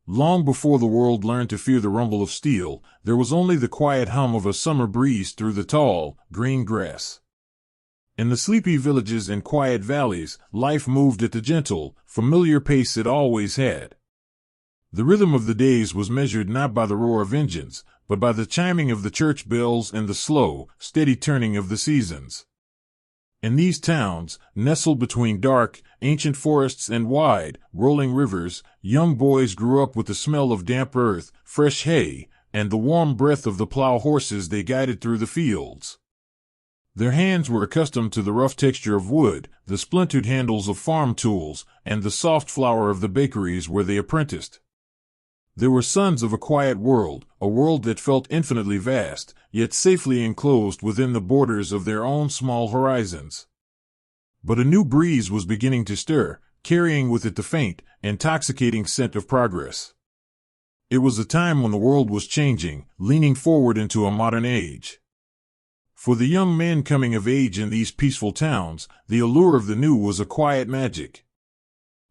Long before the world learned to fear the rumble of steel, there was only the quiet hum of a summer breeze through the tall, green grass. In the sleepy villages and quiet valleys, life moved at the gentle, familiar pace it always had. The rhythm of the days was measured not by the roar of engines, but by the chiming of the church bells and the slow, steady turning of the seasons. In these towns, nestled between dark, ancient forests and wide, rolling rivers, young boys grew up with the smell of damp earth, fresh hay, and the warm breath of the plow horses they guided through the fields. Their hands were accustomed to the rough texture of wood, the splintered handles of farm tools, and the soft flour of the bakeries where they apprenticed. They were sons of a quiet world, a world that felt infinitely vast, yet safely enclosed within the borders of their own small horizons. But a new breeze was beginning to stir, carrying with it the faint, intoxicating scent of progress. It was a time when the world was changing, leaning forward into a modern age. For the young men coming of age in these peaceful towns, the allure of the new was a quiet magic.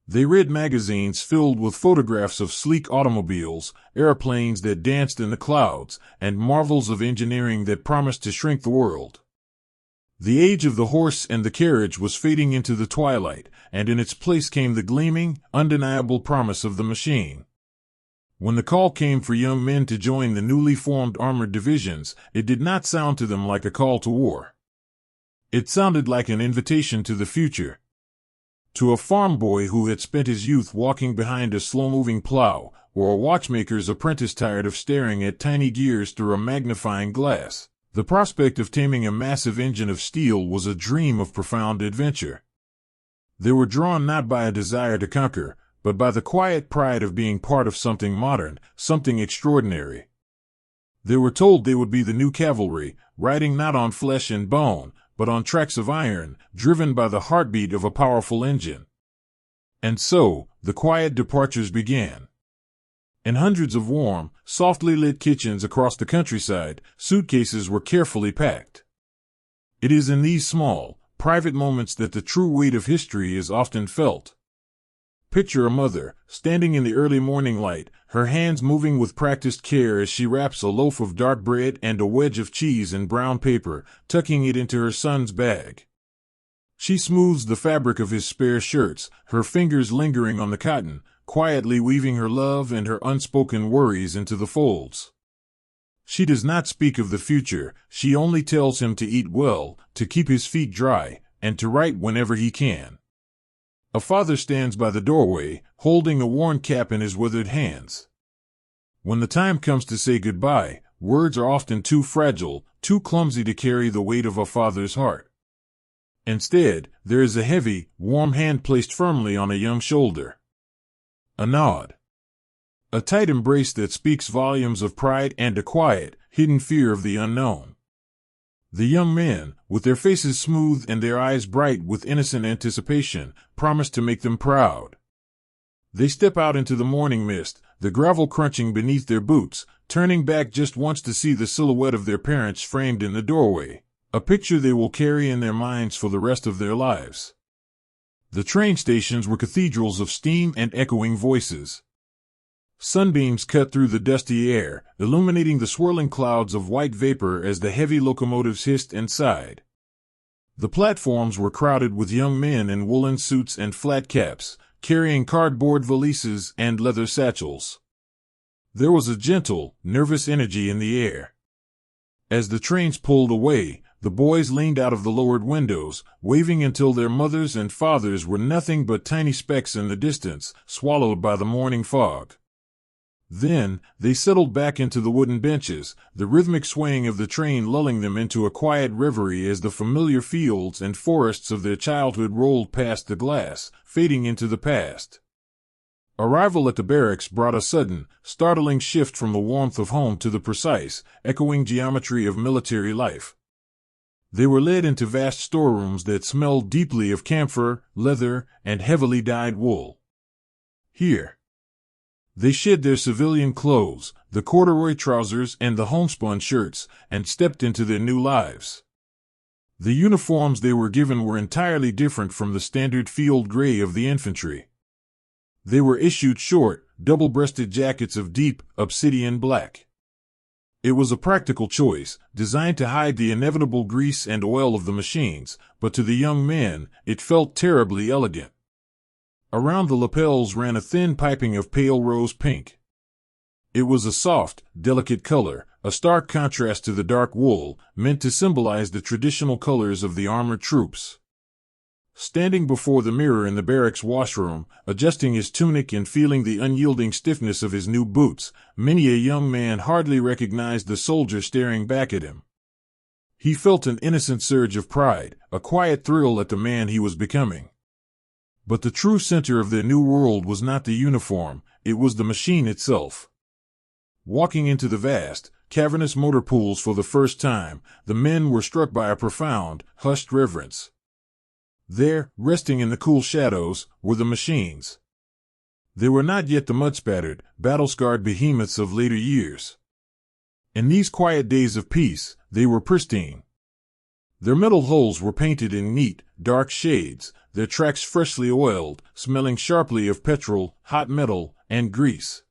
They read magazines filled with photographs of sleek automobiles, airplanes that danced in the clouds, and marvels of engineering that promised to shrink the world. The age of the horse and the carriage was fading into the twilight, and in its place came the gleaming, undeniable promise of the machine. When the call came for young men to join the newly formed armored divisions, it did not sound to them like a call to war. It sounded like an invitation to the future. To a farm boy who had spent his youth walking behind a slow-moving plow, or a watchmaker's apprentice tired of staring at tiny gears through a magnifying glass, the prospect of taming a massive engine of steel was a dream of profound adventure. They were drawn not by a desire to conquer, but by the quiet pride of being part of something modern, something extraordinary. They were told they would be the new cavalry, riding not on flesh and bone, but on tracks of iron, driven by the heartbeat of a powerful engine. And so, the quiet departures began. In hundreds of warm, softly lit kitchens across the countryside, suitcases were carefully packed. It is in these small, private moments that the true weight of history is often felt. Picture a mother, standing in the early morning light, her hands moving with practiced care as she wraps a loaf of dark bread and a wedge of cheese in brown paper, tucking it into her son's bag. She smooths the fabric of his spare shirts, her fingers lingering on the cotton, quietly weaving her love and her unspoken worries into the folds. She does not speak of the future, she only tells him to eat well, to keep his feet dry, and to write whenever he can. A father stands by the doorway, holding a worn cap in his withered hands. When the time comes to say goodbye, words are often too fragile, too clumsy to carry the weight of a father's heart. Instead, there is a heavy, warm hand placed firmly on a young shoulder. A nod. A tight embrace that speaks volumes of pride and a quiet, hidden fear of the unknown. The young men, with their faces smooth and their eyes bright with innocent anticipation, promise to make them proud. They step out into the morning mist, the gravel crunching beneath their boots, turning back just once to see the silhouette of their parents framed in the doorway, a picture they will carry in their minds for the rest of their lives. The train stations were cathedrals of steam and echoing voices. Sunbeams cut through the dusty air, illuminating the swirling clouds of white vapor as the heavy locomotives hissed and sighed. The platforms were crowded with young men in woolen suits and flat caps, carrying cardboard valises and leather satchels. There was a gentle, nervous energy in the air. As the trains pulled away, the boys leaned out of the lowered windows, waving until their mothers and fathers were nothing but tiny specks in the distance, swallowed by the morning fog. Then, they settled back into the wooden benches, the rhythmic swaying of the train lulling them into a quiet reverie as the familiar fields and forests of their childhood rolled past the glass, fading into the past. Arrival at the barracks brought a sudden, startling shift from the warmth of home to the precise, echoing geometry of military life. They were led into vast storerooms that smelled deeply of camphor, leather, and heavily dyed wool. Here, they shed their civilian clothes, the corduroy trousers and the homespun shirts, and stepped into their new lives. The uniforms they were given were entirely different from the standard field gray of the infantry. They were issued short, double-breasted jackets of deep, obsidian black. It was a practical choice, designed to hide the inevitable grease and oil of the machines, but to the young men, it felt terribly elegant. Around the lapels ran a thin piping of pale rose pink. It was a soft, delicate color, a stark contrast to the dark wool, meant to symbolize the traditional colors of the armored troops. Standing before the mirror in the barracks washroom, adjusting his tunic and feeling the unyielding stiffness of his new boots, many a young man hardly recognized the soldier staring back at him. He felt an innocent surge of pride, a quiet thrill at the man he was becoming. But the true center of their new world was not the uniform, it was the machine itself. Walking into the vast, cavernous motor pools for the first time, the men were struck by a profound, hushed reverence. There, resting in the cool shadows, were the machines. They were not yet the mud-spattered, battle-scarred behemoths of later years. In these quiet days of peace, they were pristine. Their metal hulls were painted in neat, dark shades, their tracks freshly oiled, smelling sharply of petrol, hot metal, and grease.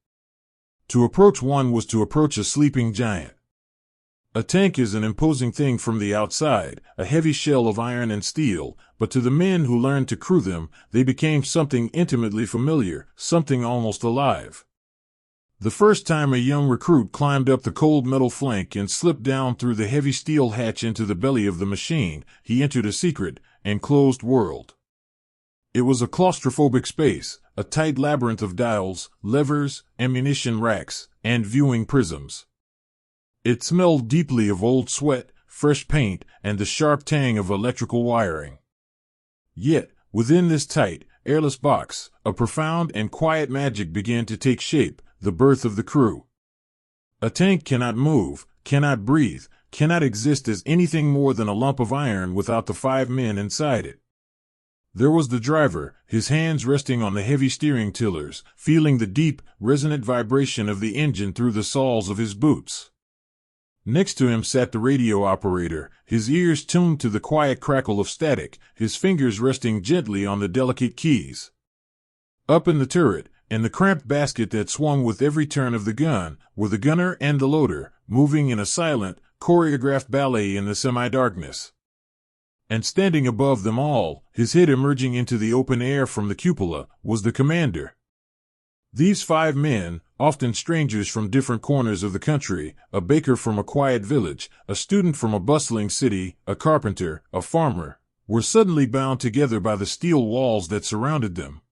To approach one was to approach a sleeping giant. A tank is an imposing thing from the outside, a heavy shell of iron and steel, but to the men who learned to crew them, they became something intimately familiar, something almost alive. The first time a young recruit climbed up the cold metal flank and slipped down through the heavy steel hatch into the belly of the machine, he entered a secret, enclosed world. It was a claustrophobic space, a tight labyrinth of dials, levers, ammunition racks, and viewing prisms. It smelled deeply of old sweat, fresh paint, and the sharp tang of electrical wiring. Yet, within this tight, airless box, a profound and quiet magic began to take shape, the birth of the crew. A tank cannot move, cannot breathe, cannot exist as anything more than a lump of iron without the 5 men inside it. There was the driver, his hands resting on the heavy steering tillers, feeling the deep, resonant vibration of the engine through the soles of his boots. Next to him sat the radio operator, his ears tuned to the quiet crackle of static, his fingers resting gently on the delicate keys. Up in the turret, in the cramped basket that swung with every turn of the gun, were the gunner and the loader, moving in a silent, choreographed ballet in the semi-darkness. And standing above them all, his head emerging into the open air from the cupola, was the commander. These 5 men, often strangers from different corners of the country, a baker from a quiet village, a student from a bustling city, a carpenter, a farmer, were suddenly bound together by the steel walls that surrounded them.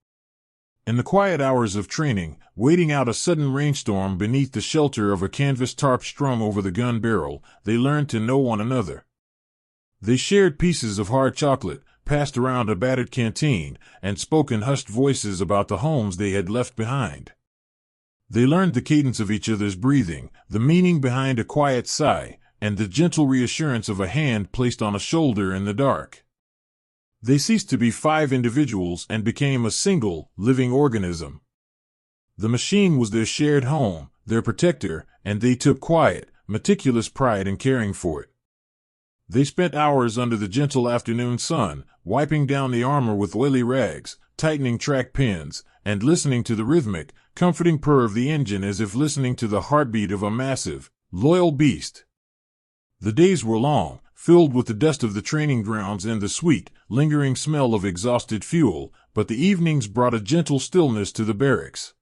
In the quiet hours of training, waiting out a sudden rainstorm beneath the shelter of a canvas tarp strung over the gun barrel, they learned to know one another. They shared pieces of hard chocolate, passed around a battered canteen, and spoke in hushed voices about the homes they had left behind. They learned the cadence of each other's breathing, the meaning behind a quiet sigh, and the gentle reassurance of a hand placed on a shoulder in the dark. They ceased to be 5 individuals and became a single, living organism. The machine was their shared home, their protector, and they took quiet, meticulous pride in caring for it. They spent hours under the gentle afternoon sun, wiping down the armor with oily rags, tightening track pins, and listening to the rhythmic, comforting purr of the engine as if listening to the heartbeat of a massive, loyal beast. The days were long, filled with the dust of the training grounds and the sweet, lingering smell of exhausted fuel, but the evenings brought a gentle stillness to the barracks.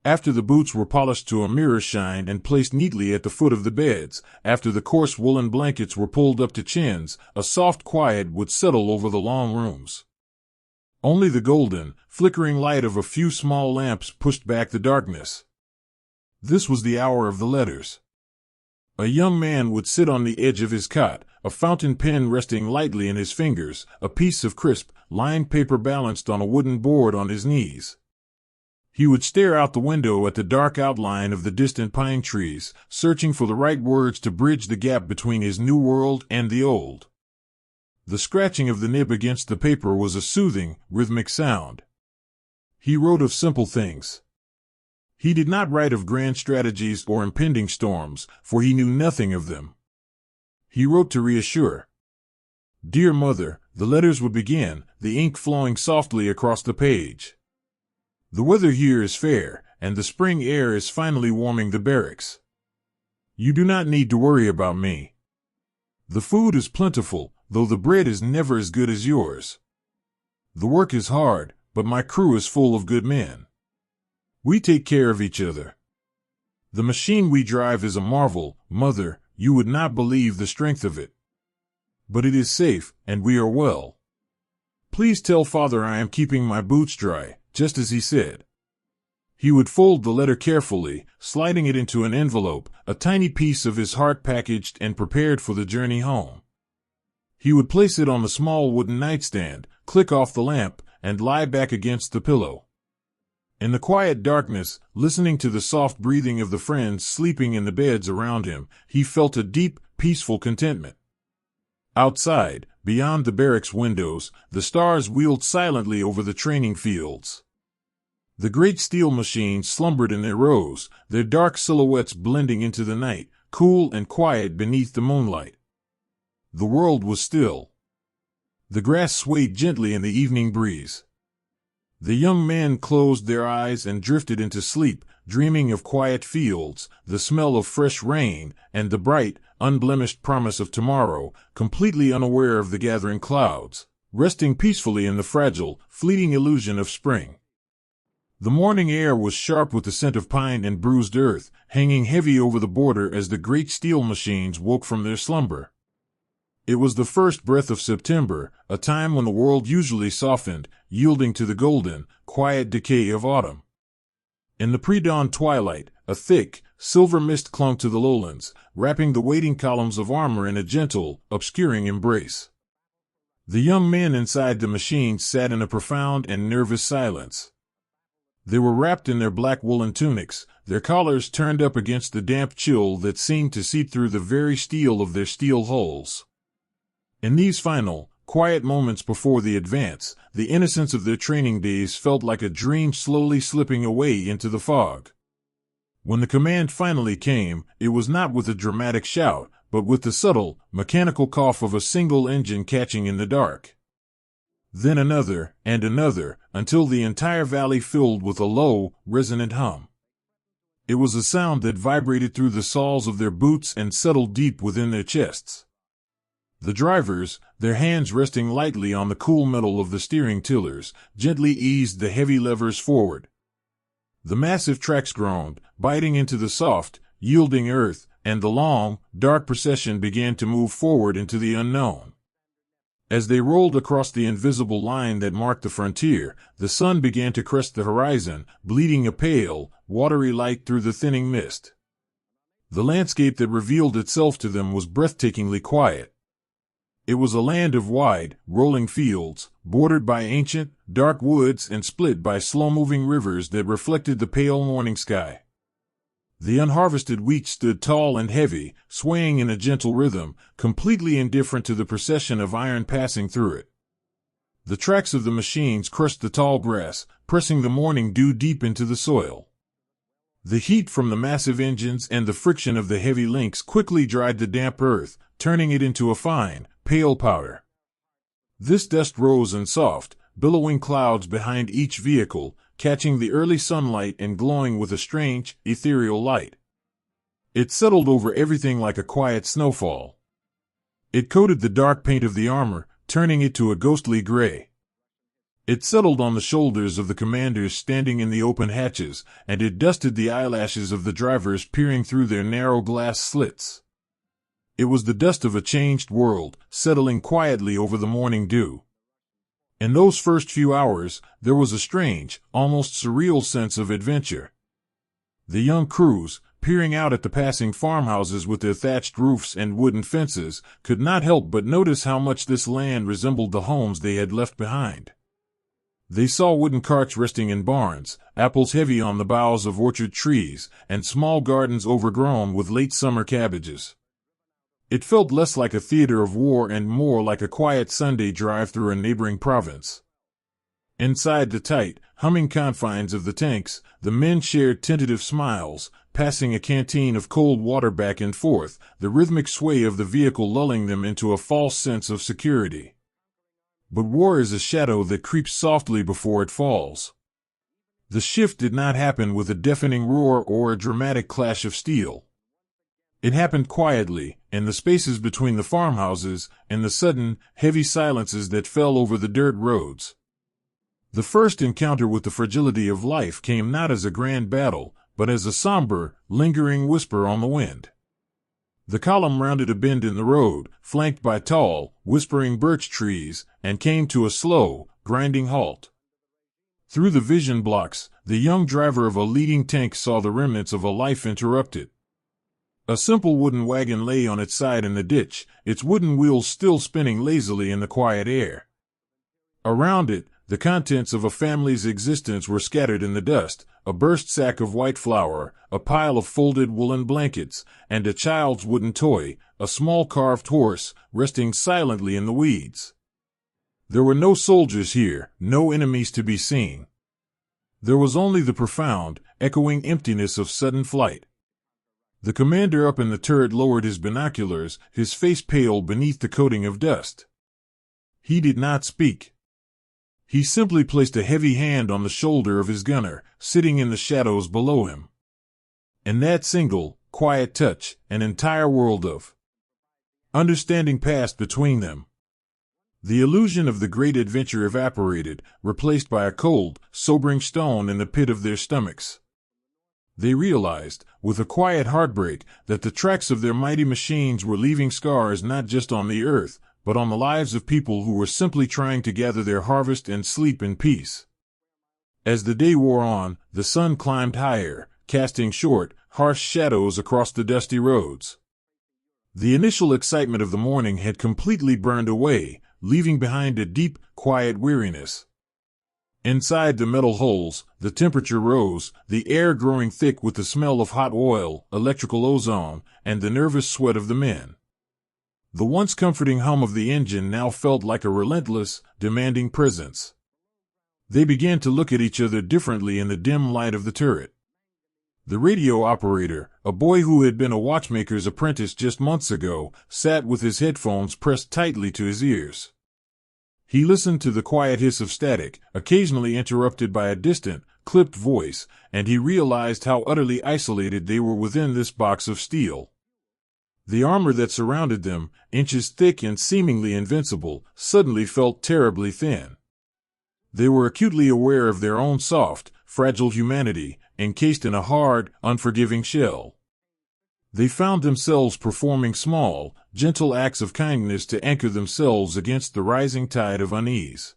After the boots were polished to a mirror shine and placed neatly at the foot of the beds, after the coarse woolen blankets were pulled up to chins, a soft quiet would settle over the long rooms. Only the golden, flickering light of a few small lamps pushed back the darkness. This was the hour of the letters. A young man would sit on the edge of his cot, a fountain pen resting lightly in his fingers, a piece of crisp, lined paper balanced on a wooden board on his knees. He would stare out the window at the dark outline of the distant pine trees, searching for the right words to bridge the gap between his new world and the old. The scratching of the nib against the paper was a soothing, rhythmic sound. He wrote of simple things. He did not write of grand strategies or impending storms, for he knew nothing of them. He wrote to reassure. Dear Mother, the letters would begin, the ink flowing softly across the page. The weather here is fair, and the spring air is finally warming the barracks. You do not need to worry about me. The food is plentiful, though the bread is never as good as yours. The work is hard, but my crew is full of good men. We take care of each other. The machine we drive is a marvel, Mother, you would not believe the strength of it. But it is safe, and we are well. Please tell Father I am keeping my boots dry, just as he said. He would fold the letter carefully, sliding it into an envelope, a tiny piece of his heart packaged and prepared for the journey home. He would place it on the small wooden nightstand, click off the lamp, and lie back against the pillow. In the quiet darkness, listening to the soft breathing of the friends sleeping in the beds around him, he felt a deep, peaceful contentment. Outside, beyond the barracks windows, the stars wheeled silently over the training fields. The great steel machines slumbered in their rows, their dark silhouettes blending into the night, cool and quiet beneath the moonlight. The world was still. The grass swayed gently in the evening breeze. The young men closed their eyes and drifted into sleep, dreaming of quiet fields, the smell of fresh rain, and the bright, unblemished promise of tomorrow, completely unaware of the gathering clouds, resting peacefully in the fragile, fleeting illusion of spring. The morning air was sharp with the scent of pine and bruised earth, hanging heavy over the border as the great steel machines woke from their slumber. It was the first breath of September, a time when the world usually softened, yielding to the golden, quiet decay of autumn. In the pre-dawn twilight, a thick, silver mist clung to the lowlands, wrapping the waiting columns of armor in a gentle, obscuring embrace. The young men inside the machines sat in a profound and nervous silence. They were wrapped in their black woolen tunics, their collars turned up against the damp chill that seemed to seep through the very steel of their steel hulls. In these final, quiet moments before the advance, the innocence of their training days felt like a dream slowly slipping away into the fog. When the command finally came, it was not with a dramatic shout, but with the subtle, mechanical cough of a single engine catching in the dark. Then another, and another, until the entire valley filled with a low, resonant hum. It was a sound that vibrated through the soles of their boots and settled deep within their chests. The drivers, their hands resting lightly on the cool metal of the steering tillers, gently eased the heavy levers forward. The massive tracks groaned, biting into the soft, yielding earth, and the long, dark procession began to move forward into the unknown. As they rolled across the invisible line that marked the frontier, the sun began to crest the horizon, bleeding a pale, watery light through the thinning mist. The landscape that revealed itself to them was breathtakingly quiet. It was a land of wide, rolling fields, bordered by ancient, dark woods and split by slow-moving rivers that reflected the pale morning sky. The unharvested wheat stood tall and heavy, swaying in a gentle rhythm, completely indifferent to the procession of iron passing through it. The tracks of the machines crushed the tall grass, pressing the morning dew deep into the soil. The heat from the massive engines and the friction of the heavy links quickly dried the damp earth, turning it into a fine, pale powder. This dust rose in soft, billowing clouds behind each vehicle, catching the early sunlight and glowing with a strange, ethereal light. It settled over everything like a quiet snowfall. It coated the dark paint of the armor, turning it to a ghostly gray. It settled on the shoulders of the commanders standing in the open hatches, and it dusted the eyelashes of the drivers peering through their narrow glass slits. It was the dust of a changed world, settling quietly over the morning dew. In those first few hours, there was a strange, almost surreal sense of adventure. The young crews, peering out at the passing farmhouses with their thatched roofs and wooden fences, could not help but notice how much this land resembled the homes they had left behind. They saw wooden carts resting in barns, apples heavy on the boughs of orchard trees, and small gardens overgrown with late summer cabbages. It felt less like a theater of war and more like a quiet Sunday drive through a neighboring province. Inside the tight, humming confines of the tanks, the men shared tentative smiles, passing a canteen of cold water back and forth, the rhythmic sway of the vehicle lulling them into a false sense of security. But war is a shadow that creeps softly before it falls. The shift did not happen with a deafening roar or a dramatic clash of steel. It happened quietly, in the spaces between the farmhouses, in the sudden, heavy silences that fell over the dirt roads. The first encounter with the fragility of life came not as a grand battle, but as a somber, lingering whisper on the wind. The column rounded a bend in the road, flanked by tall, whispering birch trees, and came to a slow, grinding halt. Through the vision blocks, the young driver of a leading tank saw the remnants of a life interrupted. A simple wooden wagon lay on its side in the ditch, its wooden wheels still spinning lazily in the quiet air. Around it, the contents of a family's existence were scattered in the dust, a burst sack of white flour, a pile of folded woolen blankets, and a child's wooden toy, a small carved horse, resting silently in the weeds. There were no soldiers here, no enemies to be seen. There was only the profound, echoing emptiness of sudden flight. The commander up in the turret lowered his binoculars, his face pale beneath the coating of dust. He did not speak. He simply placed a heavy hand on the shoulder of his gunner, sitting in the shadows below him. In that single, quiet touch, an entire world of understanding passed between them. The illusion of the great adventure evaporated, replaced by a cold, sobering stone in the pit of their stomachs. They realized, with a quiet heartbreak, that the tracks of their mighty machines were leaving scars not just on the earth, but on the lives of people who were simply trying to gather their harvest and sleep in peace. As the day wore on, the sun climbed higher, casting short, harsh shadows across the dusty roads. The initial excitement of the morning had completely burned away, leaving behind a deep, quiet weariness. Inside the metal hulls, the temperature rose, the air growing thick with the smell of hot oil, electrical ozone, and the nervous sweat of the men. The once comforting hum of the engine now felt like a relentless, demanding presence. They began to look at each other differently in the dim light of the turret. The radio operator, a boy who had been a watchmaker's apprentice just months ago, sat with his headphones pressed tightly to his ears. He listened to the quiet hiss of static, occasionally interrupted by a distant, clipped voice, and he realized how utterly isolated they were within this box of steel. The armor that surrounded them, inches thick and seemingly invincible, suddenly felt terribly thin. They were acutely aware of their own soft, fragile humanity, encased in a hard, unforgiving shell. They found themselves performing small, gentle acts of kindness to anchor themselves against the rising tide of unease.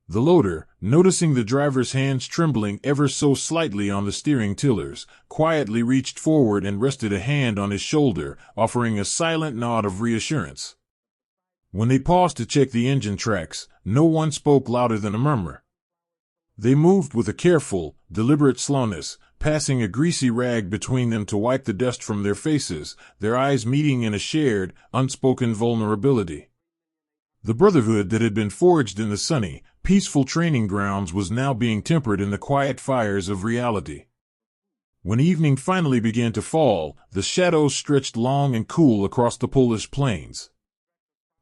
The loader, noticing the driver's hands trembling ever so slightly on the steering tillers, quietly reached forward and rested a hand on his shoulder, offering a silent nod of reassurance. When they paused to check the engine tracks, no one spoke louder than a murmur. They moved with a careful, deliberate slowness, passing a greasy rag between them to wipe the dust from their faces, their eyes meeting in a shared, unspoken vulnerability. The brotherhood that had been forged in the sunny, peaceful training grounds was now being tempered in the quiet fires of reality. When evening finally began to fall, the shadows stretched long and cool across the Polish plains.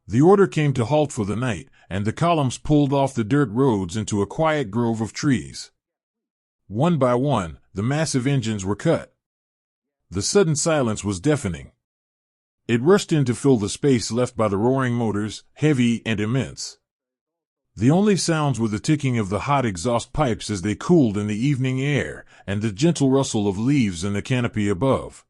The order came to halt for the night, and the columns pulled off the dirt roads into a quiet grove of trees. One by one, the massive engines were cut. The sudden silence was deafening. It rushed in to fill the space left by the roaring motors, heavy and immense. The only sounds were the ticking of the hot exhaust pipes as they cooled in the evening air, and the gentle rustle of leaves in the canopy above.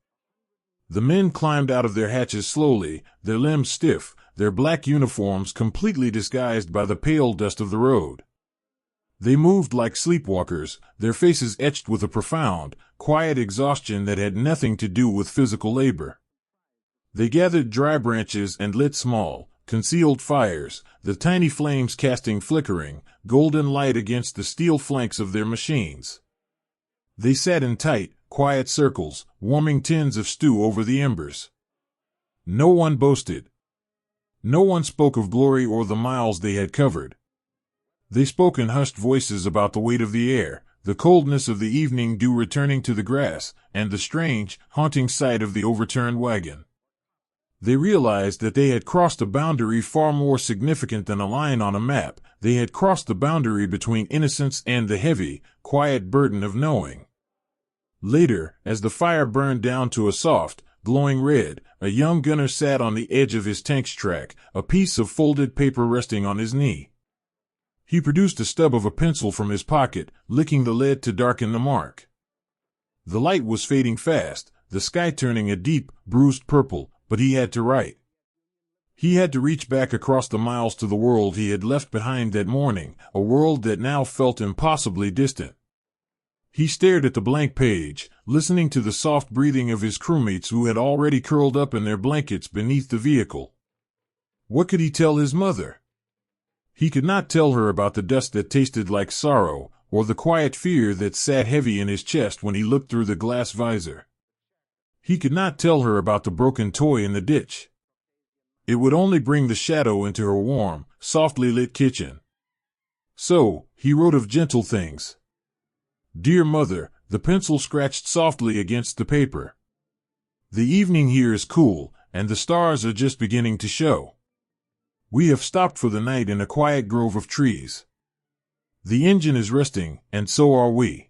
The men climbed out of their hatches slowly, their limbs stiff, their black uniforms completely disguised by the pale dust of the road. They moved like sleepwalkers, their faces etched with a profound, quiet exhaustion that had nothing to do with physical labor. They gathered dry branches and lit small, concealed fires, the tiny flames casting flickering, golden light against the steel flanks of their machines. They sat in tight, quiet circles, warming tins of stew over the embers. No one boasted. No one spoke of glory or the miles they had covered. They spoke in hushed voices about the weight of the air, the coldness of the evening dew returning to the grass, and the strange, haunting sight of the overturned wagon. They realized that they had crossed a boundary far more significant than a line on a map. They had crossed the boundary between innocence and the heavy, quiet burden of knowing. Later, as the fire burned down to a soft, glowing red, a young gunner sat on the edge of his tank's track, a piece of folded paper resting on his knee. He produced a stub of a pencil from his pocket, licking the lead to darken the mark. The light was fading fast, the sky turning a deep, bruised purple, but he had to write. He had to reach back across the miles to the world he had left behind that morning, a world that now felt impossibly distant. He stared at the blank page, listening to the soft breathing of his crewmates who had already curled up in their blankets beneath the vehicle. What could he tell his mother? He could not tell her about the dust that tasted like sorrow, or the quiet fear that sat heavy in his chest when he looked through the glass visor. He could not tell her about the broken toy in the ditch. It would only bring the shadow into her warm, softly lit kitchen. So, he wrote of gentle things. Dear Mother, the pencil scratched softly against the paper. The evening here is cool, and the stars are just beginning to show. We have stopped for the night in a quiet grove of trees. The engine is resting, and so are we.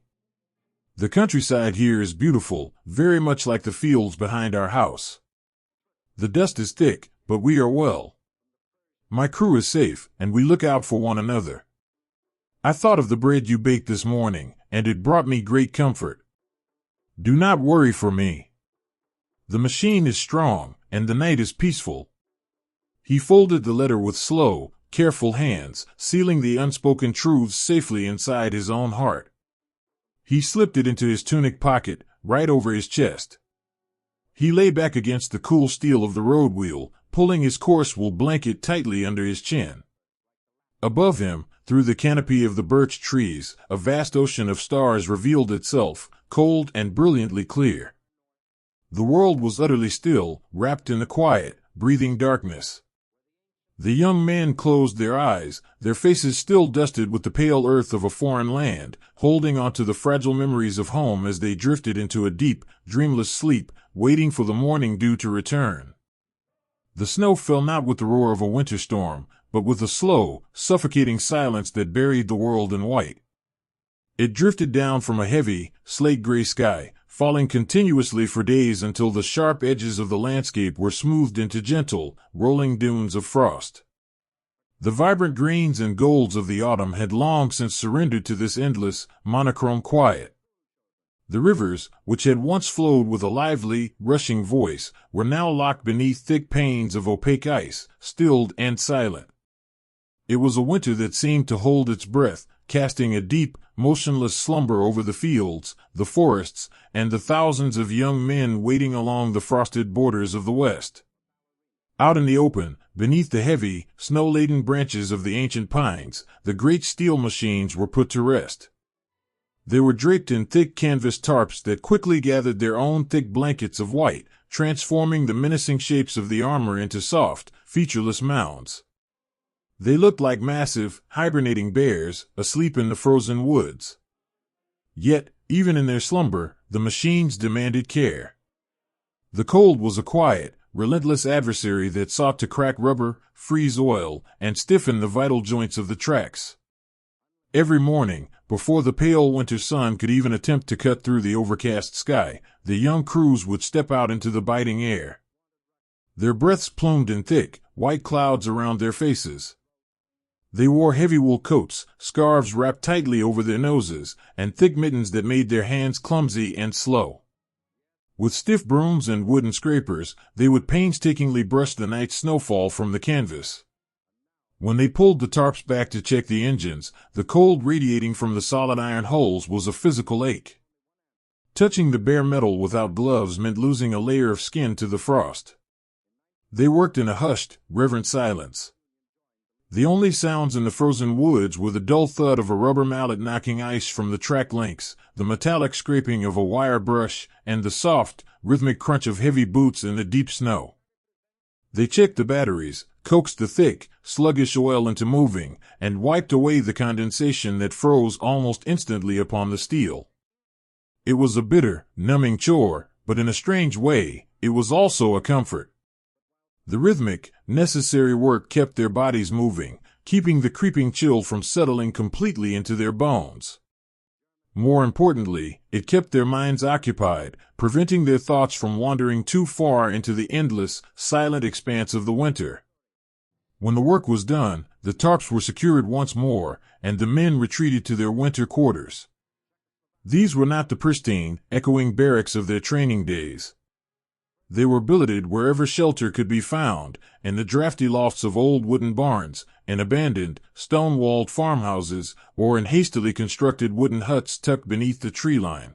The countryside here is beautiful, very much like the fields behind our house. The dust is thick, but we are well. My crew is safe, and we look out for one another. I thought of the bread you baked this morning, and it brought me great comfort. Do not worry for me. The machine is strong, and the night is peaceful. He folded the letter with slow, careful hands, sealing the unspoken truths safely inside his own heart. He slipped it into his tunic pocket, right over his chest. He lay back against the cool steel of the road wheel, pulling his coarse wool blanket tightly under his chin. Above him, through the canopy of the birch trees, a vast ocean of stars revealed itself, cold and brilliantly clear. The world was utterly still, wrapped in the quiet, breathing darkness. The young men closed their eyes, their faces still dusted with the pale earth of a foreign land, holding on to the fragile memories of home as they drifted into a deep, dreamless sleep, waiting for the morning dew to return. The snow fell not with the roar of a winter storm, but with a slow, suffocating silence that buried the world in white. It drifted down from a heavy, slate-gray sky, falling continuously for days until the sharp edges of the landscape were smoothed into gentle, rolling dunes of frost. The vibrant greens and golds of the autumn had long since surrendered to this endless, monochrome quiet. The rivers, which had once flowed with a lively, rushing voice, were now locked beneath thick panes of opaque ice, stilled and silent. It was a winter that seemed to hold its breath, casting a deep, motionless slumber over the fields, the forests, and the thousands of young men waiting along the frosted borders of the West. Out in the open, beneath the heavy, snow-laden branches of the ancient pines, the great steel machines were put to rest. They were draped in thick canvas tarps that quickly gathered their own thick blankets of white, transforming the menacing shapes of the armor into soft, featureless mounds. They looked like massive, hibernating bears, asleep in the frozen woods. Yet, even in their slumber, the machines demanded care. The cold was a quiet, relentless adversary that sought to crack rubber, freeze oil, and stiffen the vital joints of the tracks. Every morning, before the pale winter sun could even attempt to cut through the overcast sky, the young crews would step out into the biting air. Their breaths plumed in thick, white clouds around their faces. They wore heavy wool coats, scarves wrapped tightly over their noses, and thick mittens that made their hands clumsy and slow. With stiff brooms and wooden scrapers, they would painstakingly brush the night's snowfall from the canvas. When they pulled the tarps back to check the engines, the cold radiating from the solid iron holes was a physical ache. Touching the bare metal without gloves meant losing a layer of skin to the frost. They worked in a hushed, reverent silence. The only sounds in the frozen woods were the dull thud of a rubber mallet knocking ice from the track links, the metallic scraping of a wire brush, and the soft, rhythmic crunch of heavy boots in the deep snow. They checked the batteries, coaxed the thick, sluggish oil into moving, and wiped away the condensation that froze almost instantly upon the steel. It was a bitter, numbing chore, but in a strange way, it was also a comfort. The rhythmic, necessary work kept their bodies moving, keeping the creeping chill from settling completely into their bones. More importantly, it kept their minds occupied, preventing their thoughts from wandering too far into the endless, silent expanse of the winter. When the work was done, the tarps were secured once more, and the men retreated to their winter quarters. These were not the pristine, echoing barracks of their training days. They were billeted wherever shelter could be found, in the drafty lofts of old wooden barns, in abandoned, stone-walled farmhouses, or in hastily constructed wooden huts tucked beneath the tree line.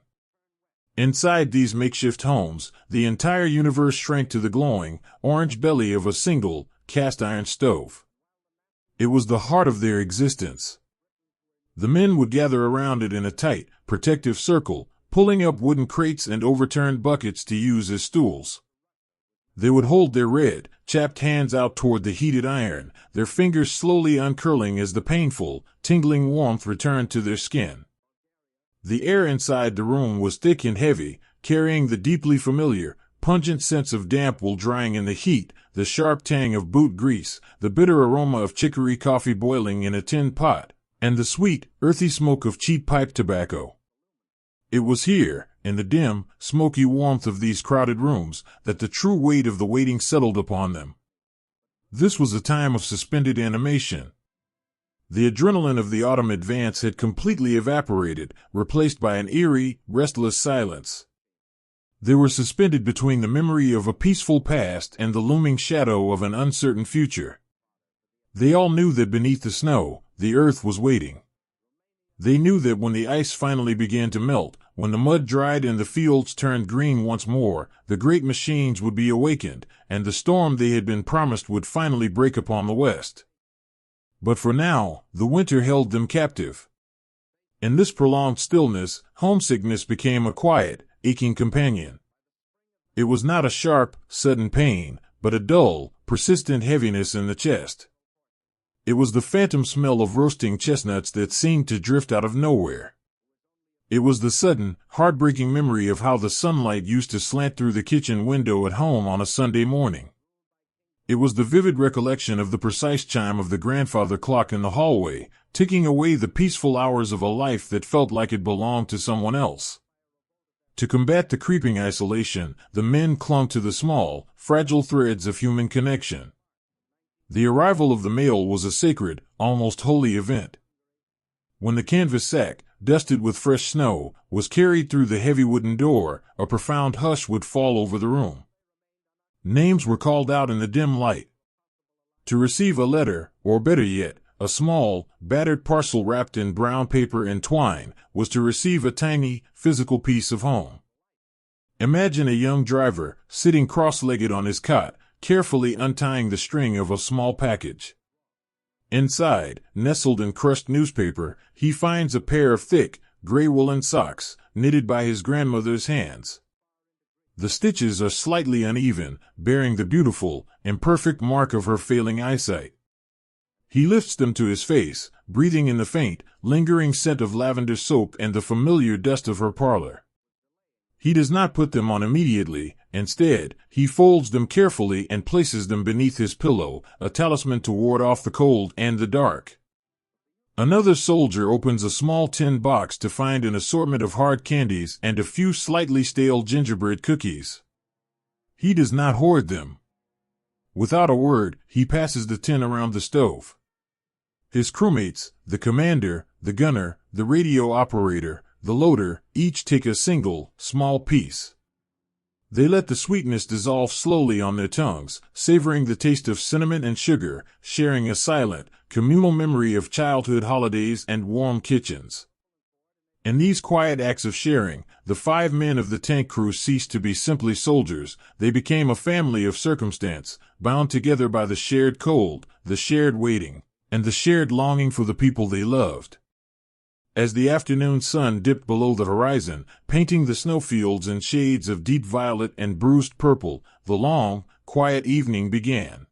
Inside these makeshift homes, the entire universe shrank to the glowing, orange belly of a single, cast-iron stove. It was the heart of their existence. The men would gather around it in a tight, protective circle, pulling up wooden crates and overturned buckets to use as stools. They would hold their red, chapped hands out toward the heated iron, their fingers slowly uncurling as the painful, tingling warmth returned to their skin. The air inside the room was thick and heavy, carrying the deeply familiar, pungent sense of damp wool drying in the heat, the sharp tang of boot grease, the bitter aroma of chicory coffee boiling in a tin pot, and the sweet, earthy smoke of cheap pipe tobacco. It was here, in the dim, smoky warmth of these crowded rooms, that the true weight of the waiting settled upon them. This was a time of suspended animation. The adrenaline of the autumn advance had completely evaporated, replaced by an eerie, restless silence. They were suspended between the memory of a peaceful past and the looming shadow of an uncertain future. They all knew that beneath the snow, the earth was waiting. They knew that when the ice finally began to melt, when the mud dried and the fields turned green once more, the great machines would be awakened, and the storm they had been promised would finally break upon the west. But for now, the winter held them captive. In this prolonged stillness, homesickness became a quiet, aching companion. It was not a sharp, sudden pain, but a dull, persistent heaviness in the chest. It was the phantom smell of roasting chestnuts that seemed to drift out of nowhere. It was the sudden, heartbreaking memory of how the sunlight used to slant through the kitchen window at home on a Sunday morning. It was the vivid recollection of the precise chime of the grandfather clock in the hallway, ticking away the peaceful hours of a life that felt like it belonged to someone else. To combat the creeping isolation, the men clung to the small, fragile threads of human connection. The arrival of the mail was a sacred, almost holy event. When the canvas sack, dusted with fresh snow, was carried through the heavy wooden door, a profound hush would fall over the room. Names were called out in the dim light. To receive a letter, or better yet, a small, battered parcel wrapped in brown paper and twine, was to receive a tiny, physical piece of home. Imagine a young driver, sitting cross-legged on his cot, carefully untying the string of a small package. Inside, nestled in crushed newspaper, he finds a pair of thick, gray woolen socks, knitted by his grandmother's hands. The stitches are slightly uneven, bearing the beautiful, imperfect mark of her failing eyesight. He lifts them to his face, breathing in the faint, lingering scent of lavender soap and the familiar dust of her parlor. He does not put them on immediately. Instead, he folds them carefully and places them beneath his pillow, a talisman to ward off the cold and the dark. Another soldier opens a small tin box to find an assortment of hard candies and a few slightly stale gingerbread cookies. He does not hoard them. Without a word, he passes the tin around the stove. His crewmates, the commander, the gunner, the radio operator, the loader, each take a single, small piece. They let the sweetness dissolve slowly on their tongues, savoring the taste of cinnamon and sugar, sharing a silent, communal memory of childhood holidays and warm kitchens. In these quiet acts of sharing, the 5 men of the tank crew ceased to be simply soldiers. They became a family of circumstance, bound together by the shared cold, the shared waiting, and the shared longing for the people they loved. As the afternoon sun dipped below the horizon, painting the snowfields in shades of deep violet and bruised purple, the long, quiet evening began.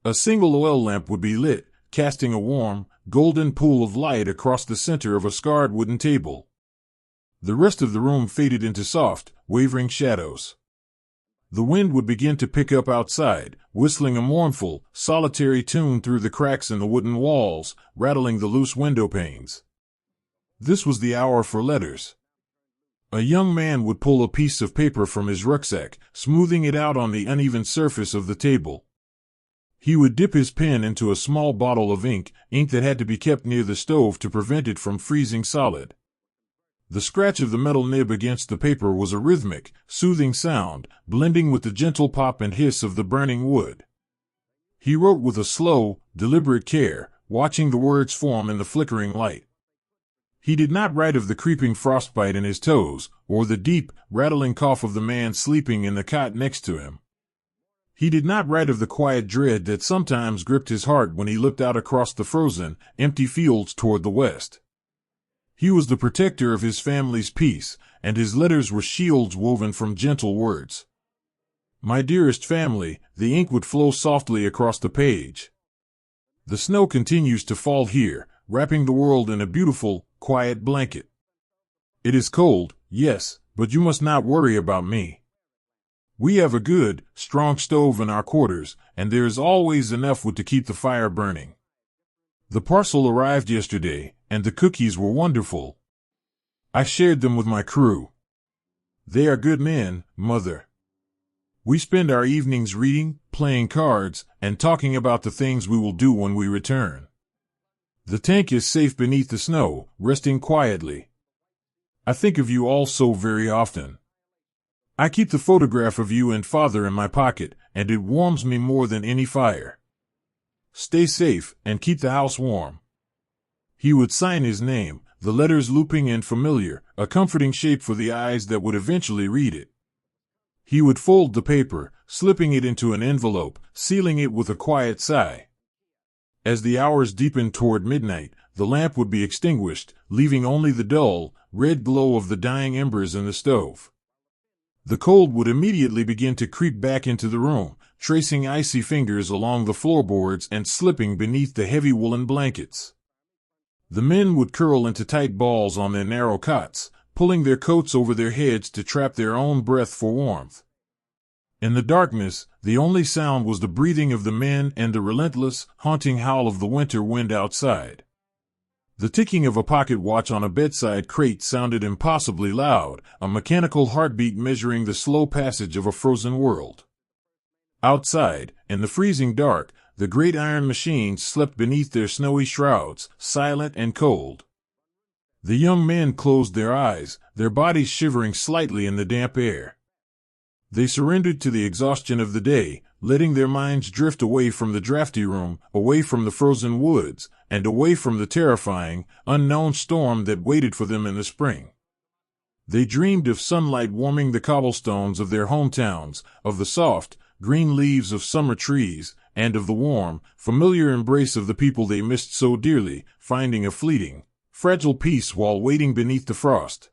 A single oil lamp would be lit, casting a warm, golden pool of light across the center of a scarred wooden table. The rest of the room faded into soft, wavering shadows. The wind would begin to pick up outside, whistling a mournful, solitary tune through the cracks in the wooden walls, rattling the loose window panes. This was the hour for letters. A young man would pull a piece of paper from his rucksack, smoothing it out on the uneven surface of the table. He would dip his pen into a small bottle of ink that had to be kept near the stove to prevent it from freezing solid. The scratch of the metal nib against the paper was a rhythmic, soothing sound, blending with the gentle pop and hiss of the burning wood. He wrote with a slow, deliberate care, watching the words form in the flickering light. He did not write of the creeping frostbite in his toes, or the deep, rattling cough of the man sleeping in the cot next to him. He did not write of the quiet dread that sometimes gripped his heart when he looked out across the frozen, empty fields toward the west. He was the protector of his family's peace, and his letters were shields woven from gentle words. My dearest family, the ink would flow softly across the page. The snow continues to fall here, wrapping the world in a beautiful, quiet blanket. It is cold, yes, but you must not worry about me. We have a good, strong stove in our quarters, and there is always enough wood to keep the fire burning. The parcel arrived yesterday, and the cookies were wonderful. I shared them with my crew. They are good men, Mother. We spend our evenings reading, playing cards, and talking about the things we will do when we return. The tank is safe beneath the snow, resting quietly. I think of you all so very often. I keep the photograph of you and Father in my pocket, and it warms me more than any fire. Stay safe, and keep the house warm. He would sign his name, the letters looping and familiar, a comforting shape for the eyes that would eventually read it. He would fold the paper, slipping it into an envelope, sealing it with a quiet sigh. As the hours deepened toward midnight, the lamp would be extinguished, leaving only the dull, red glow of the dying embers in the stove. The cold would immediately begin to creep back into the room, tracing icy fingers along the floorboards and slipping beneath the heavy woolen blankets. The men would curl into tight balls on their narrow cots, pulling their coats over their heads to trap their own breath for warmth. In the darkness, the only sound was the breathing of the men and the relentless, haunting howl of the winter wind outside. The ticking of a pocket watch on a bedside crate sounded impossibly loud, a mechanical heartbeat measuring the slow passage of a frozen world. Outside, in the freezing dark, the great iron machines slept beneath their snowy shrouds, silent and cold. The young men closed their eyes, their bodies shivering slightly in the damp air. They surrendered to the exhaustion of the day, letting their minds drift away from the drafty room, away from the frozen woods, and away from the terrifying, unknown storm that waited for them in the spring. They dreamed of sunlight warming the cobblestones of their hometowns, of the soft, green leaves of summer trees, and of the warm, familiar embrace of the people they missed so dearly, finding a fleeting, fragile peace while waiting beneath the frost.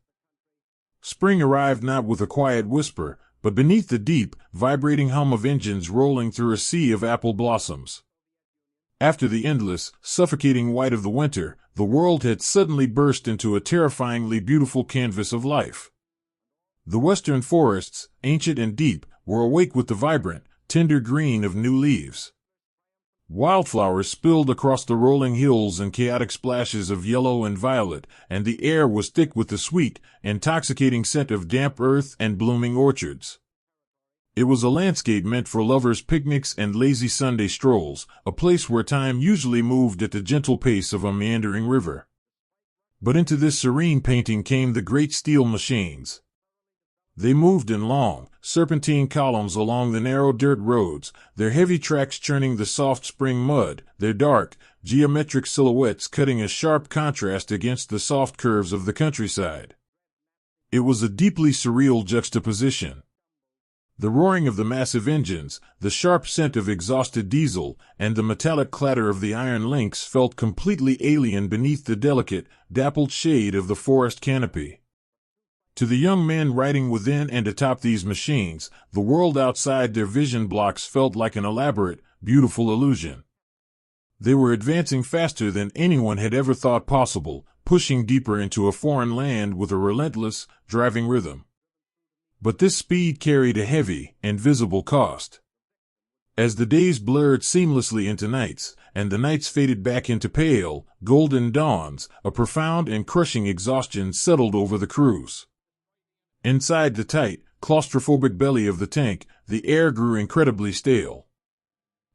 Spring arrived not with a quiet whisper, but beneath the deep, vibrating hum of engines rolling through a sea of apple blossoms. After the endless, suffocating white of the winter, the world had suddenly burst into a terrifyingly beautiful canvas of life. The western forests, ancient and deep, were awake with the vibrant, tender green of new leaves. Wildflowers spilled across the rolling hills in chaotic splashes of yellow and violet, and the air was thick with the sweet, intoxicating scent of damp earth and blooming orchards. It was a landscape meant for lovers' picnics and lazy Sunday strolls, a place where time usually moved at the gentle pace of a meandering river. But into this serene painting came the great steel machines. They moved in long, serpentine columns along the narrow dirt roads, their heavy tracks churning the soft spring mud, their dark, geometric silhouettes cutting a sharp contrast against the soft curves of the countryside. It was a deeply surreal juxtaposition. The roaring of the massive engines, the sharp scent of exhausted diesel, and the metallic clatter of the iron links felt completely alien beneath the delicate, dappled shade of the forest canopy. To the young men riding within and atop these machines, the world outside their vision blocks felt like an elaborate, beautiful illusion. They were advancing faster than anyone had ever thought possible, pushing deeper into a foreign land with a relentless, driving rhythm. But this speed carried a heavy and visible cost. As the days blurred seamlessly into nights, and the nights faded back into pale, golden dawns, a profound and crushing exhaustion settled over the crews. Inside the tight, claustrophobic belly of the tank, the air grew incredibly stale.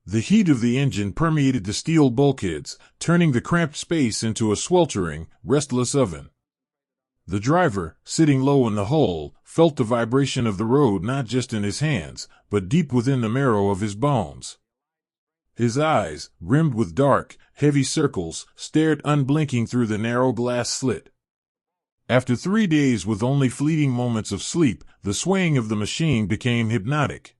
The heat of the engine permeated the steel bulkheads, turning the cramped space into a sweltering, restless oven. The driver, sitting low in the hull, felt the vibration of the road not just in his hands, but deep within the marrow of his bones. His eyes, rimmed with dark, heavy circles, stared unblinking through the narrow glass slit. After 3 days with only fleeting moments of sleep, the swaying of the machine became hypnotic.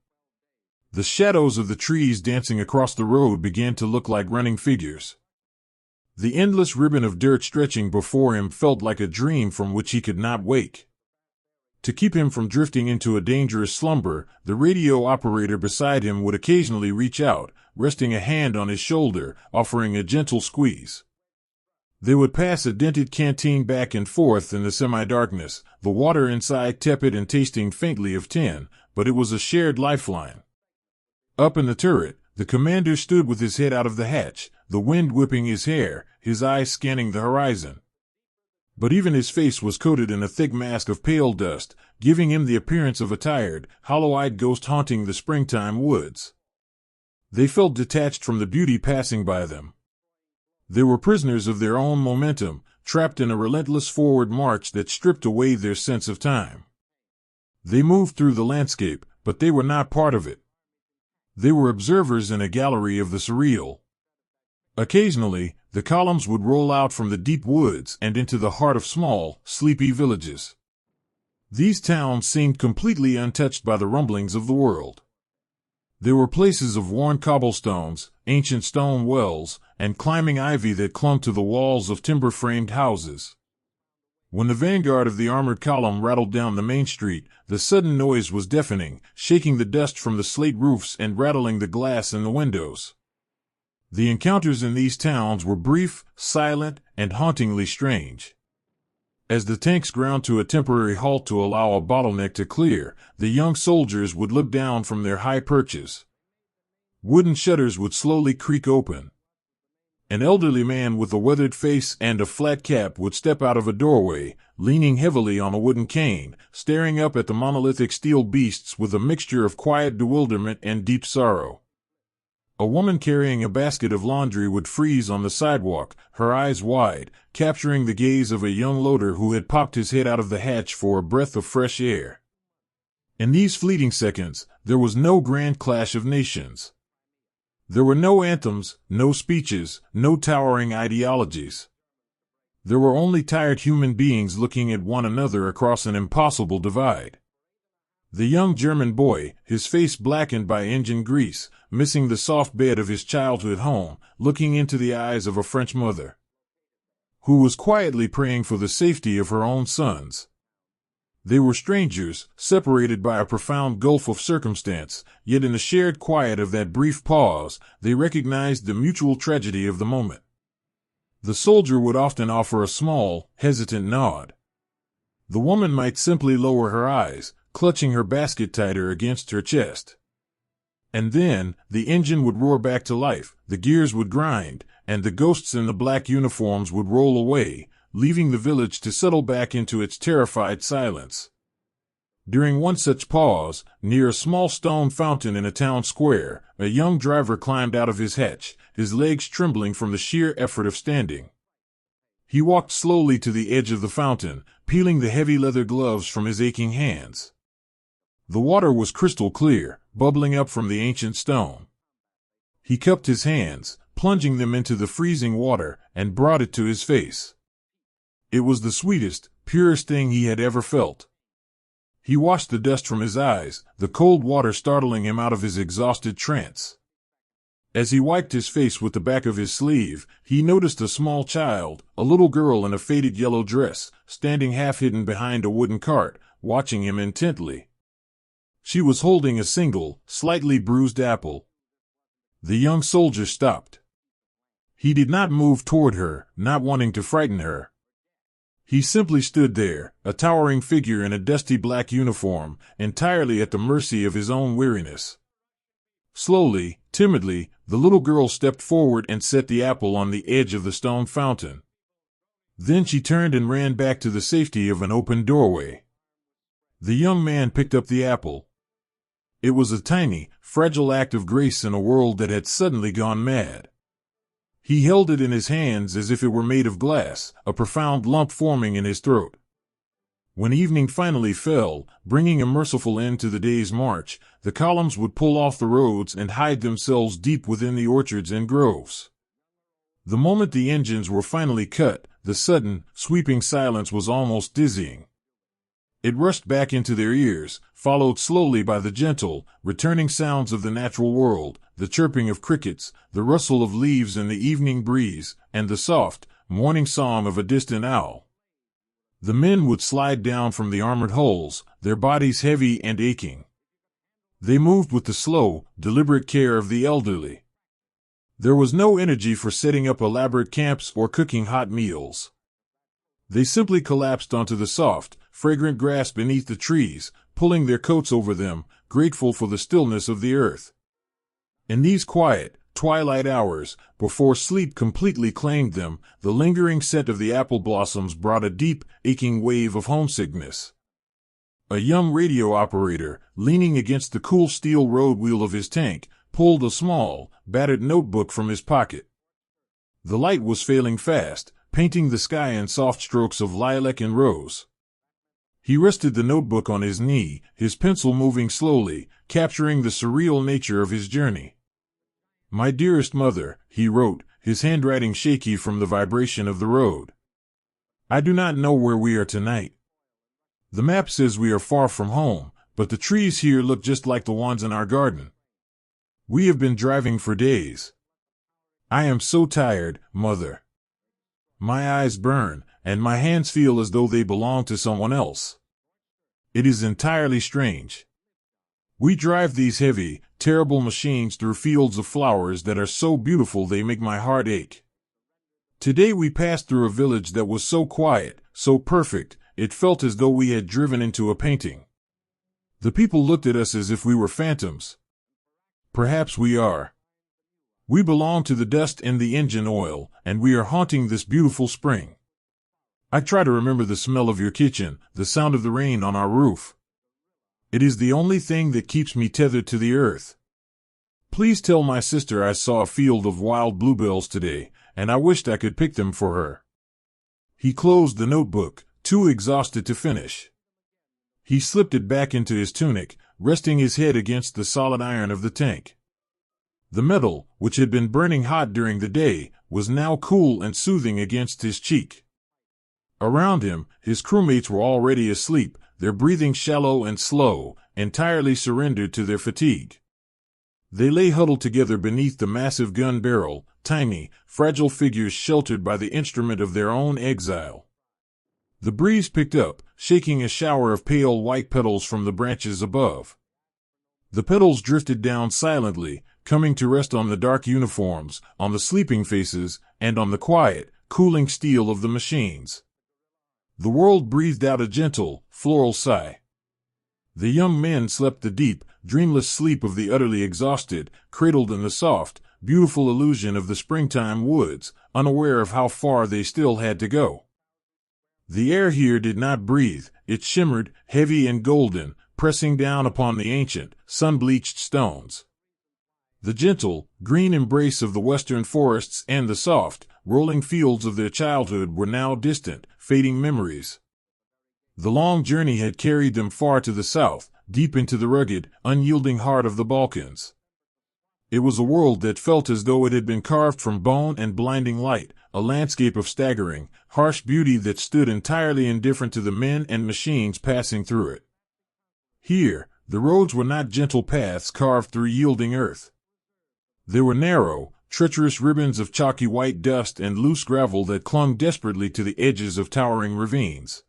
The shadows of the trees dancing across the road began to look like running figures. The endless ribbon of dirt stretching before him felt like a dream from which he could not wake. To keep him from drifting into a dangerous slumber, the radio operator beside him would occasionally reach out, resting a hand on his shoulder, offering a gentle squeeze. They would pass a dented canteen back and forth in the semi-darkness, the water inside tepid and tasting faintly of tin, but it was a shared lifeline. Up in the turret, the commander stood with his head out of the hatch, the wind whipping his hair, his eyes scanning the horizon. But even his face was coated in a thick mask of pale dust, giving him the appearance of a tired, hollow-eyed ghost haunting the springtime woods. They felt detached from the beauty passing by them. They were prisoners of their own momentum, trapped in a relentless forward march that stripped away their sense of time. They moved through the landscape, but they were not part of it. They were observers in a gallery of the surreal. Occasionally, the columns would roll out from the deep woods and into the heart of small, sleepy villages. These towns seemed completely untouched by the rumblings of the world. There were places of worn cobblestones, ancient stone wells, and climbing ivy that clung to the walls of timber-framed houses. When the vanguard of the armored column rattled down the main street, the sudden noise was deafening, shaking the dust from the slate roofs and rattling the glass in the windows. The encounters in these towns were brief, silent, and hauntingly strange. As the tanks ground to a temporary halt to allow a bottleneck to clear, the young soldiers would look down from their high perches. Wooden shutters would slowly creak open. An elderly man with a weathered face and a flat cap would step out of a doorway, leaning heavily on a wooden cane, staring up at the monolithic steel beasts with a mixture of quiet bewilderment and deep sorrow. A woman carrying a basket of laundry would freeze on the sidewalk, her eyes wide, capturing the gaze of a young loader who had popped his head out of the hatch for a breath of fresh air. In these fleeting seconds, there was no grand clash of nations. There were no anthems, no speeches, no towering ideologies. There were only tired human beings looking at one another across an impossible divide. The young German boy, his face blackened by engine grease, missing the soft bed of his childhood home, looking into the eyes of a French mother, who was quietly praying for the safety of her own sons. They were strangers, separated by a profound gulf of circumstance, yet in the shared quiet of that brief pause, they recognized the mutual tragedy of the moment. The soldier would often offer a small, hesitant nod. The woman might simply lower her eyes, clutching her basket tighter against her chest. And then, the engine would roar back to life, the gears would grind, and the ghosts in the black uniforms would roll away, leaving the village to settle back into its terrified silence. During one such pause, near a small stone fountain in a town square, a young driver climbed out of his hatch, his legs trembling from the sheer effort of standing. He walked slowly to the edge of the fountain, peeling the heavy leather gloves from his aching hands. The water was crystal clear, bubbling up from the ancient stone. He cupped his hands, plunging them into the freezing water, and brought it to his face. It was the sweetest, purest thing he had ever felt. He washed the dust from his eyes, the cold water startling him out of his exhausted trance. As he wiped his face with the back of his sleeve, he noticed a small child, a little girl in a faded yellow dress, standing half-hidden behind a wooden cart, watching him intently. She was holding a single, slightly bruised apple. The young soldier stopped. He did not move toward her, not wanting to frighten her. He simply stood there, a towering figure in a dusty black uniform, entirely at the mercy of his own weariness. Slowly, timidly, the little girl stepped forward and set the apple on the edge of the stone fountain. Then she turned and ran back to the safety of an open doorway. The young man picked up the apple. It was a tiny, fragile act of grace in a world that had suddenly gone mad. He held it in his hands as if it were made of glass, a profound lump forming in his throat. When evening finally fell, bringing a merciful end to the day's march, the columns would pull off the roads and hide themselves deep within the orchards and groves. The moment the engines were finally cut, the sudden, sweeping silence was almost dizzying. It rushed back into their ears, followed slowly by the gentle, returning sounds of the natural world, the chirping of crickets, the rustle of leaves in the evening breeze, and the soft, morning song of a distant owl. The men would slide down from the armored hulls, their bodies heavy and aching. They moved with the slow, deliberate care of the elderly. There was no energy for setting up elaborate camps or cooking hot meals. They simply collapsed onto the soft, fragrant grass beneath the trees, pulling their coats over them, grateful for the stillness of the earth. In these quiet, twilight hours, before sleep completely claimed them, the lingering scent of the apple blossoms brought a deep, aching wave of homesickness. A young radio operator, leaning against the cool steel road wheel of his tank, pulled a small, battered notebook from his pocket. The light was failing fast, painting the sky in soft strokes of lilac and rose. He rested the notebook on his knee, his pencil moving slowly, capturing the surreal nature of his journey. "My dearest mother," he wrote, his handwriting shaky from the vibration of the road. "I do not know where we are tonight. The map says we are far from home, but the trees here look just like the ones in our garden. We have been driving for days. I am so tired, mother. My eyes burn, and my hands feel as though they belong to someone else. It is entirely strange. We drive these heavy, terrible machines through fields of flowers that are so beautiful they make my heart ache. Today we passed through a village that was so quiet, so perfect, it felt as though we had driven into a painting. The people looked at us as if we were phantoms. Perhaps we are. We belong to the dust and the engine oil, and we are haunting this beautiful spring. I try to remember the smell of your kitchen, the sound of the rain on our roof. It is the only thing that keeps me tethered to the earth. Please tell my sister I saw a field of wild bluebells today, and I wished I could pick them for her." He closed the notebook, too exhausted to finish. He slipped it back into his tunic, resting his head against the solid iron of the tank. The metal, which had been burning hot during the day, was now cool and soothing against his cheek. Around him, his crewmates were already asleep, their breathing shallow and slow, entirely surrendered to their fatigue. They lay huddled together beneath the massive gun barrel, tiny, fragile figures sheltered by the instrument of their own exile. The breeze picked up, shaking a shower of pale white petals from the branches above. The petals drifted down silently, coming to rest on the dark uniforms, on the sleeping faces, and on the quiet, cooling steel of the machines. The world breathed out a gentle, floral sigh. The young men slept the deep, dreamless sleep of the utterly exhausted, cradled in the soft, beautiful illusion of the springtime woods, unaware of how far they still had to go. The air here did not breathe, it shimmered, heavy and golden, pressing down upon the ancient, sun-bleached stones. The gentle, green embrace of the western forests and the soft, rolling fields of their childhood were now distant, fading memories. The long journey had carried them far to the south, deep into the rugged, unyielding heart of the Balkans. It was a world that felt as though it had been carved from bone and blinding light, a landscape of staggering, harsh beauty that stood entirely indifferent to the men and machines passing through it. Here, the roads were not gentle paths carved through yielding earth. They were narrow, treacherous ribbons of chalky white dust and loose gravel that clung desperately to the edges of towering ravines.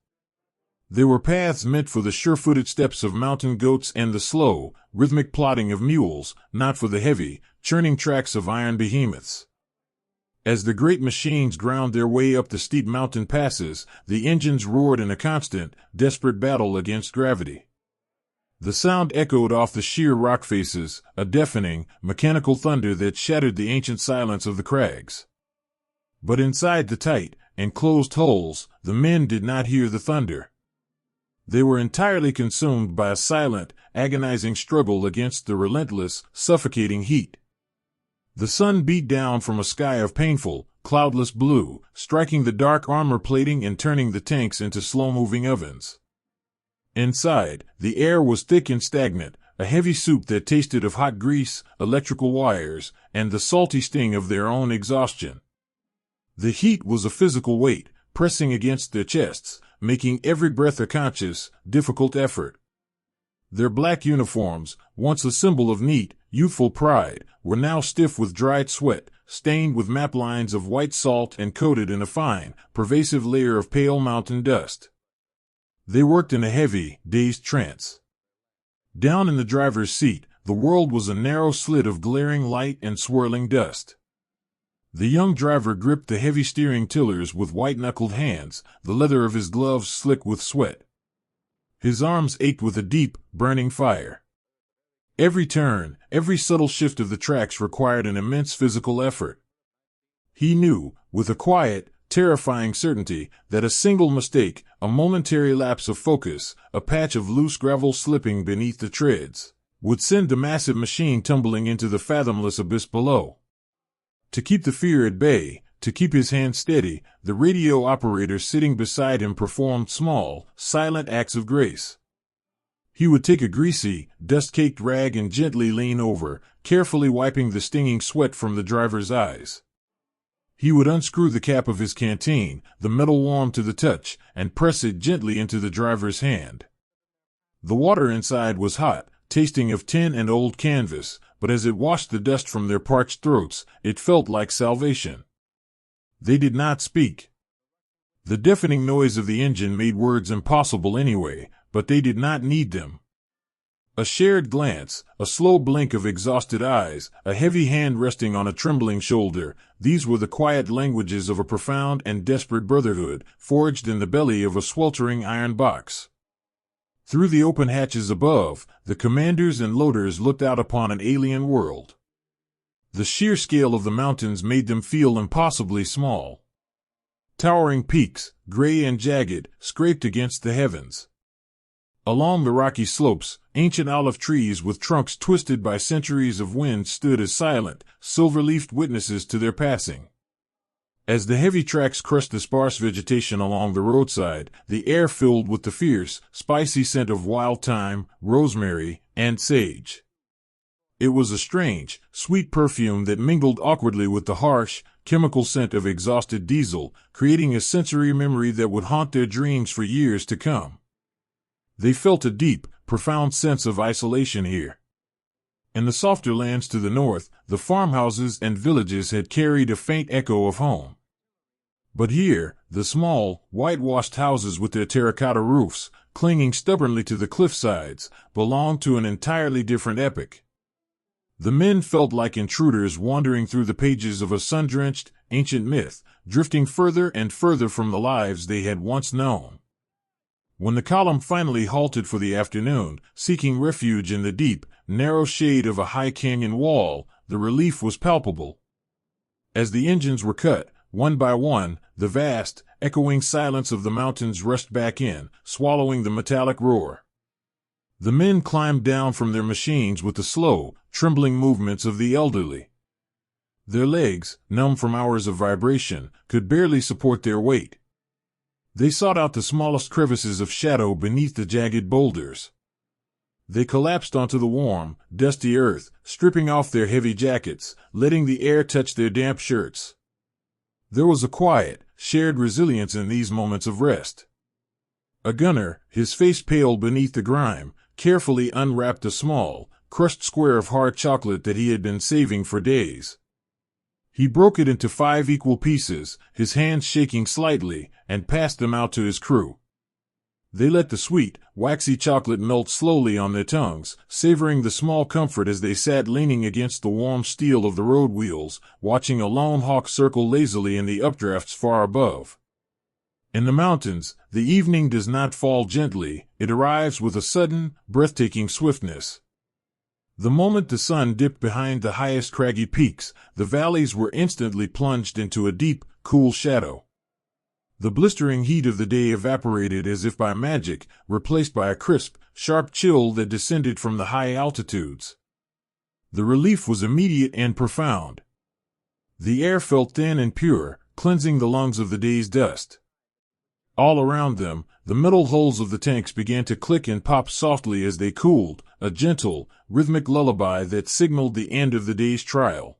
They were paths meant for the sure-footed steps of mountain goats and the slow, rhythmic plodding of mules, not for the heavy, churning tracks of iron behemoths. As the great machines ground their way up the steep mountain passes, the engines roared in a constant, desperate battle against gravity. The sound echoed off the sheer rock faces, a deafening, mechanical thunder that shattered the ancient silence of the crags. But inside the tight, enclosed holes, the men did not hear the thunder. They were entirely consumed by a silent, agonizing struggle against the relentless, suffocating heat. The sun beat down from a sky of painful, cloudless blue, striking the dark armor plating and turning the tanks into slow-moving ovens. Inside, the air was thick and stagnant, a heavy soup that tasted of hot grease, electrical wires, and the salty sting of their own exhaustion. The heat was a physical weight, pressing against their chests, making every breath a conscious, difficult effort. Their black uniforms, once a symbol of neat, youthful pride, were now stiff with dried sweat, stained with map lines of white salt and coated in a fine, pervasive layer of pale mountain dust. They worked in a heavy, dazed trance. Down in the driver's seat, the world was a narrow slit of glaring light and swirling dust. The young driver gripped the heavy steering tillers with white-knuckled hands, the leather of his gloves slick with sweat. His arms ached with a deep, burning fire. Every turn, every subtle shift of the tracks required an immense physical effort. He knew, with a quiet, terrifying certainty, that a single mistake, a momentary lapse of focus, a patch of loose gravel slipping beneath the treads, would send the massive machine tumbling into the fathomless abyss below. To keep the fear at bay, to keep his hand steady, the radio operator sitting beside him performed small, silent acts of grace. He would take a greasy, dust-caked rag and gently lean over, carefully wiping the stinging sweat from the driver's eyes. He would unscrew the cap of his canteen, the metal warm to the touch, and press it gently into the driver's hand. The water inside was hot, tasting of tin and old canvas, but as it washed the dust from their parched throats, it felt like salvation. They did not speak. The deafening noise of the engine made words impossible anyway, but they did not need them. A shared glance, a slow blink of exhausted eyes, a heavy hand resting on a trembling shoulder, these were the quiet languages of a profound and desperate brotherhood, forged in the belly of a sweltering iron box. Through the open hatches above, the commanders and loaders looked out upon an alien world. The sheer scale of the mountains made them feel impossibly small. Towering peaks, gray and jagged, scraped against the heavens. Along the rocky slopes, ancient olive trees with trunks twisted by centuries of wind stood as silent, silver-leafed witnesses to their passing. As the heavy tracks crushed the sparse vegetation along the roadside, the air filled with the fierce, spicy scent of wild thyme, rosemary, and sage. It was a strange, sweet perfume that mingled awkwardly with the harsh, chemical scent of exhausted diesel, creating a sensory memory that would haunt their dreams for years to come. They felt a deep, profound sense of isolation here. In the softer lands to the north, the farmhouses and villages had carried a faint echo of home. But here, the small, whitewashed houses with their terracotta roofs, clinging stubbornly to the cliffsides, belonged to an entirely different epoch. The men felt like intruders wandering through the pages of a sun-drenched, ancient myth, drifting further and further from the lives they had once known. When the column finally halted for the afternoon, seeking refuge in the deep, narrow shade of a high canyon wall, the relief was palpable. As the engines were cut, one by one, the vast, echoing silence of the mountains rushed back in, swallowing the metallic roar. The men climbed down from their machines with the slow, trembling movements of the elderly. Their legs, numb from hours of vibration, could barely support their weight. They sought out the smallest crevices of shadow beneath the jagged boulders. They collapsed onto the warm, dusty earth, stripping off their heavy jackets, letting the air touch their damp shirts. There was a quiet, shared resilience in these moments of rest. A gunner, his face pale beneath the grime, carefully unwrapped a small, crushed square of hard chocolate that he had been saving for days. He broke it into 5 equal pieces, his hands shaking slightly, and passed them out to his crew. They let the sweet, waxy chocolate melt slowly on their tongues, savoring the small comfort as they sat leaning against the warm steel of the road wheels, watching a lone hawk circle lazily in the updrafts far above. In the mountains, the evening does not fall gently, it arrives with a sudden, breathtaking swiftness. The moment the sun dipped behind the highest craggy peaks, the valleys were instantly plunged into a deep, cool shadow. The blistering heat of the day evaporated as if by magic, replaced by a crisp, sharp chill that descended from the high altitudes. The relief was immediate and profound. The air felt thin and pure, cleansing the lungs of the day's dust. All around them, the metal hulls of the tanks began to click and pop softly as they cooled, a gentle, rhythmic lullaby that signaled the end of the day's trial.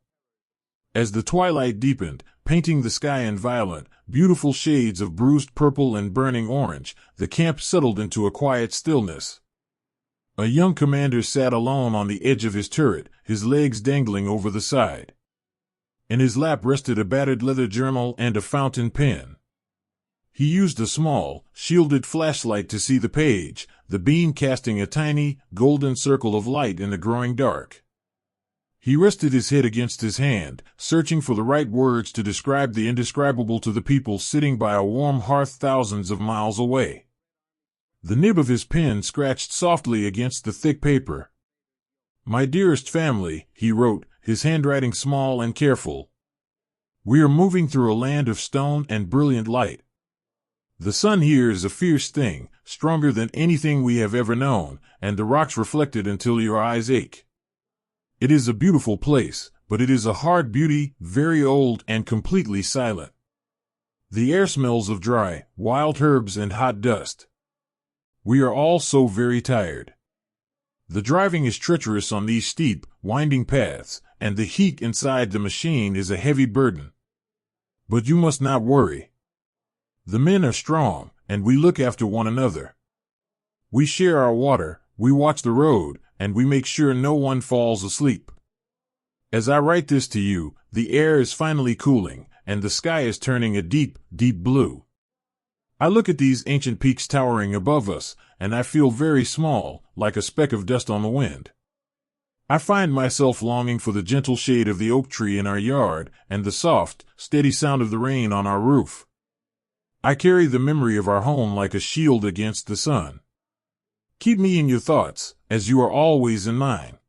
As the twilight deepened, painting the sky in violent, beautiful shades of bruised purple and burning orange, the camp settled into a quiet stillness. A young commander sat alone on the edge of his turret, his legs dangling over the side. In his lap rested a battered leather journal and a fountain pen. He used a small, shielded flashlight to see the page, the beam casting a tiny, golden circle of light in the growing dark. He rested his head against his hand, searching for the right words to describe the indescribable to the people sitting by a warm hearth thousands of miles away. The nib of his pen scratched softly against the thick paper. "My dearest family," he wrote, his handwriting small and careful. "We are moving through a land of stone and brilliant light. The sun here is a fierce thing, stronger than anything we have ever known, and the rocks reflect it until your eyes ache. It is a beautiful place, but it is a hard beauty, very old and completely silent. The air smells of dry, wild herbs and hot dust. We are all so very tired. The driving is treacherous on these steep, winding paths, and the heat inside the machine is a heavy burden. But you must not worry. The men are strong, and we look after one another. We share our water, we watch the road, and we make sure no one falls asleep. As I write this to you, the air is finally cooling, and the sky is turning a deep, deep blue. I look at these ancient peaks towering above us, and I feel very small, like a speck of dust on the wind. I find myself longing for the gentle shade of the oak tree in our yard, and the soft, steady sound of the rain on our roof. I carry the memory of our home like a shield against the sun. Keep me in your thoughts, as you are always in mine."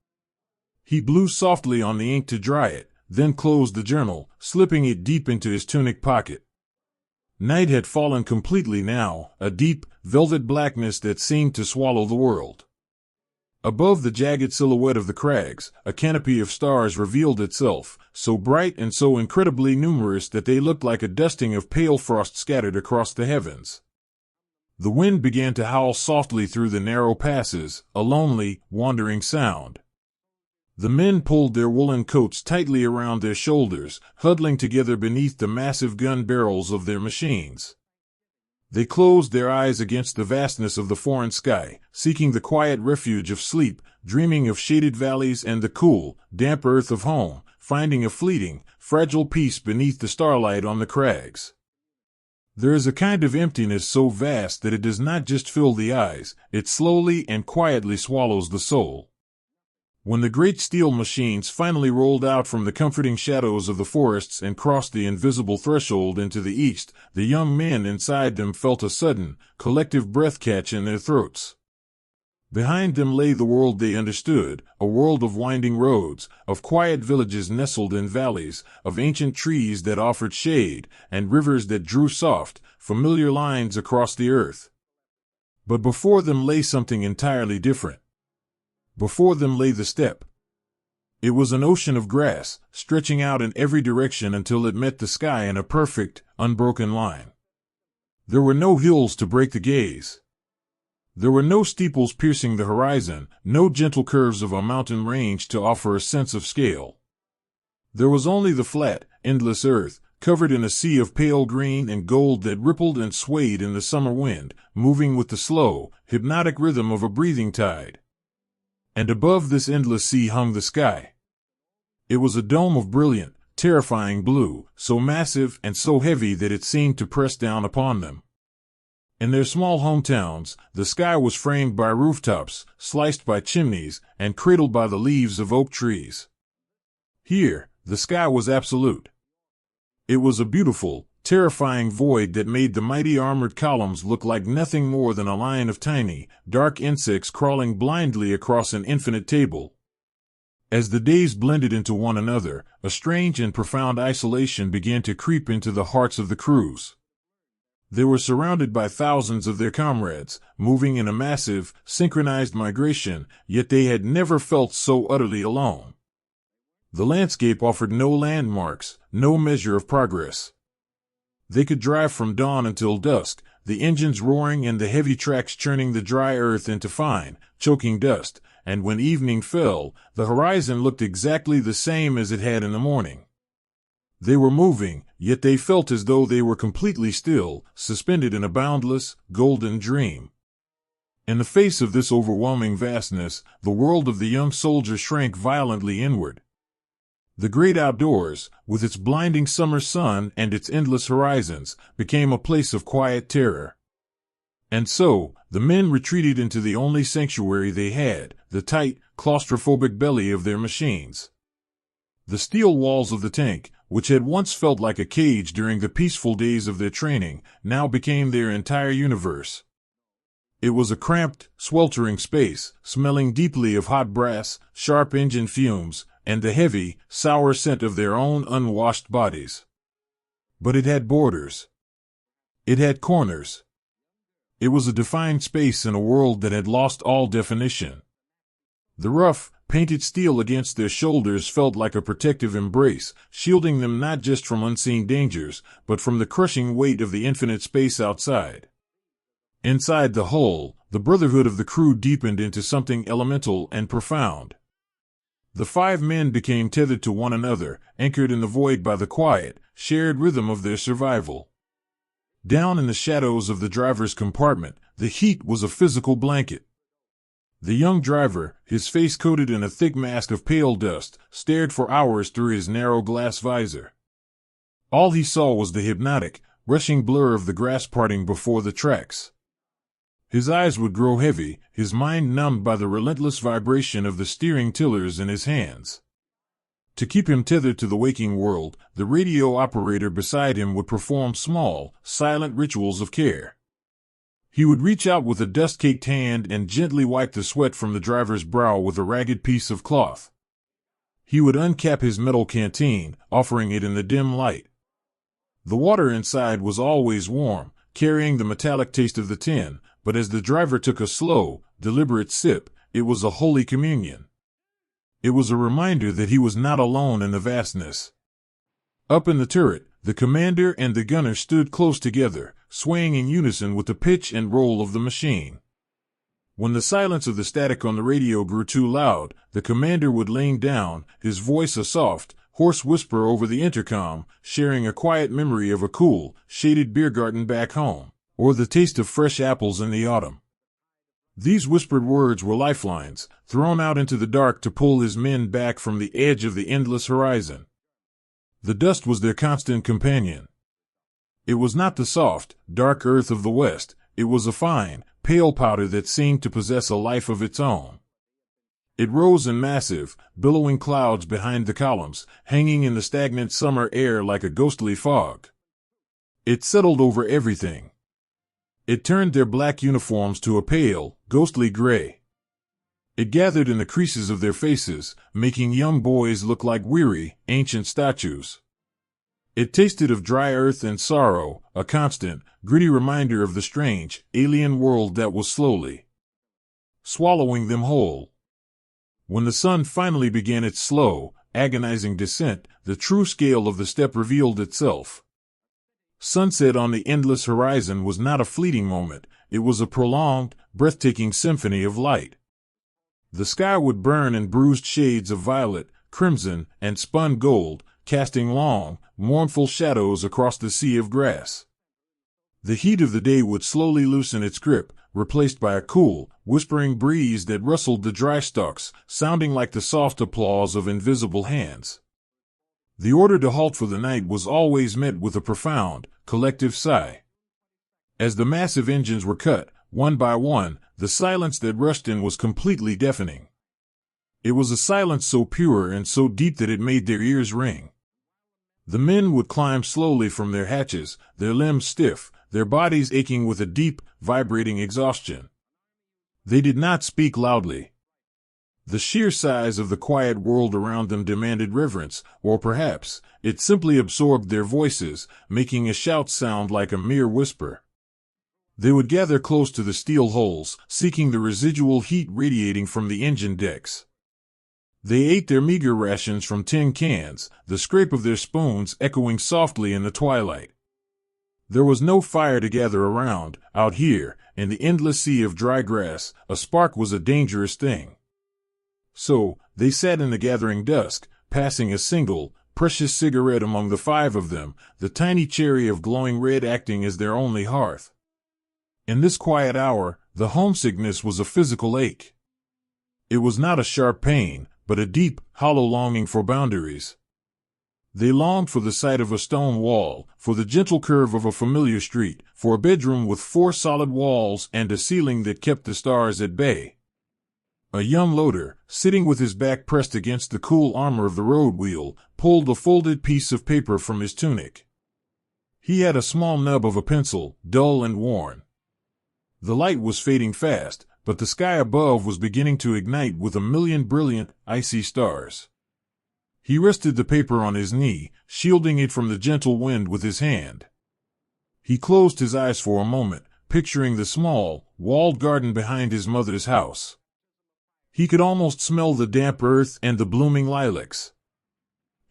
He blew softly on the ink to dry it, then closed the journal, slipping it deep into his tunic pocket. Night had fallen completely now, a deep, velvet blackness that seemed to swallow the world. Above the jagged silhouette of the crags, a canopy of stars revealed itself, so bright and so incredibly numerous that they looked like a dusting of pale frost scattered across the heavens. The wind began to howl softly through the narrow passes, a lonely, wandering sound. The men pulled their woolen coats tightly around their shoulders, huddling together beneath the massive gun barrels of their machines. They closed their eyes against the vastness of the foreign sky, seeking the quiet refuge of sleep, dreaming of shaded valleys and the cool, damp earth of home, finding a fleeting, fragile peace beneath the starlight on the crags. There is a kind of emptiness so vast that it does not just fill the eyes, it slowly and quietly swallows the soul. When the great steel machines finally rolled out from the comforting shadows of the forests and crossed the invisible threshold into the east, the young men inside them felt a sudden, collective breath catch in their throats. Behind them lay the world they understood, a world of winding roads, of quiet villages nestled in valleys, of ancient trees that offered shade, and rivers that drew soft, familiar lines across the earth. But before them lay something entirely different. Before them lay the steppe. It was an ocean of grass, stretching out in every direction until it met the sky in a perfect, unbroken line. There were no hills to break the gaze. There were no steeples piercing the horizon, no gentle curves of a mountain range to offer a sense of scale. There was only the flat, endless earth, covered in a sea of pale green and gold that rippled and swayed in the summer wind, moving with the slow, hypnotic rhythm of a breathing tide. And above this endless sea hung the sky. It was a dome of brilliant, terrifying blue, so massive and so heavy that it seemed to press down upon them. In their small hometowns, the sky was framed by rooftops, sliced by chimneys, and cradled by the leaves of oak trees. Here, the sky was absolute. It was a beautiful, terrifying void that made the mighty armored columns look like nothing more than a line of tiny, dark insects crawling blindly across an infinite table. As the days blended into one another, a strange and profound isolation began to creep into the hearts of the crews. They were surrounded by thousands of their comrades, moving in a massive, synchronized migration, yet they had never felt so utterly alone. The landscape offered no landmarks, no measure of progress. They could drive from dawn until dusk, the engines roaring and the heavy tracks churning the dry earth into fine, choking dust, and when evening fell, the horizon looked exactly the same as it had in the morning. They were moving, yet they felt as though they were completely still, suspended in a boundless, golden dream. In the face of this overwhelming vastness, the world of the young soldier shrank violently inward. The great outdoors, with its blinding summer sun and its endless horizons, became a place of quiet terror. And so, the men retreated into the only sanctuary they had, the tight, claustrophobic belly of their machines. The steel walls of the tank, which had once felt like a cage during the peaceful days of their training, now became their entire universe. It was a cramped, sweltering space, smelling deeply of hot brass, sharp engine fumes, and the heavy, sour scent of their own unwashed bodies. But it had borders. It had corners. It was a defined space in a world that had lost all definition. The rough, painted steel against their shoulders felt like a protective embrace, shielding them not just from unseen dangers, but from the crushing weight of the infinite space outside. Inside the hull, the brotherhood of the crew deepened into something elemental and profound. The 5 men became tethered to one another, anchored in the void by the quiet, shared rhythm of their survival. Down in the shadows of the driver's compartment, the heat was a physical blanket. The young driver, his face coated in a thick mask of pale dust, stared for hours through his narrow glass visor. All he saw was the hypnotic, rushing blur of the grass parting before the tracks. His eyes would grow heavy, his mind numbed by the relentless vibration of the steering tillers in his hands. To keep him tethered to the waking world, the radio operator beside him would perform small, silent rituals of care. He would reach out with a dust-caked hand and gently wipe the sweat from the driver's brow with a ragged piece of cloth. He would uncap his metal canteen, offering it in the dim light. The water inside was always warm, carrying the metallic taste of the tin, but as the driver took a slow, deliberate sip, it was a holy communion. It was a reminder that he was not alone in the vastness. Up in the turret, the commander and the gunner stood close together, swaying in unison with the pitch and roll of the machine. When the silence of the static on the radio grew too loud, the commander would lean down, his voice a soft, hoarse whisper over the intercom, sharing a quiet memory of a cool, shaded beer garden back home, or the taste of fresh apples in the autumn. These whispered words were lifelines, thrown out into the dark to pull his men back from the edge of the endless horizon. The dust was their constant companion. It was not the soft, dark earth of the West, it was a fine, pale powder that seemed to possess a life of its own. It rose in massive, billowing clouds behind the columns, hanging in the stagnant summer air like a ghostly fog. It settled over everything. It turned their black uniforms to a pale, ghostly gray. It gathered in the creases of their faces, making young boys look like weary, ancient statues. It tasted of dry earth and sorrow, a constant, gritty reminder of the strange, alien world that was slowly swallowing them whole. When the sun finally began its slow, agonizing descent, the true scale of the step revealed itself. Sunset on the endless horizon was not a fleeting moment, it was a prolonged, breathtaking symphony of light. The sky would burn in bruised shades of violet, crimson, and spun gold, casting long, mournful shadows across the sea of grass. The heat of the day would slowly loosen its grip, replaced by a cool, whispering breeze that rustled the dry stalks, sounding like the soft applause of invisible hands. The order to halt for the night was always met with a profound, collective sigh. As the massive engines were cut, one by one, the silence that rushed in was completely deafening. It was a silence so pure and so deep that it made their ears ring. The men would climb slowly from their hatches, their limbs stiff, their bodies aching with a deep, vibrating exhaustion. They did not speak loudly. The sheer size of the quiet world around them demanded reverence, or perhaps it simply absorbed their voices, making a shout sound like a mere whisper. They would gather close to the steel hulls, seeking the residual heat radiating from the engine decks. They ate their meager rations from tin cans, the scrape of their spoons echoing softly in the twilight. There was no fire to gather around. Out here, in the endless sea of dry grass, a spark was a dangerous thing. So, they sat in the gathering dusk, passing a single, precious cigarette among the five of them, the tiny cherry of glowing red acting as their only hearth. In this quiet hour, the homesickness was a physical ache. It was not a sharp pain, but a deep, hollow longing for boundaries. They longed for the sight of a stone wall, for the gentle curve of a familiar street, for a bedroom with 4 solid walls and a ceiling that kept the stars at bay. A young loader, sitting with his back pressed against the cool armor of the road wheel, pulled a folded piece of paper from his tunic. He had a small nub of a pencil, dull and worn. The light was fading fast, but the sky above was beginning to ignite with a million brilliant, icy stars. He rested the paper on his knee, shielding it from the gentle wind with his hand. He closed his eyes for a moment, picturing the small, walled garden behind his mother's house. He could almost smell the damp earth and the blooming lilacs.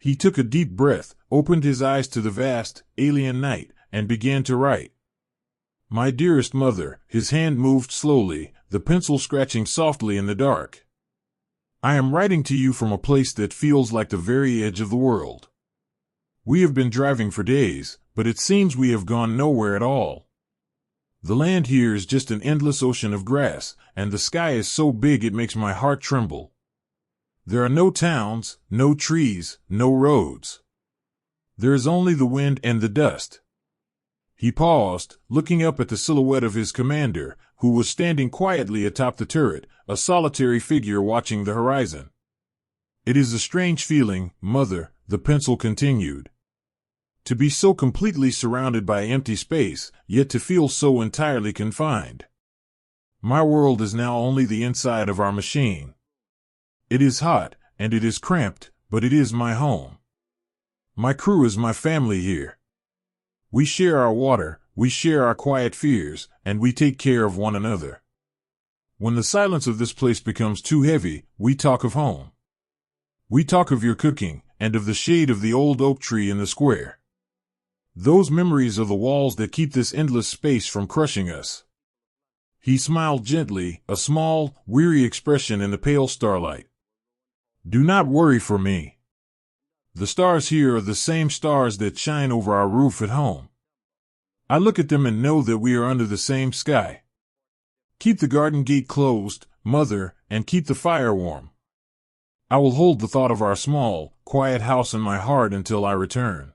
He took a deep breath, opened his eyes to the vast, alien night, and began to write. My dearest mother, his hand moved slowly, the pencil scratching softly in the dark. I am writing to you from a place that feels like the very edge of the world. We have been driving for days, but it seems we have gone nowhere at all. The land here is just an endless ocean of grass, and the sky is so big it makes my heart tremble. There are no towns, no trees, no roads. There is only the wind and the dust. He paused, looking up at the silhouette of his commander, who was standing quietly atop the turret, a solitary figure watching the horizon. It is a strange feeling, mother, the pencil continued. To be so completely surrounded by empty space, yet to feel so entirely confined. My world is now only the inside of our machine. It is hot, and it is cramped, but it is my home. My crew is my family here. We share our water, we share our quiet fears, and we take care of one another. When the silence of this place becomes too heavy, we talk of home. We talk of your cooking, and of the shade of the old oak tree in the square. Those memories of the walls that keep this endless space from crushing us. He smiled gently, a small, weary expression in the pale starlight. Do not worry for me. The stars here are the same stars that shine over our roof at home. I look at them and know that we are under the same sky. Keep the garden gate closed, mother, and keep the fire warm. I will hold the thought of our small, quiet house in my heart until I return.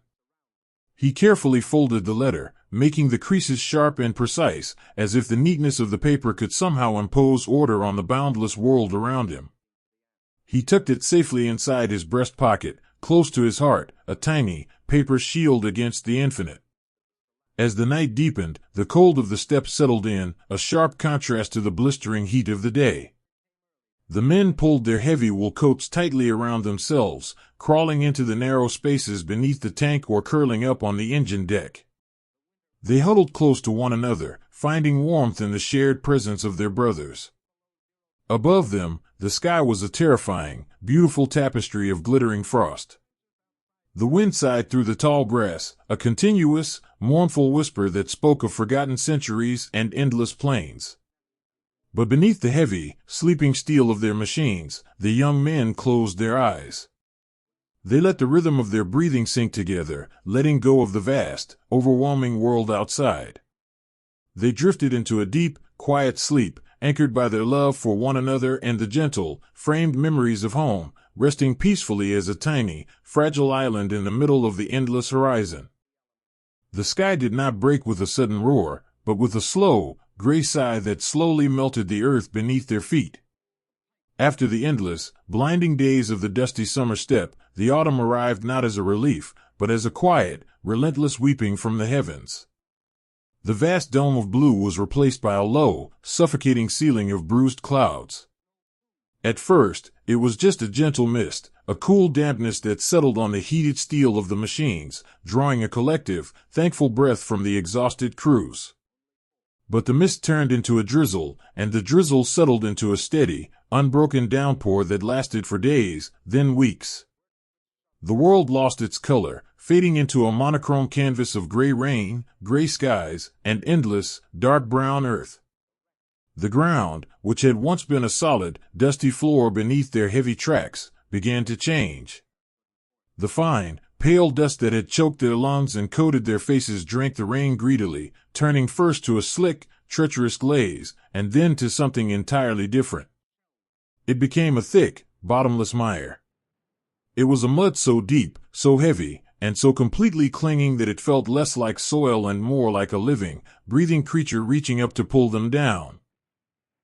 He carefully folded the letter, making the creases sharp and precise, as if the neatness of the paper could somehow impose order on the boundless world around him. He tucked it safely inside his breast pocket, close to his heart, a tiny, paper shield against the infinite. As the night deepened, the cold of the steppe settled in, a sharp contrast to the blistering heat of the day. The men pulled their heavy wool coats tightly around themselves, crawling into the narrow spaces beneath the tank or curling up on the engine deck. They huddled close to one another, finding warmth in the shared presence of their brothers. Above them, the sky was a terrifying, beautiful tapestry of glittering frost. The wind sighed through the tall grass, a continuous, mournful whisper that spoke of forgotten centuries and endless plains. But beneath the heavy, sleeping steel of their machines, the young men closed their eyes. They let the rhythm of their breathing sink together, letting go of the vast, overwhelming world outside. They drifted into a deep, quiet sleep, anchored by their love for one another and the gentle, framed memories of home, resting peacefully as a tiny, fragile island in the middle of the endless horizon. The sky did not break with a sudden roar, but with a slow, gray sigh that slowly melted the earth beneath their feet. After the endless, blinding days of the dusty summer steppe, the autumn arrived not as a relief, but as a quiet, relentless weeping from the heavens. The vast dome of blue was replaced by a low, suffocating ceiling of bruised clouds. At first, it was just a gentle mist, a cool dampness that settled on the heated steel of the machines, drawing a collective, thankful breath from the exhausted crews. But the mist turned into a drizzle, and the drizzle settled into a steady, unbroken downpour that lasted for days, then weeks. The world lost its color, fading into a monochrome canvas of gray rain, gray skies, and endless, dark brown earth. The ground, which had once been a solid, dusty floor beneath their heavy tracks, began to change. The fine, pale dust that had choked their lungs and coated their faces drank the rain greedily, turning first to a slick, treacherous glaze, and then to something entirely different. It became a thick, bottomless mire. It was a mud so deep, so heavy, and so completely clinging that it felt less like soil and more like a living, breathing creature reaching up to pull them down.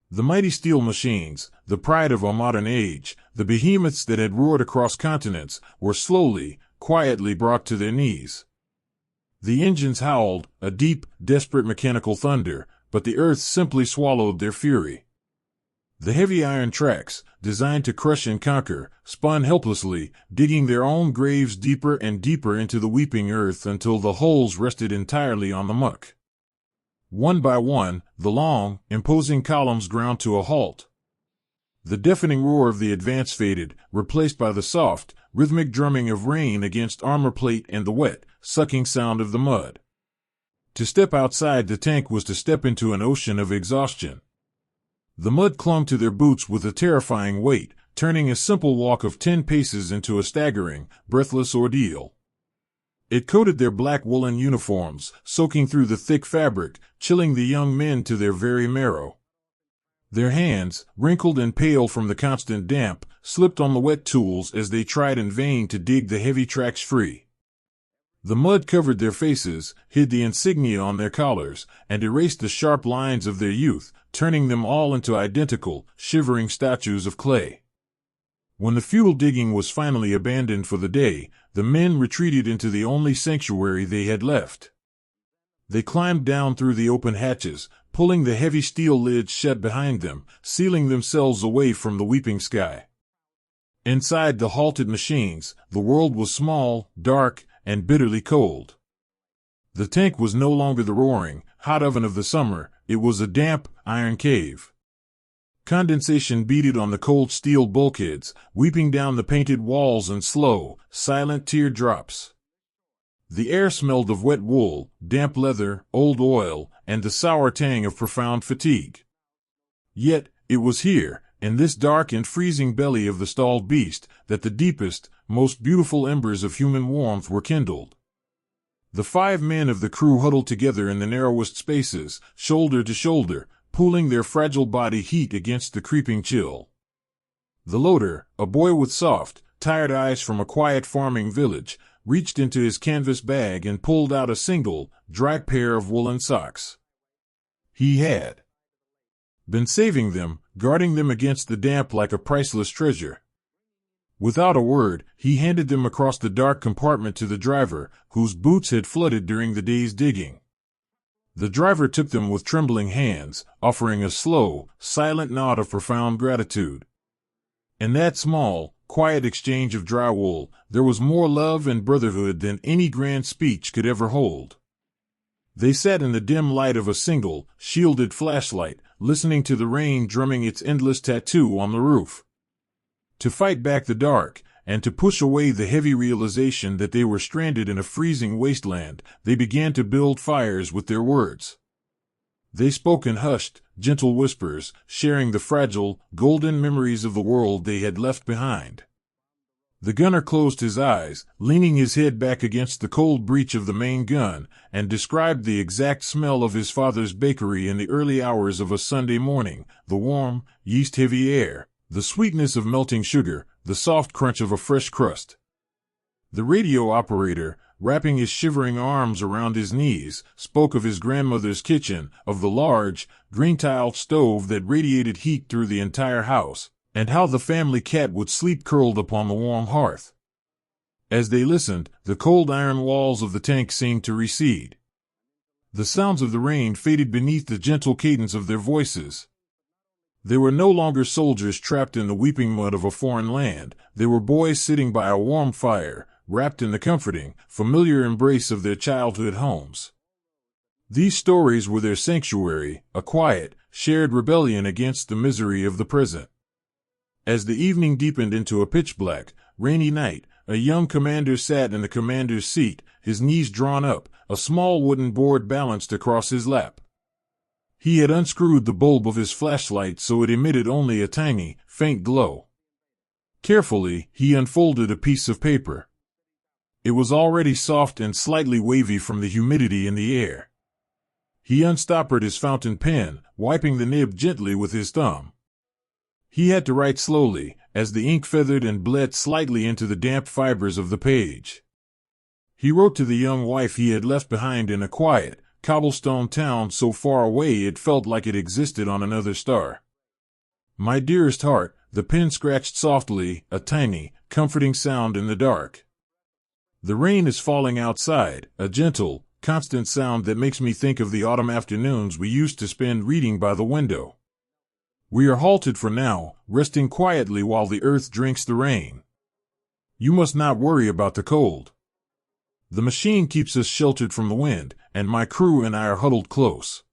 The mighty steel machines, the pride of our modern age, the behemoths that had roared across continents, were slowly, quietly brought to their knees. The engines howled, a deep, desperate mechanical thunder, but the earth simply swallowed their fury. The heavy iron tracks, designed to crush and conquer, spun helplessly, digging their own graves deeper and deeper into the weeping earth until the holes rested entirely on the muck. One by one, the long, imposing columns ground to a halt. The deafening roar of the advance faded, replaced by the soft, rhythmic drumming of rain against armor plate and the wet, sucking sound of the mud. To step outside the tank was to step into an ocean of exhaustion. The mud clung to their boots with a terrifying weight, turning a simple walk of 10 paces into a staggering, breathless ordeal. It coated their black woolen uniforms, soaking through the thick fabric, chilling the young men to their very marrow. Their hands, wrinkled and pale from the constant damp, slipped on the wet tools as they tried in vain to dig the heavy tracks free. The mud covered their faces, hid the insignia on their collars, and erased the sharp lines of their youth, turning them all into identical, shivering statues of clay. When the fuel digging was finally abandoned for the day, the men retreated into the only sanctuary they had left. They climbed down through the open hatches, pulling the heavy steel lids shut behind them, sealing themselves away from the weeping sky. Inside the halted machines, the world was small, dark, and bitterly cold. The tank was no longer the roaring, hot oven of the summer, it was a damp, iron cave. Condensation beaded on the cold steel bulkheads, weeping down the painted walls in slow, silent teardrops. The air smelled of wet wool, damp leather, old oil, and the sour tang of profound fatigue. Yet, it was here, in this dark and freezing belly of the stalled beast, that the deepest, most beautiful embers of human warmth were kindled. The 5 men of the crew huddled together in the narrowest spaces, shoulder to shoulder, pooling their fragile body heat against the creeping chill. The loader, a boy with soft, tired eyes from a quiet farming village, reached into his canvas bag and pulled out a single, dry pair of woolen socks. He had been saving them, guarding them against the damp like a priceless treasure. Without a word, he handed them across the dark compartment to the driver, whose boots had flooded during the day's digging. The driver took them with trembling hands, offering a slow, silent nod of profound gratitude. In that small, quiet exchange of dry wool, there was more love and brotherhood than any grand speech could ever hold. They sat in the dim light of a single, shielded flashlight, listening to the rain drumming its endless tattoo on the roof. To fight back the dark, and to push away the heavy realization that they were stranded in a freezing wasteland, they began to build fires with their words. They spoke in hushed, gentle whispers, sharing the fragile, golden memories of the world they had left behind. The gunner closed his eyes, leaning his head back against the cold breech of the main gun, and described the exact smell of his father's bakery in the early hours of a Sunday morning, the warm, yeast-heavy air, the sweetness of melting sugar, the soft crunch of a fresh crust. The radio operator, wrapping his shivering arms around his knees, spoke of his grandmother's kitchen, of the large, green-tiled stove that radiated heat through the entire house, and how the family cat would sleep curled upon the warm hearth. As they listened, the cold iron walls of the tank seemed to recede. The sounds of the rain faded beneath the gentle cadence of their voices. They were no longer soldiers trapped in the weeping mud of a foreign land. They were boys sitting by a warm fire, wrapped in the comforting, familiar embrace of their childhood homes. These stories were their sanctuary, a quiet, shared rebellion against the misery of the present. As the evening deepened into a pitch-black, rainy night, a young commander sat in the commander's seat, his knees drawn up, a small wooden board balanced across his lap. He had unscrewed the bulb of his flashlight so it emitted only a tiny, faint glow. Carefully, he unfolded a piece of paper. It was already soft and slightly wavy from the humidity in the air. He unstoppered his fountain pen, wiping the nib gently with his thumb. He had to write slowly, as the ink feathered and bled slightly into the damp fibers of the page. He wrote to the young wife he had left behind in a quiet, cobblestone town so far away it felt like it existed on another star. My dearest heart, the pen scratched softly, a tiny, comforting sound in the dark. The rain is falling outside, a gentle, constant sound that makes me think of the autumn afternoons we used to spend reading by the window. We are halted for now, resting quietly while the earth drinks the rain. You must not worry about the cold. The machine keeps us sheltered from the wind, and my crew and I are huddled close.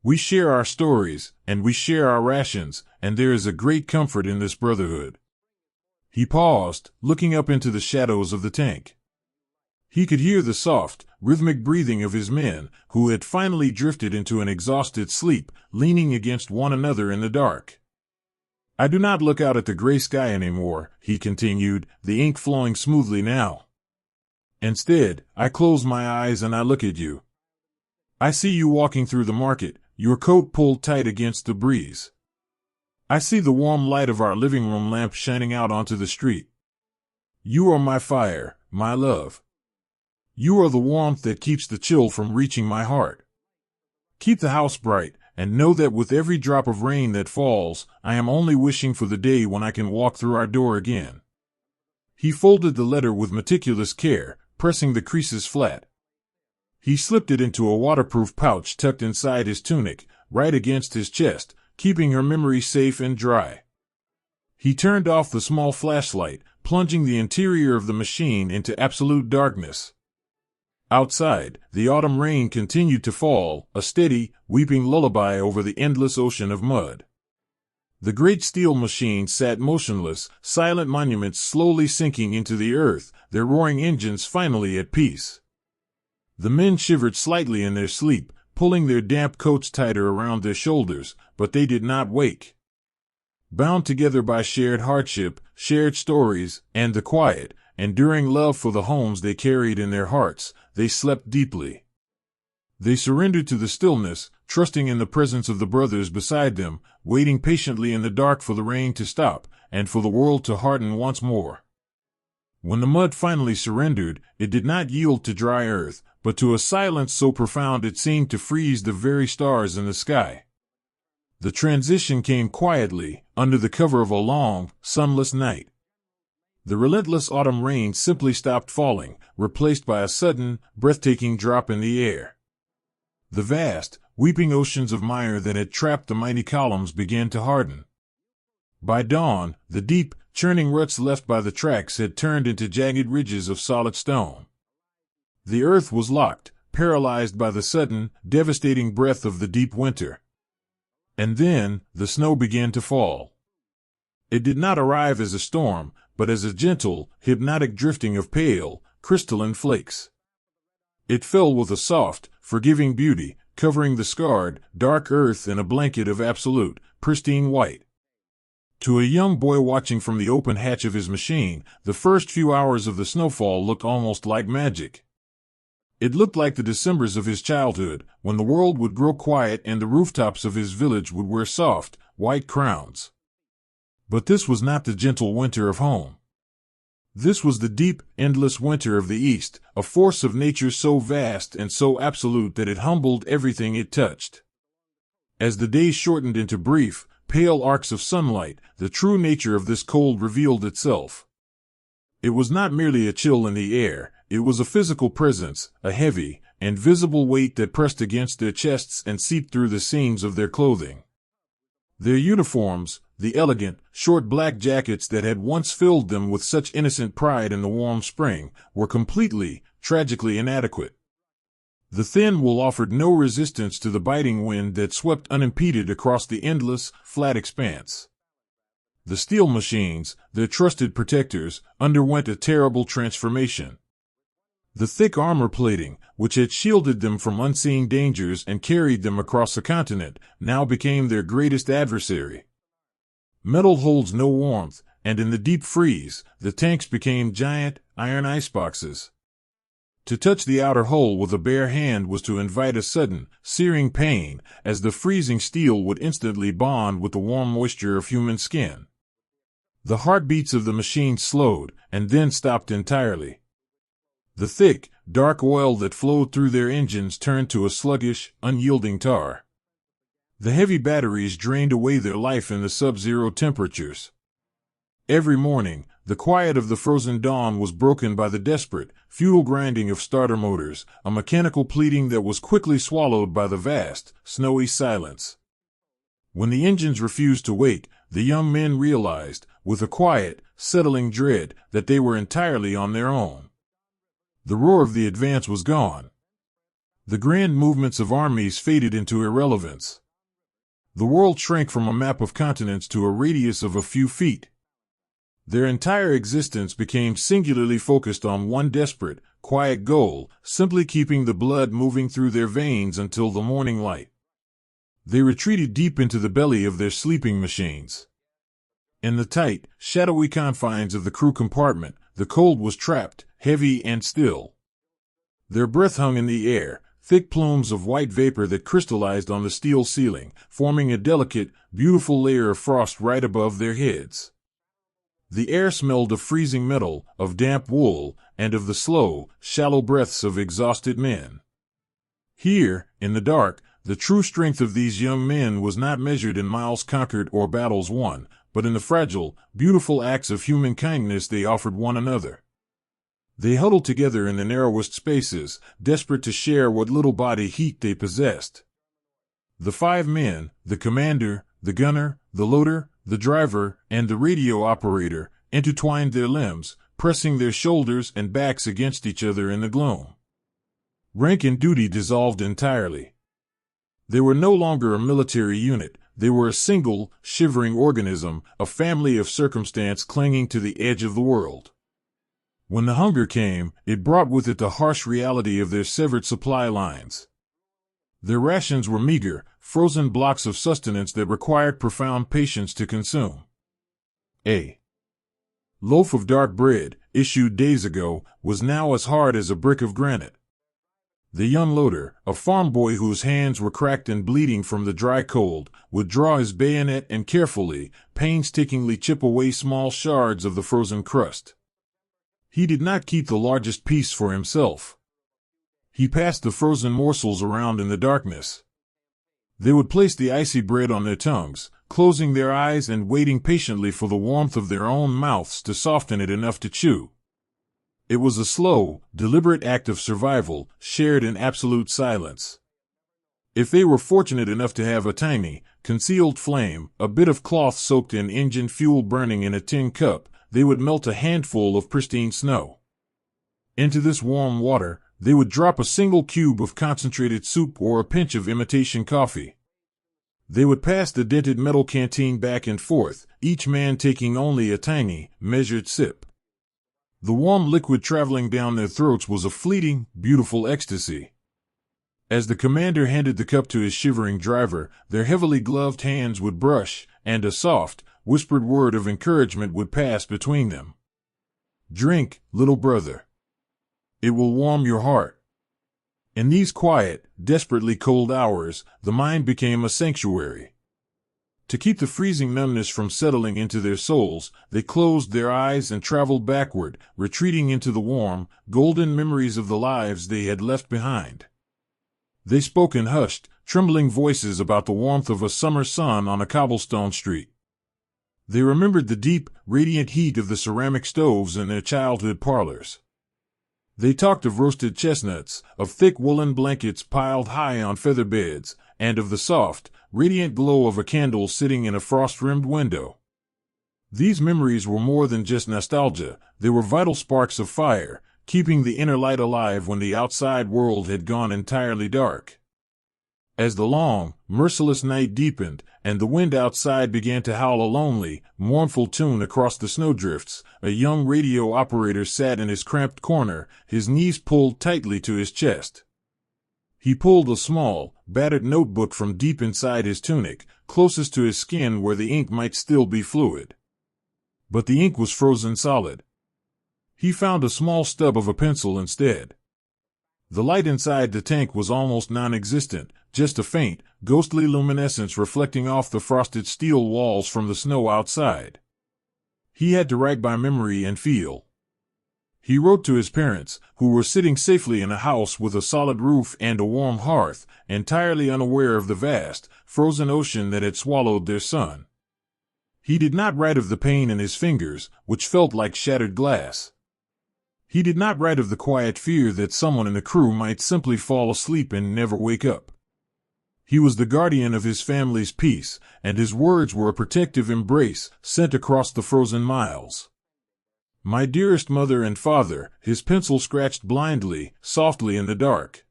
We share our stories, and we share our rations, and there is a great comfort in this brotherhood. He paused, looking up into the shadows of the tank. He could hear the soft, rhythmic breathing of his men, who had finally drifted into an exhausted sleep, leaning against one another in the dark. I do not look out at the gray sky anymore, he continued, the ink flowing smoothly now. Instead, I close my eyes and I look at you. I see you walking through the market, your coat pulled tight against the breeze. I see the warm light of our living room lamp shining out onto the street. You are my fire, my love. You are the warmth that keeps the chill from reaching my heart. Keep the house bright, and know that with every drop of rain that falls, I am only wishing for the day when I can walk through our door again. He folded the letter with meticulous care, pressing the creases flat. He slipped it into a waterproof pouch tucked inside his tunic, right against his chest, keeping her memory safe and dry. He turned off the small flashlight, plunging the interior of the machine into absolute darkness. Outside, the autumn rain continued to fall, a steady, weeping lullaby over the endless ocean of mud. The great steel machine sat motionless, silent monuments slowly sinking into the earth, their roaring engines finally at peace. The men shivered slightly in their sleep, pulling their damp coats tighter around their shoulders, but they did not wake. Bound together by shared hardship, shared stories, and the quiet, enduring love for the homes they carried in their hearts, they slept deeply. They surrendered to the stillness, trusting in the presence of the brothers beside them, waiting patiently in the dark for the rain to stop, and for the world to harden once more. When the mud finally surrendered, it did not yield to dry earth, but to a silence so profound it seemed to freeze the very stars in the sky. The transition came quietly, under the cover of a long, sunless night. The relentless autumn rain simply stopped falling, replaced by a sudden, breathtaking drop in the air. The vast, weeping oceans of mire that had trapped the mighty columns began to harden. By dawn, the deep, churning ruts left by the tracks had turned into jagged ridges of solid stone. The earth was locked, paralyzed by the sudden, devastating breath of the deep winter. And then, the snow began to fall. It did not arrive as a storm, but as a gentle, hypnotic drifting of pale, crystalline flakes. It fell with a soft, forgiving beauty, covering the scarred, dark earth in a blanket of absolute, pristine white. To a young boy watching from the open hatch of his machine, the first few hours of the snowfall looked almost like magic. It looked like the Decembers of his childhood, when the world would grow quiet and the rooftops of his village would wear soft, white crowns. But this was not the gentle winter of home. This was the deep, endless winter of the East, a force of nature so vast and so absolute that it humbled everything it touched. As the days shortened into brief, pale arcs of sunlight, the true nature of this cold revealed itself. It was not merely a chill in the air, it was a physical presence, a heavy and visible weight that pressed against their chests and seeped through the seams of their clothing. Their uniforms, the elegant, short black jackets that had once filled them with such innocent pride in the warm spring, were completely, tragically inadequate. The thin wool offered no resistance to the biting wind that swept unimpeded across the endless, flat expanse. The steel machines, their trusted protectors, underwent a terrible transformation. The thick armor plating, which had shielded them from unseen dangers and carried them across the continent, now became their greatest adversary. Metal holds no warmth, and in the deep freeze, the tanks became giant, iron iceboxes. To touch the outer hull with a bare hand was to invite a sudden, searing pain, as the freezing steel would instantly bond with the warm moisture of human skin. The heartbeats of the machine slowed, and then stopped entirely. The thick, dark oil that flowed through their engines turned to a sluggish, unyielding tar. The heavy batteries drained away their life in the sub-zero temperatures. Every morning, the quiet of the frozen dawn was broken by the desperate, futile grinding of starter motors, a mechanical pleading that was quickly swallowed by the vast, snowy silence. When the engines refused to wake, the young men realized, with a quiet, settling dread, that they were entirely on their own. The roar of the advance was gone. The grand movements of armies faded into irrelevance. The world shrank from a map of continents to a radius of a few feet. Their entire existence became singularly focused on one desperate, quiet goal, simply keeping the blood moving through their veins until the morning light. They retreated deep into the belly of their sleeping machines. In the tight, shadowy confines of the crew compartment, the cold was trapped, heavy and still. Their breath hung in the air, thick plumes of white vapor that crystallized on the steel ceiling, forming a delicate, beautiful layer of frost right above their heads. The air smelled of freezing metal, of damp wool, and of the slow, shallow breaths of exhausted men. Here, in the dark, the true strength of these young men was not measured in miles conquered or battles won, but in the fragile, beautiful acts of human kindness they offered one another. They huddled together in the narrowest spaces, desperate to share what little body heat they possessed. The 5 men, the commander, the gunner, the loader, the driver, and the radio operator, intertwined their limbs, pressing their shoulders and backs against each other in the gloom. Rank and duty dissolved entirely. They were no longer a military unit, they were a single, shivering organism, a family of circumstance clinging to the edge of the world. When the hunger came, it brought with it the harsh reality of their severed supply lines. Their rations were meager, frozen blocks of sustenance that required profound patience to consume. A loaf of dark bread, issued days ago, was now as hard as a brick of granite. The young loader, a farm boy whose hands were cracked and bleeding from the dry cold, would draw his bayonet and carefully, painstakingly chip away small shards of the frozen crust. He did not keep the largest piece for himself. He passed the frozen morsels around in the darkness. They would place the icy bread on their tongues, closing their eyes and waiting patiently for the warmth of their own mouths to soften it enough to chew. It was a slow, deliberate act of survival, shared in absolute silence. If they were fortunate enough to have a tiny, concealed flame, a bit of cloth soaked in engine fuel burning in a tin cup, they would melt a handful of pristine snow. Into this warm water, they would drop a single cube of concentrated soup or a pinch of imitation coffee. They would pass the dented metal canteen back and forth, each man taking only a tiny, measured sip. The warm liquid traveling down their throats was a fleeting, beautiful ecstasy. As the commander handed the cup to his shivering driver, their heavily gloved hands would brush, and a soft, whispered word of encouragement would pass between them. "Drink, little brother. It will warm your heart." In these quiet, desperately cold hours, the mind became a sanctuary. To keep the freezing numbness from settling into their souls, they closed their eyes and traveled backward, retreating into the warm, golden memories of the lives they had left behind. They spoke in hushed, trembling voices about the warmth of a summer sun on a cobblestone street. They remembered the deep, radiant heat of the ceramic stoves in their childhood parlors. They talked of roasted chestnuts, of thick woolen blankets piled high on feather beds, and of the soft, radiant glow of a candle sitting in a frost-rimmed window. These memories were more than just nostalgia, they were vital sparks of fire, keeping the inner light alive when the outside world had gone entirely dark. As the long, merciless night deepened, and the wind outside began to howl a lonely, mournful tune across the snowdrifts, a young radio operator sat in his cramped corner, his knees pulled tightly to his chest. He pulled a small, battered notebook from deep inside his tunic, closest to his skin where the ink might still be fluid. But the ink was frozen solid. He found a small stub of a pencil instead. The light inside the tank was almost non-existent, just a faint, ghostly luminescence reflecting off the frosted steel walls from the snow outside. He had to write by memory and feel. He wrote to his parents, who were sitting safely in a house with a solid roof and a warm hearth, entirely unaware of the vast, frozen ocean that had swallowed their son. He did not write of the pain in his fingers, which felt like shattered glass. He did not write of the quiet fear that someone in the crew might simply fall asleep and never wake up. He was the guardian of his family's peace, and his words were a protective embrace sent across the frozen miles. My dearest mother and father, his pencil scratched blindly, softly in the dark.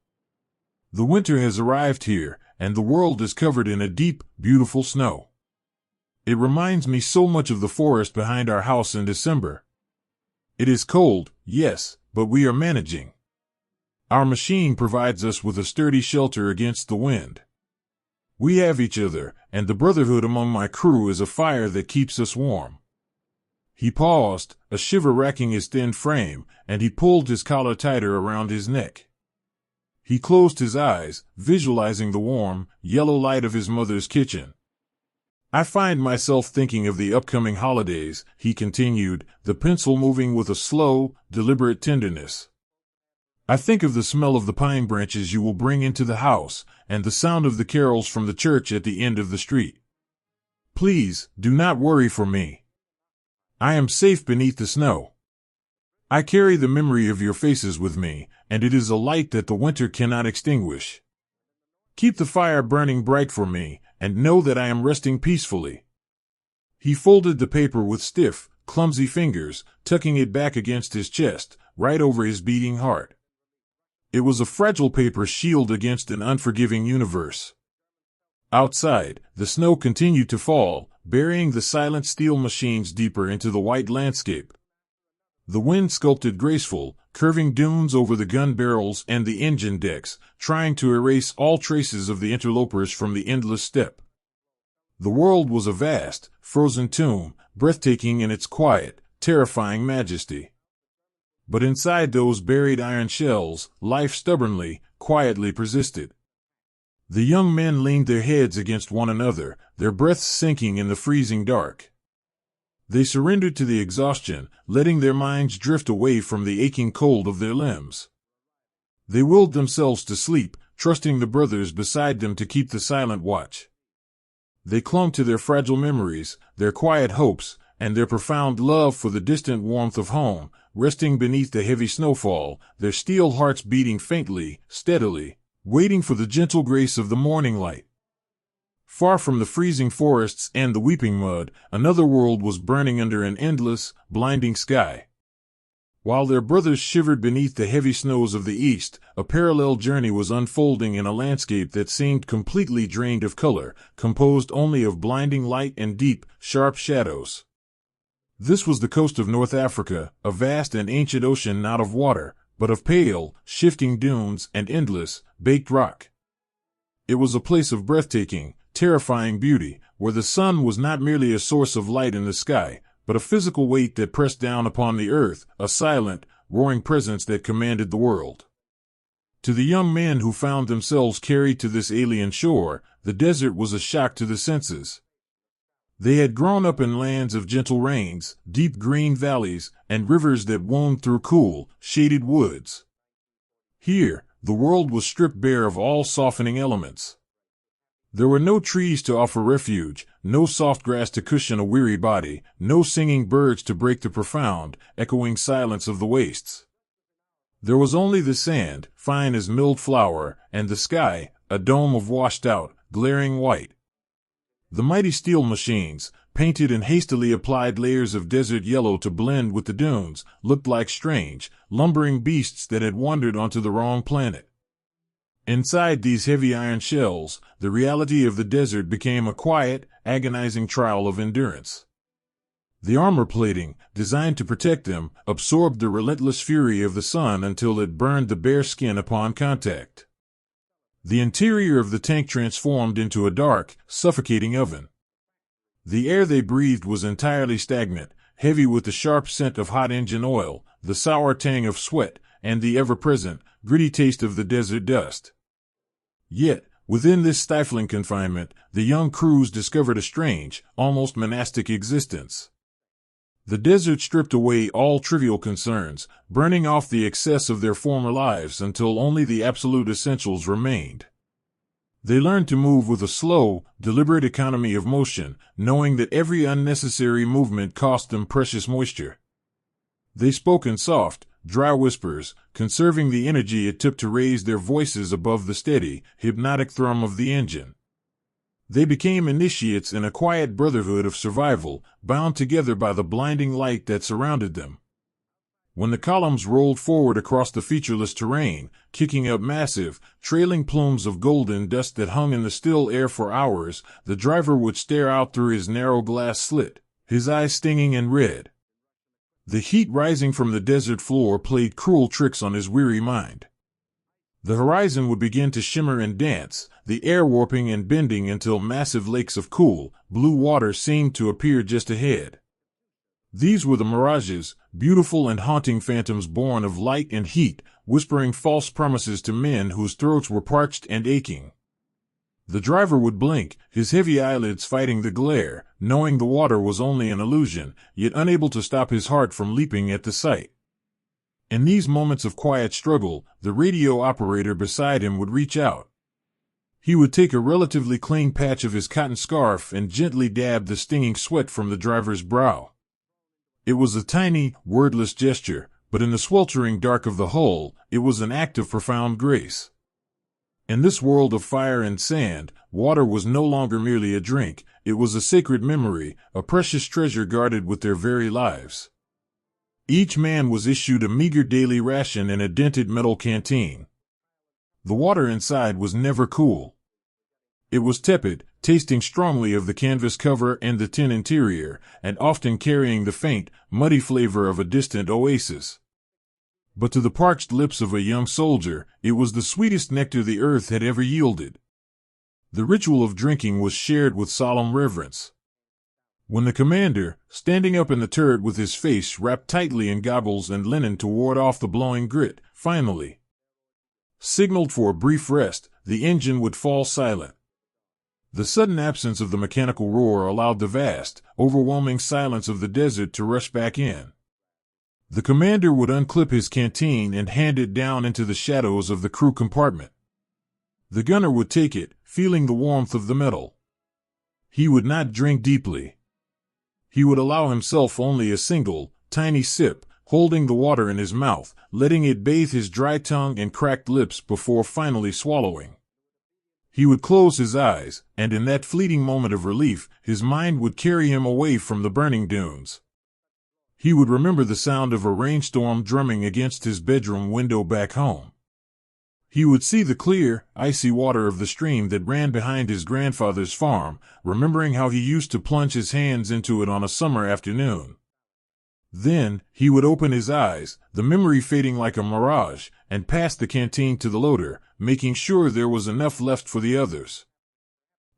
The winter has arrived here, and the world is covered in a deep, beautiful snow. It reminds me so much of the forest behind our house in December. It is cold, yes, but we are managing. Our machine provides us with a sturdy shelter against the wind. We have each other, and the brotherhood among my crew is a fire that keeps us warm. He paused, a shiver racking his thin frame, and he pulled his collar tighter around his neck. He closed his eyes, visualizing the warm, yellow light of his mother's kitchen. I find myself thinking of the upcoming holidays, he continued, the pencil moving with a slow, deliberate tenderness. I think of the smell of the pine branches you will bring into the house, and the sound of the carols from the church at the end of the street. Please, do not worry for me. I am safe beneath the snow. I carry the memory of your faces with me, and it is a light that the winter cannot extinguish. Keep the fire burning bright for me, and know that I am resting peacefully. He folded the paper with stiff, clumsy fingers, tucking it back against his chest, right over his beating heart. It was a fragile paper shield against an unforgiving universe. Outside, the snow continued to fall, burying the silent steel machines deeper into the white landscape. The wind sculpted graceful, curving dunes over the gun barrels and the engine decks, trying to erase all traces of the interlopers from the endless steppe. The world was a vast, frozen tomb, breathtaking in its quiet, terrifying majesty. But inside those buried iron shells, life stubbornly, quietly persisted. The young men leaned their heads against one another, their breaths sinking in the freezing dark. They surrendered to the exhaustion, letting their minds drift away from the aching cold of their limbs. They willed themselves to sleep, trusting the brothers beside them to keep the silent watch. They clung to their fragile memories, their quiet hopes, and their profound love for the distant warmth of home, resting beneath the heavy snowfall, their steel hearts beating faintly, steadily, waiting for the gentle grace of the morning light. Far from the freezing forests and the weeping mud, another world was burning under an endless, blinding sky. While their brothers shivered beneath the heavy snows of the east, a parallel journey was unfolding in a landscape that seemed completely drained of color, composed only of blinding light and deep, sharp shadows. This was the coast of North Africa, a vast and ancient ocean not of water, but of pale, shifting dunes and endless, baked rock. It was a place of breathtaking, terrifying beauty, where the sun was not merely a source of light in the sky, but a physical weight that pressed down upon the earth, a silent, roaring presence that commanded the world. To the young men who found themselves carried to this alien shore, the desert was a shock to the senses. They had grown up in lands of gentle rains, deep green valleys, and rivers that wound through cool, shaded woods. Here, the world was stripped bare of all softening elements. There were no trees to offer refuge, no soft grass to cushion a weary body, no singing birds to break the profound, echoing silence of the wastes. There was only the sand, fine as milled flour, and the sky, a dome of washed-out, glaring white. The mighty steel machines, painted in hastily applied layers of desert yellow to blend with the dunes, looked like strange, lumbering beasts that had wandered onto the wrong planet. Inside these heavy iron shells, the reality of the desert became a quiet, agonizing trial of endurance. The armor plating, designed to protect them, absorbed the relentless fury of the sun until it burned the bare skin upon contact. The interior of the tank transformed into a dark, suffocating oven. The air they breathed was entirely stagnant, heavy with the sharp scent of hot engine oil, the sour tang of sweat, and the ever-present, gritty taste of the desert dust. Yet, within this stifling confinement, the young crews discovered a strange, almost monastic existence. The desert stripped away all trivial concerns, burning off the excess of their former lives until only the absolute essentials remained. They learned to move with a slow, deliberate economy of motion, knowing that every unnecessary movement cost them precious moisture. They spoke in soft, dry whispers, conserving the energy it took to raise their voices above the steady, hypnotic thrum of the engine. They became initiates in a quiet brotherhood of survival, bound together by the blinding light that surrounded them. When the columns rolled forward across the featureless terrain, kicking up massive, trailing plumes of golden dust that hung in the still air for hours, the driver would stare out through his narrow glass slit, his eyes stinging and red. The heat rising from the desert floor played cruel tricks on his weary mind. The horizon would begin to shimmer and dance, the air warping and bending until massive lakes of cool, blue water seemed to appear just ahead. These were the mirages, beautiful and haunting phantoms born of light and heat, whispering false promises to men whose throats were parched and aching. The driver would blink, his heavy eyelids fighting the glare, knowing the water was only an illusion, yet unable to stop his heart from leaping at the sight. In these moments of quiet struggle, the radio operator beside him would reach out. He would take a relatively clean patch of his cotton scarf and gently dab the stinging sweat from the driver's brow. It was a tiny, wordless gesture, but in the sweltering dark of the hull, it was an act of profound grace. In this world of fire and sand, water was no longer merely a drink, it was a sacred memory, a precious treasure guarded with their very lives. Each man was issued a meager daily ration in a dented metal canteen. The water inside was never cool. It was tepid, tasting strongly of the canvas cover and the tin interior, and often carrying the faint, muddy flavor of a distant oasis. But to the parched lips of a young soldier, it was the sweetest nectar the earth had ever yielded. The ritual of drinking was shared with solemn reverence. When the commander, standing up in the turret with his face wrapped tightly in goggles and linen to ward off the blowing grit, finally signaled for a brief rest, the engine would fall silent. The sudden absence of the mechanical roar allowed the vast, overwhelming silence of the desert to rush back in. The commander would unclip his canteen and hand it down into the shadows of the crew compartment. The gunner would take it, feeling the warmth of the metal. He would not drink deeply. He would allow himself only a single, tiny sip, holding the water in his mouth, letting it bathe his dry tongue and cracked lips before finally swallowing. He would close his eyes, and in that fleeting moment of relief, his mind would carry him away from the burning dunes. He would remember the sound of a rainstorm drumming against his bedroom window back home. He would see the clear, icy water of the stream that ran behind his grandfather's farm, remembering how he used to plunge his hands into it on a summer afternoon. Then, he would open his eyes, the memory fading like a mirage, and pass the canteen to the loader, making sure there was enough left for the others.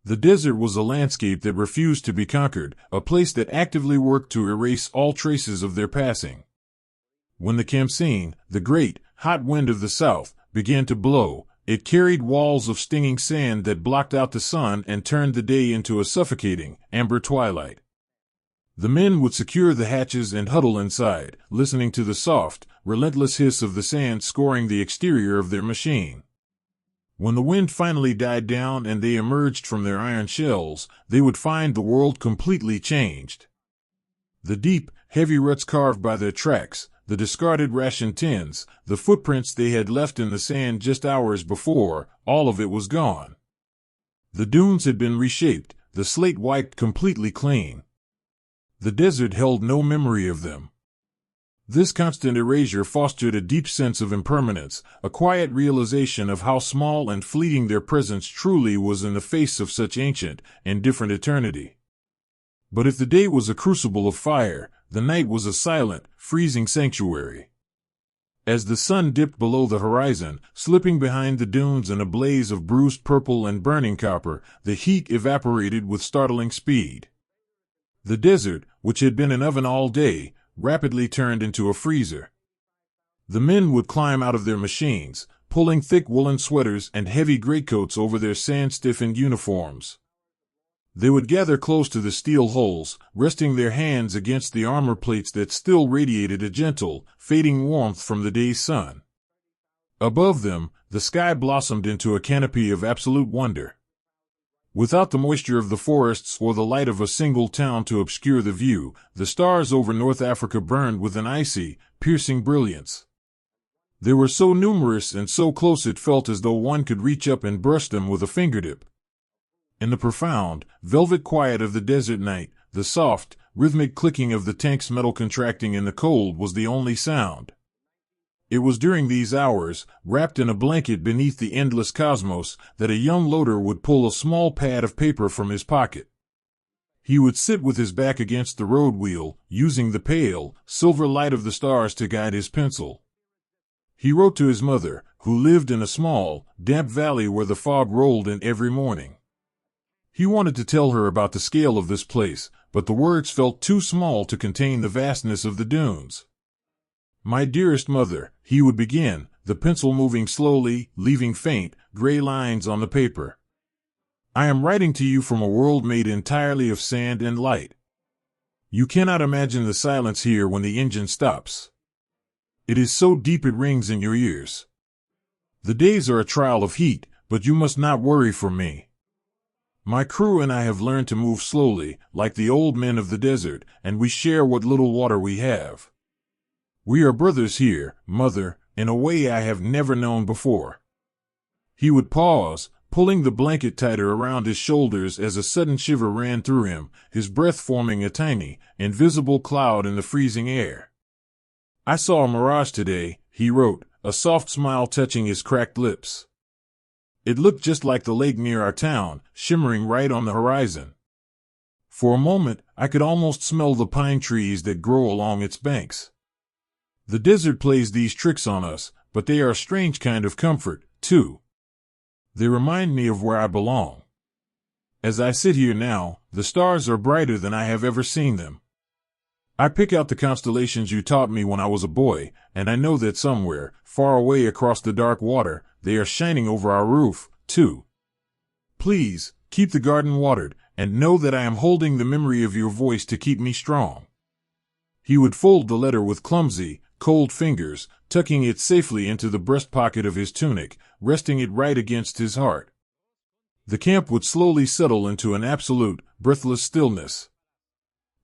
The desert was a landscape that refused to be conquered, a place that actively worked to erase all traces of their passing. When the Khamsin, the great, hot wind of the south, began to blow, It carried walls of stinging sand that blocked out the sun and turned the day into a suffocating, amber twilight. The men would secure the hatches and huddle inside, listening to the soft, relentless hiss of the sand scoring the exterior of their machine. When the wind finally died down and they emerged from their iron shells, they would find the world completely changed. The deep, heavy ruts carved by their tracks, the discarded ration tins, the footprints they had left in the sand just hours before, all of it was gone. The dunes had been reshaped, the slate wiped completely clean. The desert held no memory of them. This constant erasure fostered a deep sense of impermanence, a quiet realization of how small and fleeting their presence truly was in the face of such ancient and different eternity. But if the day was a crucible of fire, the night was a silent, freezing sanctuary. As the sun dipped below the horizon, slipping behind the dunes in a blaze of bruised purple and burning copper, the heat evaporated with startling speed. The desert, which had been an oven all day, rapidly turned into a freezer. The men would climb out of their machines, pulling thick woolen sweaters and heavy greatcoats over their sand-stiffened uniforms. They would gather close to the steel hulls, resting their hands against the armor plates that still radiated a gentle, fading warmth from the day's sun. Above them, the sky blossomed into a canopy of absolute wonder. Without the moisture of the forests or the light of a single town to obscure the view, the stars over North Africa burned with an icy, piercing brilliance. They were so numerous and so close it felt as though one could reach up and brush them with a fingertip. In the profound, velvet quiet of the desert night, the soft, rhythmic clicking of the tank's metal contracting in the cold was the only sound. It was during these hours, wrapped in a blanket beneath the endless cosmos, that a young loader would pull a small pad of paper from his pocket. He would sit with his back against the road wheel, using the pale, silver light of the stars to guide his pencil. He wrote to his mother, who lived in a small, damp valley where the fog rolled in every morning. He wanted to tell her about the scale of this place, but the words felt too small to contain the vastness of the dunes. "My dearest mother," he would begin, the pencil moving slowly, leaving faint, gray lines on the paper. "I am writing to you from a world made entirely of sand and light. You cannot imagine the silence here when the engine stops. It is so deep it rings in your ears. The days are a trial of heat, but you must not worry for me. My crew and I have learned to move slowly, like the old men of the desert, and we share what little water we have. We are brothers here, mother, in a way I have never known before." He would pause, pulling the blanket tighter around his shoulders as a sudden shiver ran through him, his breath forming a tiny, invisible cloud in the freezing air. "I saw a mirage today," he wrote, a soft smile touching his cracked lips. "It looked just like the lake near our town, shimmering right on the horizon. For a moment, I could almost smell the pine trees that grow along its banks. The desert plays these tricks on us, but they are a strange kind of comfort, too. They remind me of where I belong. As I sit here now, the stars are brighter than I have ever seen them. I pick out the constellations you taught me when I was a boy, and I know that somewhere, far away across the dark water, they are shining over our roof, too. Please, keep the garden watered, and know that I am holding the memory of your voice to keep me strong." He would fold the letter with clumsy, cold fingers, tucking it safely into the breast pocket of his tunic, resting it right against his heart. The camp would slowly settle into an absolute, breathless stillness.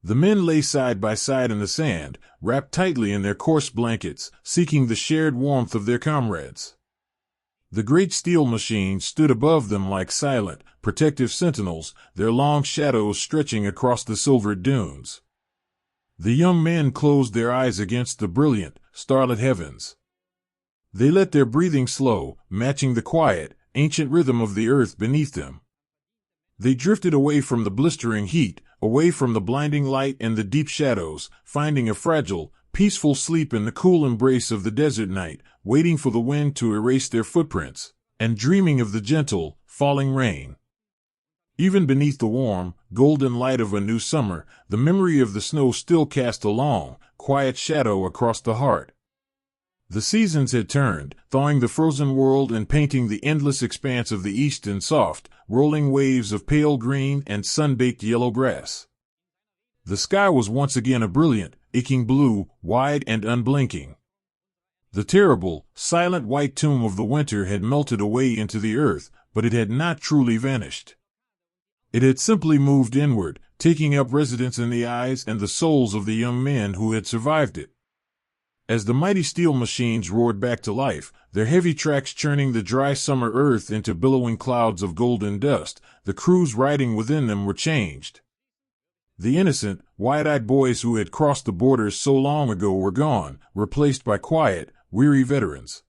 The men lay side by side in the sand, wrapped tightly in their coarse blankets, seeking the shared warmth of their comrades. The great steel machines stood above them like silent, protective sentinels, their long shadows stretching across the silvered dunes. The young men closed their eyes against the brilliant, starlit heavens. They let their breathing slow, matching the quiet, ancient rhythm of the earth beneath them. They drifted away from the blistering heat, away from the blinding light and the deep shadows, finding a fragile, peaceful sleep in the cool embrace of the desert night, waiting for the wind to erase their footprints, and dreaming of the gentle, falling rain. Even beneath the warm, golden light of a new summer, the memory of the snow still cast a long, quiet shadow across the heart. The seasons had turned, thawing the frozen world and painting the endless expanse of the east in soft, rolling waves of pale green and sun-baked yellow grass. The sky was once again a brilliant, aching blue, wide and unblinking. The terrible, silent white tomb of the winter had melted away into the earth, but it had not truly vanished. It had simply moved inward, taking up residence in the eyes and the souls of the young men who had survived it. As the mighty steel machines roared back to life, their heavy tracks churning the dry summer earth into billowing clouds of golden dust, the crews riding within them were changed. The innocent, wide-eyed boys who had crossed the borders so long ago were gone, replaced by quiet, weary veterans.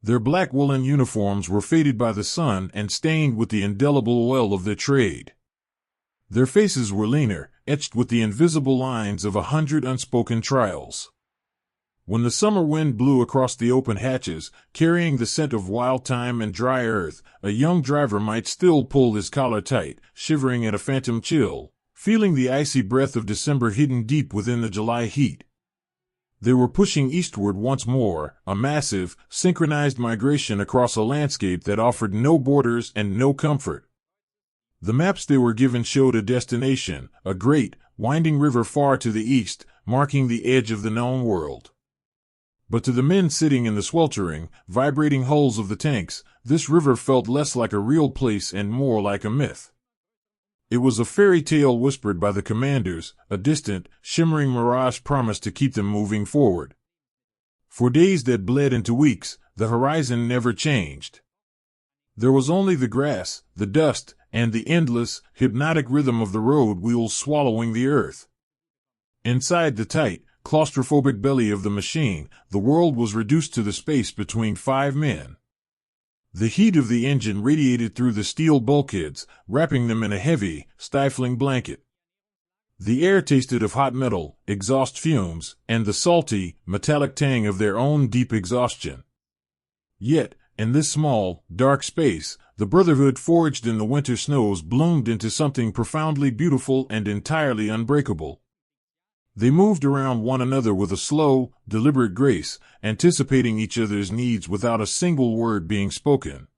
Their black woolen uniforms were faded by the sun and stained with the indelible oil of their trade. Their faces were leaner, etched with the invisible lines of 100 unspoken trials. When the summer wind blew across the open hatches, carrying the scent of wild thyme and dry earth, a young driver might still pull his collar tight, shivering at a phantom chill, feeling the icy breath of December hidden deep within the July heat. They were pushing eastward once more, a massive, synchronized migration across a landscape that offered no borders and no comfort. The maps they were given showed a destination, a great, winding river far to the east, marking the edge of the known world. But to the men sitting in the sweltering, vibrating hulls of the tanks, this river felt less like a real place and more like a myth. It was a fairy tale whispered by the commanders, a distant, shimmering mirage promised to keep them moving forward. For days that bled into weeks, the horizon never changed. There was only the grass, the dust, and the endless, hypnotic rhythm of the road wheels swallowing the earth. Inside the tight, claustrophobic belly of the machine, the world was reduced to the space between 5 men. The heat of the engine radiated through the steel bulkheads, wrapping them in a heavy, stifling blanket. The air tasted of hot metal, exhaust fumes, and the salty, metallic tang of their own deep exhaustion. Yet, in this small, dark space, the brotherhood forged in the winter snows bloomed into something profoundly beautiful and entirely unbreakable. They moved around one another with a slow, deliberate grace, anticipating each other's needs without a single word being spoken.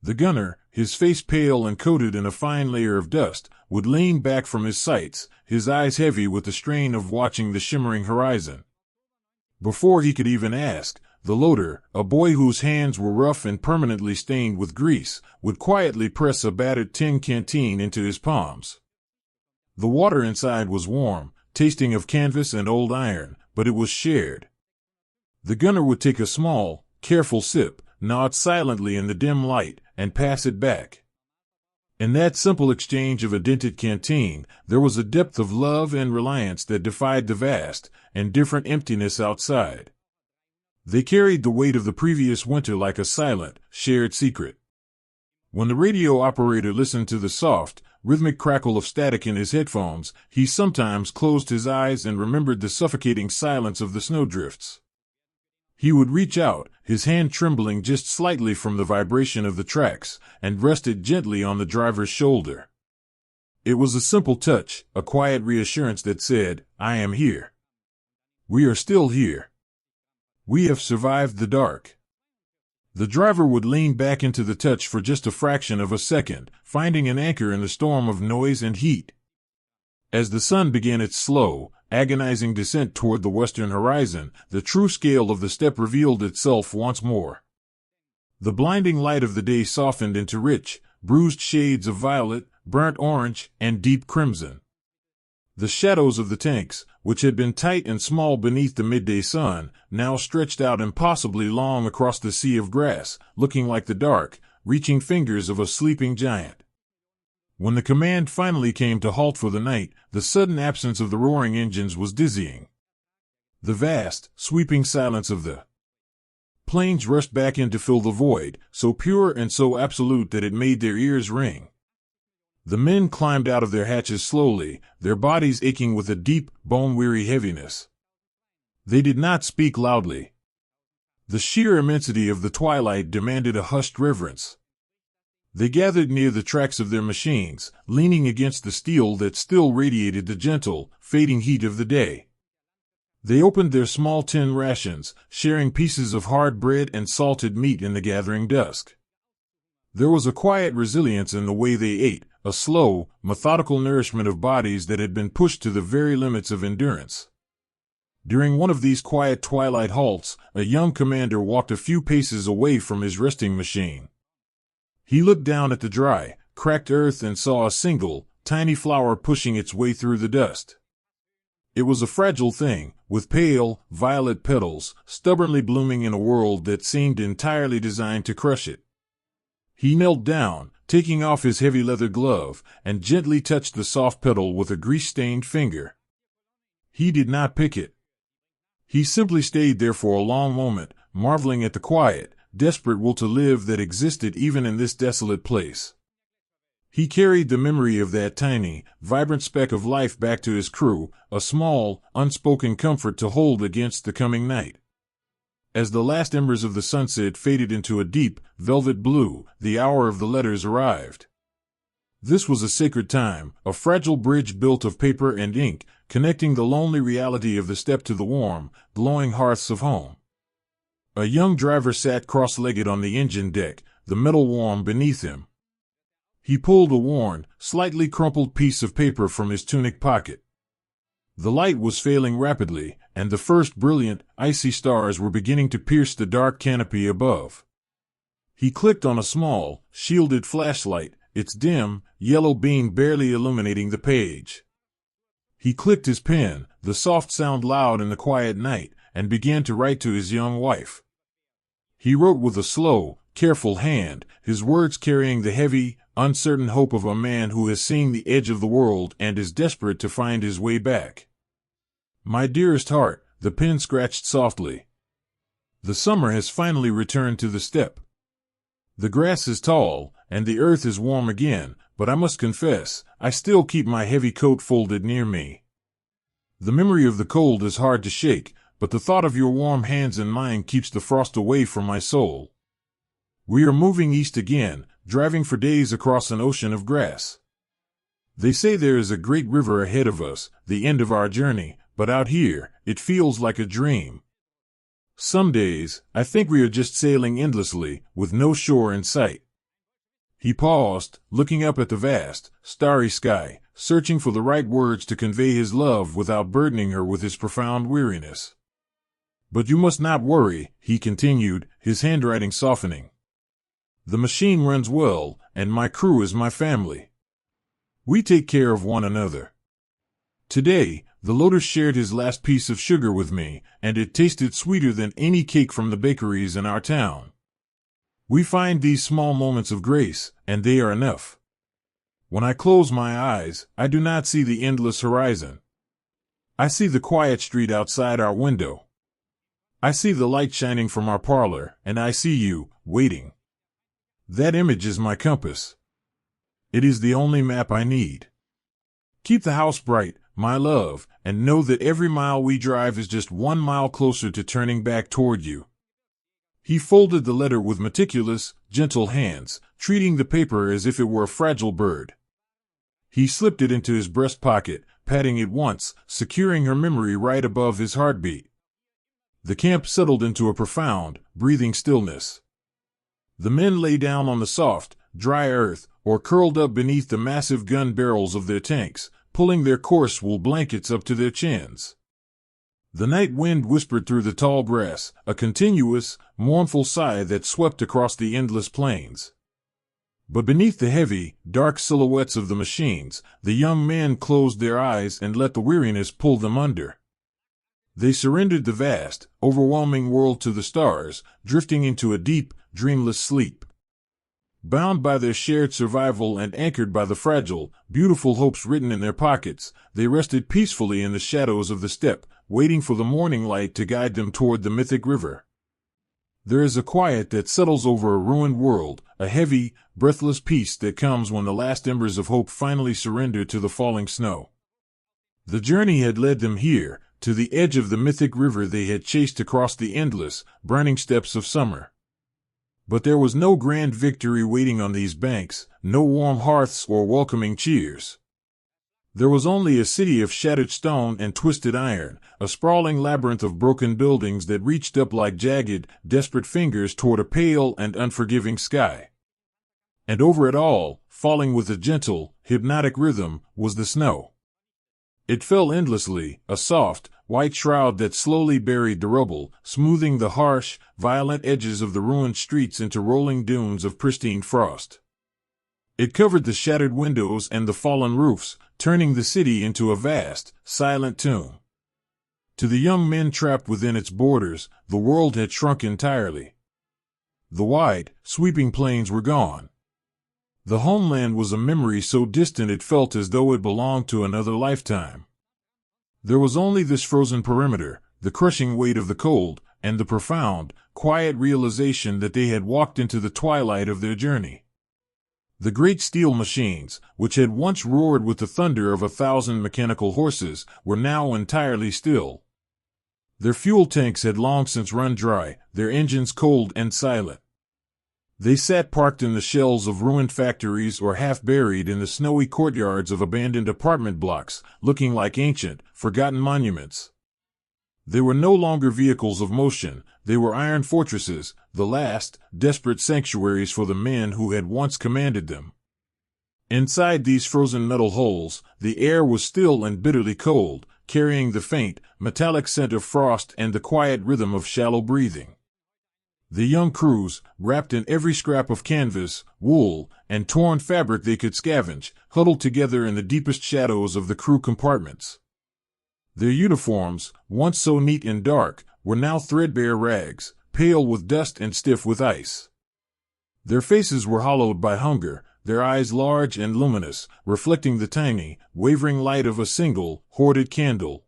The gunner, his face pale and coated in a fine layer of dust, would lean back from his sights, his eyes heavy with the strain of watching the shimmering horizon. Before he could even ask, the loader, a boy whose hands were rough and permanently stained with grease, would quietly press a battered tin canteen into his palms. The water inside was warm, tasting of canvas and old iron, but it was shared. The gunner would take a small, careful sip, nod silently in the dim light, and pass it back. In that simple exchange of a dented canteen, there was a depth of love and reliance that defied the vast, indifferent emptiness outside. They carried the weight of the previous winter like a silent, shared secret. When the radio operator listened to the soft, rhythmic crackle of static in his headphones, he sometimes closed his eyes and remembered the suffocating silence of the snowdrifts. He would reach out, his hand trembling just slightly from the vibration of the tracks, and rest it gently on the driver's shoulder. It was a simple touch, a quiet reassurance that said, "I am here. We are still here. We have survived the dark." The driver would lean back into the touch for just a fraction of a second, finding an anchor in the storm of noise and heat. As the sun began its slow, agonizing descent toward the western horizon, the true scale of the step revealed itself once more. The blinding light of the day softened into rich, bruised shades of violet, burnt orange, and deep crimson. The shadows of the tanks, which had been tight and small beneath the midday sun, now stretched out impossibly long across the sea of grass, looking like the dark, reaching fingers of a sleeping giant. When the command finally came to halt for the night, the sudden absence of the roaring engines was dizzying. The vast, sweeping silence of the plains rushed back in to fill the void, so pure and so absolute that it made their ears ring. The men climbed out of their hatches slowly, their bodies aching with a deep, bone-weary heaviness. They did not speak loudly. The sheer immensity of the twilight demanded a hushed reverence. They gathered near the tracks of their machines, leaning against the steel that still radiated the gentle, fading heat of the day. They opened their small tin rations, sharing pieces of hard bread and salted meat in the gathering dusk. There was a quiet resilience in the way they ate, a slow, methodical nourishment of bodies that had been pushed to the very limits of endurance. During one of these quiet twilight halts, a young commander walked a few paces away from his resting machine. He looked down at the dry, cracked earth and saw a single, tiny flower pushing its way through the dust. It was a fragile thing, with pale, violet petals, stubbornly blooming in a world that seemed entirely designed to crush it. He knelt down, taking off his heavy leather glove, and gently touched the soft petal with a grease-stained finger. He did not pick it. He simply stayed there for a long moment, marveling at the quiet, desperate will to live that existed even in this desolate place. He carried the memory of that tiny, vibrant speck of life back to his crew, a small, unspoken comfort to hold against the coming night. As the last embers of the sunset faded into a deep, velvet blue, the hour of the letters arrived. This was a sacred time, a fragile bridge built of paper and ink, connecting the lonely reality of the steppe to the warm, glowing hearths of home. A young driver sat cross-legged on the engine deck, the metal warm beneath him. He pulled a worn, slightly crumpled piece of paper from his tunic pocket. The light was failing rapidly, and the first brilliant, icy stars were beginning to pierce the dark canopy above. He clicked on a small, shielded flashlight, its dim, yellow beam barely illuminating the page. He clicked his pen, the soft sound loud in the quiet night, and began to write to his young wife. He wrote with a slow, careful hand, his words carrying the heavy, uncertain hope of a man who has seen the edge of the world and is desperate to find his way back. My dearest heart, the pen scratched softly. The summer has finally returned to the steppe. The grass is tall, and the earth is warm again, but I must confess, I still keep my heavy coat folded near me. The memory of the cold is hard to shake, but the thought of your warm hands in mine keeps the frost away from my soul. We are moving east again, driving for days across an ocean of grass. They say there is a great river ahead of us, the end of our journey, but out here, it feels like a dream. Some days, I think we are just sailing endlessly, with no shore in sight. He paused, looking up at the vast, starry sky, searching for the right words to convey his love without burdening her with his profound weariness. But you must not worry, he continued, his handwriting softening. The machine runs well, and my crew is my family. We take care of one another. Today, the loader shared his last piece of sugar with me, and it tasted sweeter than any cake from the bakeries in our town. We find these small moments of grace, and they are enough. When I close my eyes, I do not see the endless horizon. I see the quiet street outside our window. I see the light shining from our parlor, and I see you, waiting. That image is my compass. It is the only map I need. Keep the house bright, my love, and know that every mile we drive is just 1 mile closer to turning back toward you. He folded the letter with meticulous, gentle hands, treating the paper as if it were a fragile bird. He slipped it into his breast pocket, patting it once, securing her memory right above his heartbeat. The camp settled into a profound, breathing stillness. The men lay down on the soft, dry earth, or curled up beneath the massive gun barrels of their tanks, pulling their coarse wool blankets up to their chins. The night wind whispered through the tall grass, a continuous, mournful sigh that swept across the endless plains. But beneath the heavy, dark silhouettes of the machines, the young men closed their eyes and let the weariness pull them under. They surrendered the vast, overwhelming world to the stars, drifting into a deep, dreamless sleep. Bound by their shared survival and anchored by the fragile, beautiful hopes written in their pockets, they rested peacefully in the shadows of the steppe, waiting for the morning light to guide them toward the mythic river. There is a quiet that settles over a ruined world, a heavy, breathless peace that comes when the last embers of hope finally surrender to the falling snow. The journey had led them here, to the edge of the mythic river they had chased across the endless, burning steppes of summer. But there was no grand victory waiting on these banks, no warm hearths or welcoming cheers. There was only a city of shattered stone and twisted iron, a sprawling labyrinth of broken buildings that reached up like jagged, desperate fingers toward a pale and unforgiving sky. And over it all, falling with a gentle, hypnotic rhythm, was the snow. It fell endlessly, a soft, white shroud that slowly buried the rubble, smoothing the harsh, violent edges of the ruined streets into rolling dunes of pristine frost. It covered the shattered windows and the fallen roofs, turning the city into a vast, silent tomb. To the young men trapped within its borders, the world had shrunk entirely. The wide, sweeping plains were gone. The homeland was a memory so distant it felt as though it belonged to another lifetime. There was only this frozen perimeter, the crushing weight of the cold, and the profound, quiet realization that they had walked into the twilight of their journey. The great steel machines, which had once roared with the thunder of 1,000 mechanical horses, were now entirely still. Their fuel tanks had long since run dry, their engines cold and silent. They sat parked in the shells of ruined factories or half buried in the snowy courtyards of abandoned apartment blocks, looking like ancient, forgotten monuments. They were no longer vehicles of motion, they were iron fortresses, the last, desperate sanctuaries for the men who had once commanded them. Inside these frozen metal holes, the air was still and bitterly cold, carrying the faint, metallic scent of frost and the quiet rhythm of shallow breathing. The young crews, wrapped in every scrap of canvas, wool, and torn fabric they could scavenge, huddled together in the deepest shadows of the crew compartments. Their uniforms, once so neat and dark, were now threadbare rags, pale with dust and stiff with ice. Their faces were hollowed by hunger, their eyes large and luminous, reflecting the tiny, wavering light of a single, hoarded candle.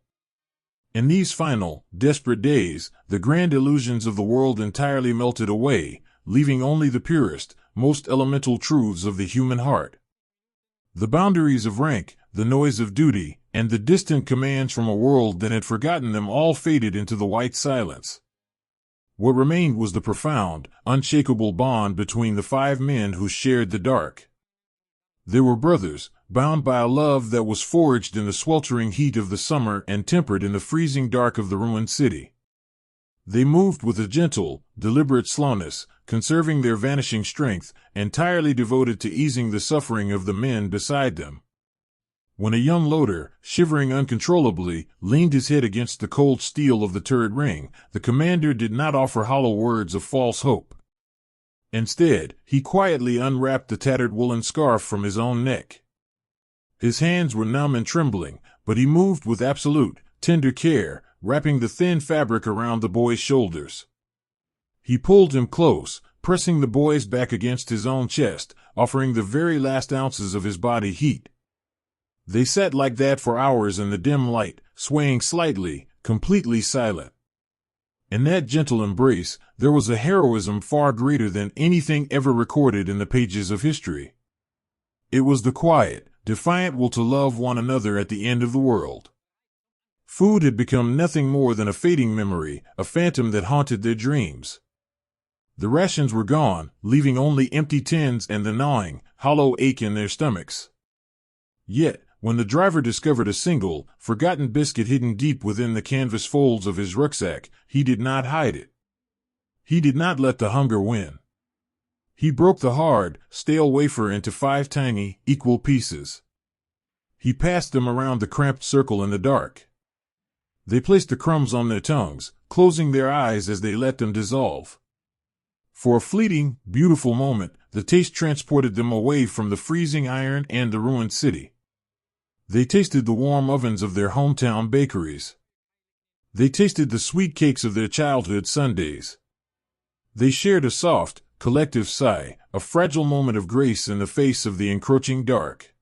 In these final, desperate days, the grand illusions of the world entirely melted away, leaving only the purest, most elemental truths of the human heart. The boundaries of rank, the noise of duty, and the distant commands from a world that had forgotten them all faded into the white silence. What remained was the profound, unshakable bond between the 5 men who shared the dark. They were brothers, bound by a love that was forged in the sweltering heat of the summer and tempered in the freezing dark of the ruined city. They moved with a gentle, deliberate slowness, conserving their vanishing strength, entirely devoted to easing the suffering of the men beside them. When a young loader, shivering uncontrollably, leaned his head against the cold steel of the turret ring, the commander did not offer hollow words of false hope. Instead, he quietly unwrapped the tattered woolen scarf from his own neck. His hands were numb and trembling, but he moved with absolute, tender care, wrapping the thin fabric around the boy's shoulders. He pulled him close, pressing the boy's back against his own chest, offering the very last ounces of his body heat. They sat like that for hours in the dim light, swaying slightly, completely silent. In that gentle embrace, there was a heroism far greater than anything ever recorded in the pages of history. It was the quiet, defiant will to love one another at the end of the world. Food had become nothing more than a fading memory, a phantom that haunted their dreams. The rations were gone, leaving only empty tins and the gnawing, hollow ache in their stomachs. Yet, when the driver discovered a single, forgotten biscuit hidden deep within the canvas folds of his rucksack, he did not hide it. He did not let the hunger win. He broke the hard, stale wafer into 5 tiny, equal pieces. He passed them around the cramped circle in the dark. They placed the crumbs on their tongues, closing their eyes as they let them dissolve. For a fleeting, beautiful moment, the taste transported them away from the freezing iron and the ruined city. They tasted the warm ovens of their hometown bakeries. They tasted the sweet cakes of their childhood Sundays. They shared a soft, collective sigh, a fragile moment of grace in the face of the encroaching dark.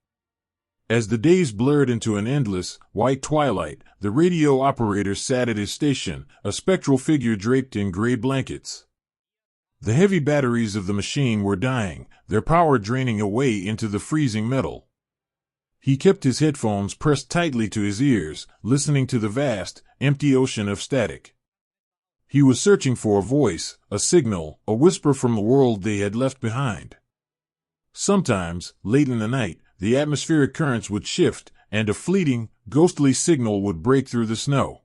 As the days blurred into an endless, white twilight, the radio operator sat at his station, a spectral figure draped in gray blankets. The heavy batteries of the machine were dying, their power draining away into the freezing metal. He kept his headphones pressed tightly to his ears, listening to the vast, empty ocean of static. He was searching for a voice, a signal, a whisper from the world they had left behind. Sometimes, late in the night, the atmospheric currents would shift, and a fleeting, ghostly signal would break through the snow.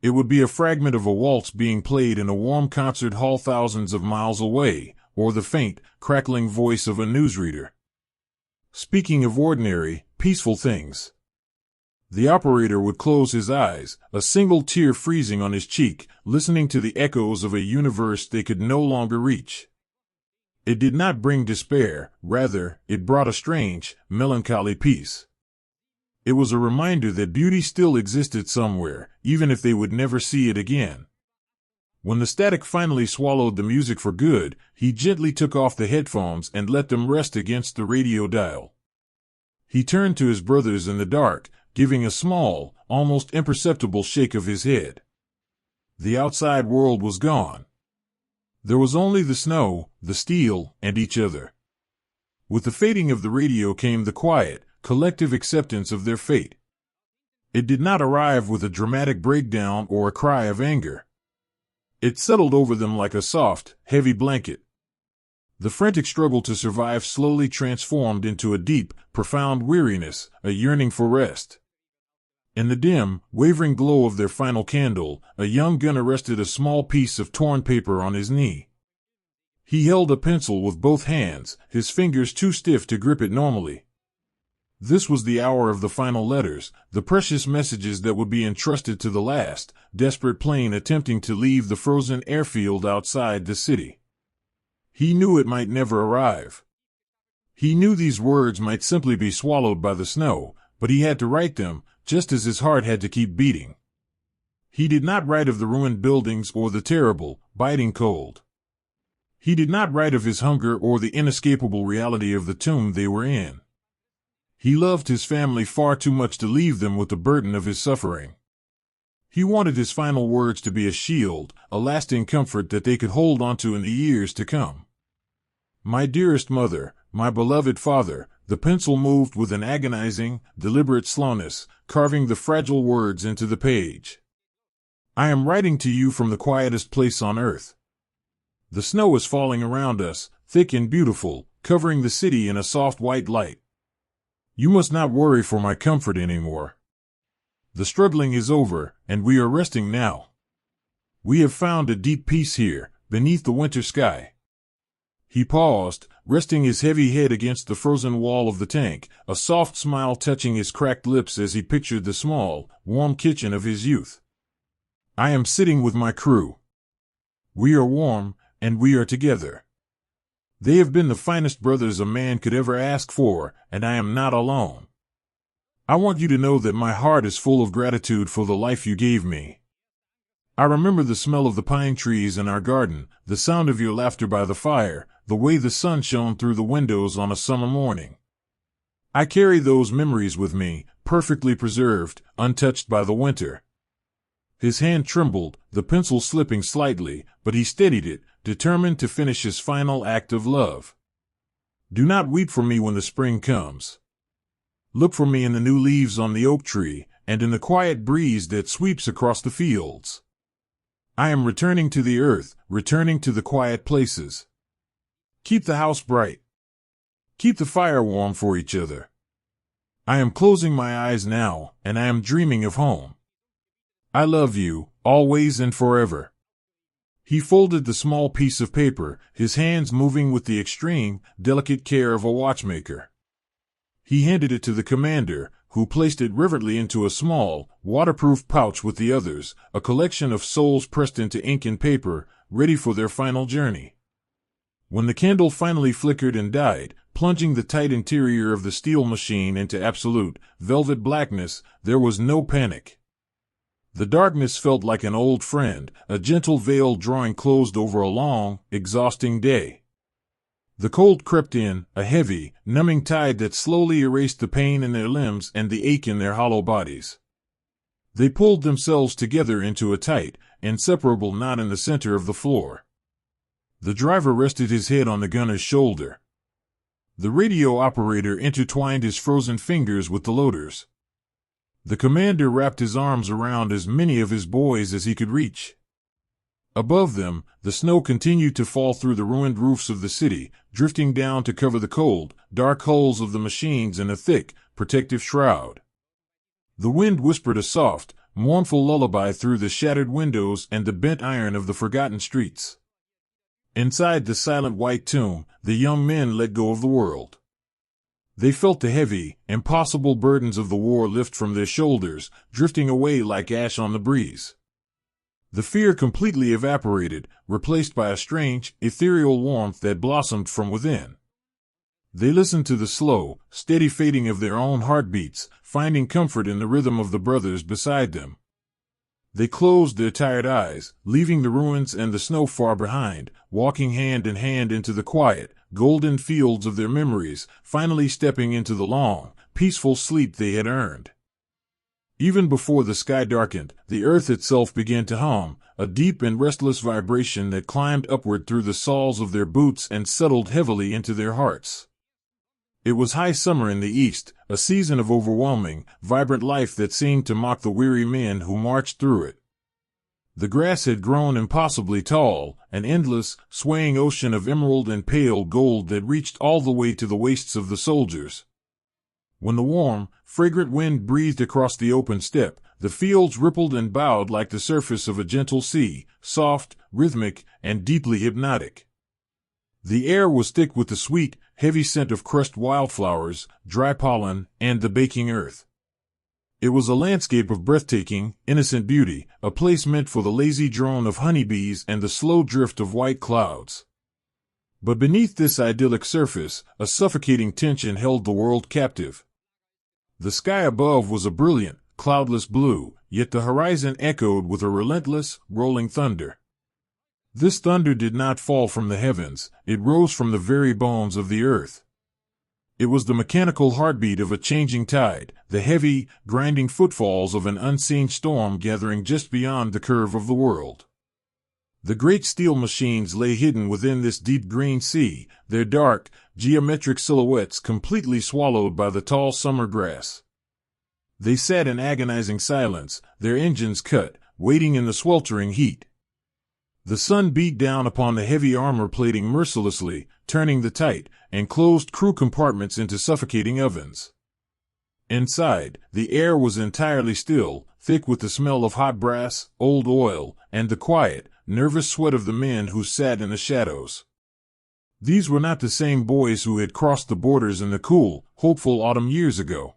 It would be a fragment of a waltz being played in a warm concert hall thousands of miles away, or the faint, crackling voice of a newsreader. Speaking of ordinary, peaceful things. The operator would close his eyes, a single tear freezing on his cheek, listening to the echoes of a universe they could no longer reach. It did not bring despair, rather, it brought a strange, melancholy peace. It was a reminder that beauty still existed somewhere, even if they would never see it again. When the static finally swallowed the music for good, he gently took off the headphones and let them rest against the radio dial. He turned to his brothers in the dark, giving a small, almost imperceptible shake of his head. The outside world was gone. There was only the snow, the steel, and each other. With the fading of the radio came the quiet, collective acceptance of their fate. It did not arrive with a dramatic breakdown or a cry of anger. It settled over them like a soft, heavy blanket. The frantic struggle to survive slowly transformed into a deep, profound weariness, a yearning for rest. In the dim, wavering glow of their final candle, a young gunner rested a small piece of torn paper on his knee. He held a pencil with both hands, his fingers too stiff to grip it normally. This was the hour of the final letters, the precious messages that would be entrusted to the last, desperate plane attempting to leave the frozen airfield outside the city. He knew it might never arrive. He knew these words might simply be swallowed by the snow, but he had to write them, just as his heart had to keep beating. He did not write of the ruined buildings or the terrible, biting cold. He did not write of his hunger or the inescapable reality of the tomb they were in. He loved his family far too much to leave them with the burden of his suffering. He wanted his final words to be a shield, a lasting comfort that they could hold onto in the years to come. My dearest mother, my beloved father, the pencil moved with an agonizing, deliberate slowness, carving the fragile words into the page. I am writing to you from the quietest place on earth. The snow is falling around us, thick and beautiful, covering the city in a soft white light. You must not worry for my comfort anymore. The struggling is over, and we are resting now. We have found a deep peace here, beneath the winter sky. He paused, resting his heavy head against the frozen wall of the tank, a soft smile touching his cracked lips as he pictured the small, warm kitchen of his youth. I am sitting with my crew. We are warm, and we are together. They have been the finest brothers a man could ever ask for, and I am not alone. I want you to know that my heart is full of gratitude for the life you gave me. I remember the smell of the pine trees in our garden, the sound of your laughter by the fire, the way the sun shone through the windows on a summer morning. I carry those memories with me, perfectly preserved, untouched by the winter. His hand trembled, the pencil slipping slightly, but he steadied it, determined to finish his final act of love. Do not weep for me when the spring comes. Look for me in the new leaves on the oak tree, and in the quiet breeze that sweeps across the fields. I am returning to the earth, returning to the quiet places. Keep the house bright. Keep the fire warm for each other. I am closing my eyes now, and I am dreaming of home. I love you, always and forever. He folded the small piece of paper, his hands moving with the extreme, delicate care of a watchmaker. He handed it to the commander, who placed it reverently into a small, waterproof pouch with the others, a collection of souls pressed into ink and paper, ready for their final journey. When the candle finally flickered and died, plunging the tight interior of the steel machine into absolute, velvet blackness, there was no panic. The darkness felt like an old friend, a gentle veil drawing closed over a long, exhausting day. The cold crept in, a heavy, numbing tide that slowly erased the pain in their limbs and the ache in their hollow bodies. They pulled themselves together into a tight, inseparable knot in the center of the floor. The driver rested his head on the gunner's shoulder. The radio operator intertwined his frozen fingers with the loaders. The commander wrapped his arms around as many of his boys as he could reach. Above them, the snow continued to fall through the ruined roofs of the city, drifting down to cover the cold, dark hulls of the machines in a thick, protective shroud. The wind whispered a soft, mournful lullaby through the shattered windows and the bent iron of the forgotten streets. Inside the silent white tomb, the young men let go of the world. They felt the heavy, impossible burdens of the war lift from their shoulders, drifting away like ash on the breeze. The fear completely evaporated, replaced by a strange, ethereal warmth that blossomed from within. They listened to the slow, steady fading of their own heartbeats, finding comfort in the rhythm of the brothers beside them. They closed their tired eyes, leaving the ruins and the snow far behind, walking hand in hand into the quiet, golden fields of their memories, finally stepping into the long, peaceful sleep they had earned. Even before the sky darkened, the earth itself began to hum, a deep and restless vibration that climbed upward through the soles of their boots and settled heavily into their hearts. It was high summer in the east, a season of overwhelming, vibrant life that seemed to mock the weary men who marched through it. The grass had grown impossibly tall, an endless, swaying ocean of emerald and pale gold that reached all the way to the waists of the soldiers. When the warm, fragrant wind breathed across the open steppe, the fields rippled and bowed like the surface of a gentle sea, soft, rhythmic, and deeply hypnotic. The air was thick with the sweet, heavy scent of crushed wildflowers, dry pollen, and the baking earth. It was a landscape of breathtaking, innocent beauty, a place meant for the lazy drone of honeybees and the slow drift of white clouds. But beneath this idyllic surface, a suffocating tension held the world captive. The sky above was a brilliant, cloudless blue, yet the horizon echoed with a relentless, rolling thunder. This thunder did not fall from the heavens, it rose from the very bones of the earth. It was the mechanical heartbeat of a changing tide, the heavy, grinding footfalls of an unseen storm gathering just beyond the curve of the world. The great steel machines lay hidden within this deep green sea, their dark, geometric silhouettes completely swallowed by the tall summer grass. They sat in agonizing silence, their engines cut, waiting in the sweltering heat. The sun beat down upon the heavy armor plating mercilessly, turning the tight, enclosed crew compartments into suffocating ovens. Inside, the air was entirely still, thick with the smell of hot brass, old oil, and the quiet, nervous sweat of the men who sat in the shadows. These were not the same boys who had crossed the borders in the cool, hopeful autumn years ago.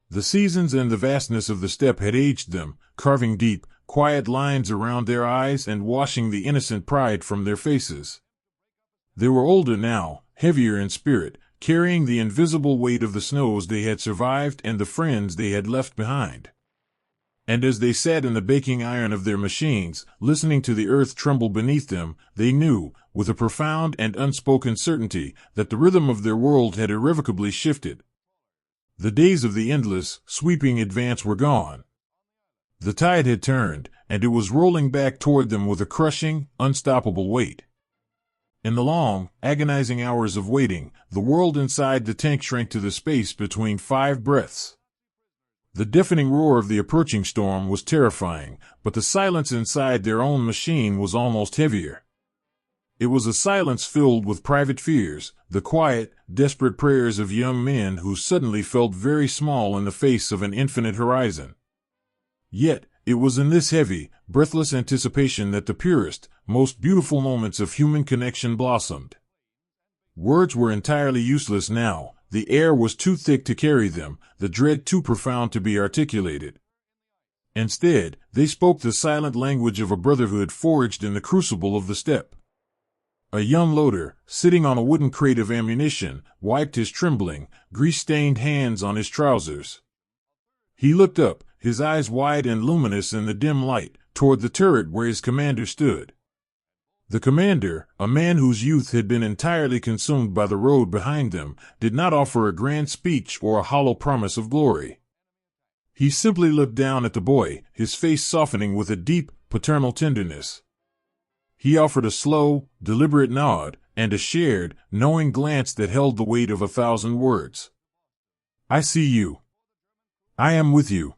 The seasons and the vastness of the steppe had aged them, carving deep, quiet lines around their eyes and washing the innocent pride from their faces. They were older now, heavier in spirit, carrying the invisible weight of the snows they had survived and the friends they had left behind. And as they sat in the baking iron of their machines, listening to the earth tremble beneath them, they knew, with a profound and unspoken certainty, that the rhythm of their world had irrevocably shifted. The days of the endless, sweeping advance were gone. The tide had turned, and it was rolling back toward them with a crushing, unstoppable weight. In the long, agonizing hours of waiting, the world inside the tank shrank to the space between 5 breaths. The deafening roar of the approaching storm was terrifying, but the silence inside their own machine was almost heavier. It was a silence filled with private fears, the quiet, desperate prayers of young men who suddenly felt very small in the face of an infinite horizon. Yet, it was in this heavy, breathless anticipation that the purest, most beautiful moments of human connection blossomed. Words were entirely useless now, the air was too thick to carry them, the dread too profound to be articulated. Instead, they spoke the silent language of a brotherhood forged in the crucible of the steppe. A young loader, sitting on a wooden crate of ammunition, wiped his trembling, grease-stained hands on his trousers. He looked up, his eyes wide and luminous in the dim light, toward the turret where his commander stood. The commander, a man whose youth had been entirely consumed by the road behind them, did not offer a grand speech or a hollow promise of glory. He simply looked down at the boy, his face softening with a deep, paternal tenderness. He offered a slow, deliberate nod, and a shared, knowing glance that held the weight of 1,000 words. "I see you. I am with you.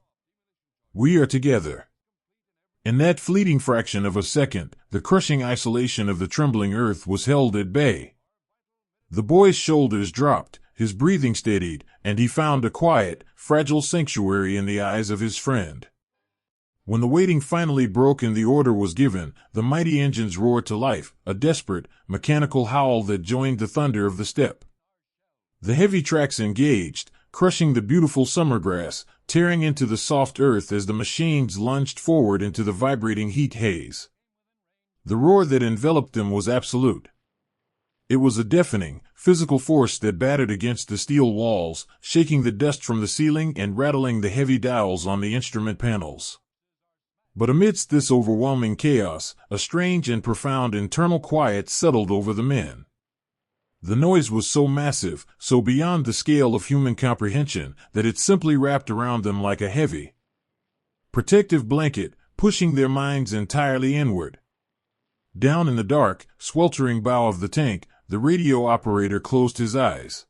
We are together." In that fleeting fraction of a second, the crushing isolation of the trembling earth was held at bay. The boy's shoulders dropped, his breathing steadied, and he found a quiet, fragile sanctuary in the eyes of his friend. When the waiting finally broke and the order was given, the mighty engines roared to life, a desperate, mechanical howl that joined the thunder of the steppe. The heavy tracks engaged, crushing the beautiful summer grass, tearing into the soft earth as the machines lunged forward into the vibrating heat haze. The roar that enveloped them was absolute. It was a deafening, physical force that battered against the steel walls, shaking the dust from the ceiling and rattling the heavy dials on the instrument panels. But amidst this overwhelming chaos, a strange and profound internal quiet settled over the men. The noise was so massive, so beyond the scale of human comprehension, that it simply wrapped around them like a heavy, protective blanket, pushing their minds entirely inward. Down in the dark, sweltering bow of the tank, the radio operator closed his eyes.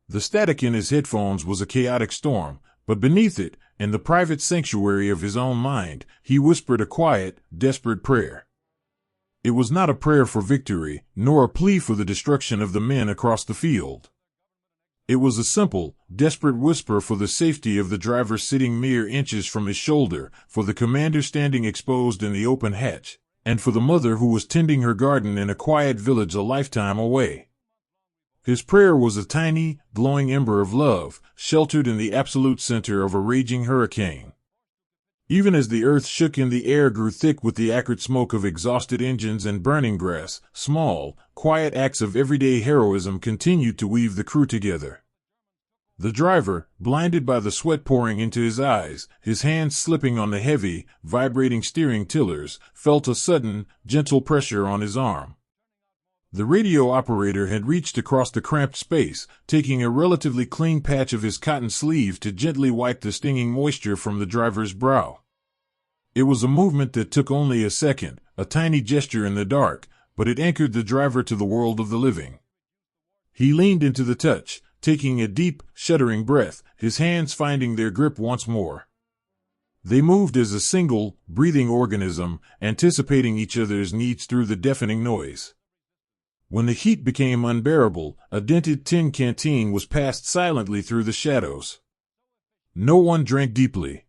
The static in his headphones was a chaotic storm, but beneath it, in the private sanctuary of his own mind, he whispered a quiet, desperate prayer. It was not a prayer for victory, nor a plea for the destruction of the men across the field. It was a simple, desperate whisper for the safety of the driver sitting mere inches from his shoulder, for the commander standing exposed in the open hatch, and for the mother who was tending her garden in a quiet village a lifetime away. His prayer was a tiny, glowing ember of love, sheltered in the absolute center of a raging hurricane. Even as the earth shook and the air grew thick with the acrid smoke of exhausted engines and burning grass, small, quiet acts of everyday heroism continued to weave the crew together. The driver, blinded by the sweat pouring into his eyes, his hands slipping on the heavy, vibrating steering tillers, felt a sudden, gentle pressure on his arm. The radio operator had reached across the cramped space, taking a relatively clean patch of his cotton sleeve to gently wipe the stinging moisture from the driver's brow. It was a movement that took only a second, a tiny gesture in the dark, but it anchored the driver to the world of the living. He leaned into the touch, taking a deep, shuddering breath, his hands finding their grip once more. They moved as a single, breathing organism, anticipating each other's needs through the deafening noise. When the heat became unbearable, a dented tin canteen was passed silently through the shadows. No one drank deeply.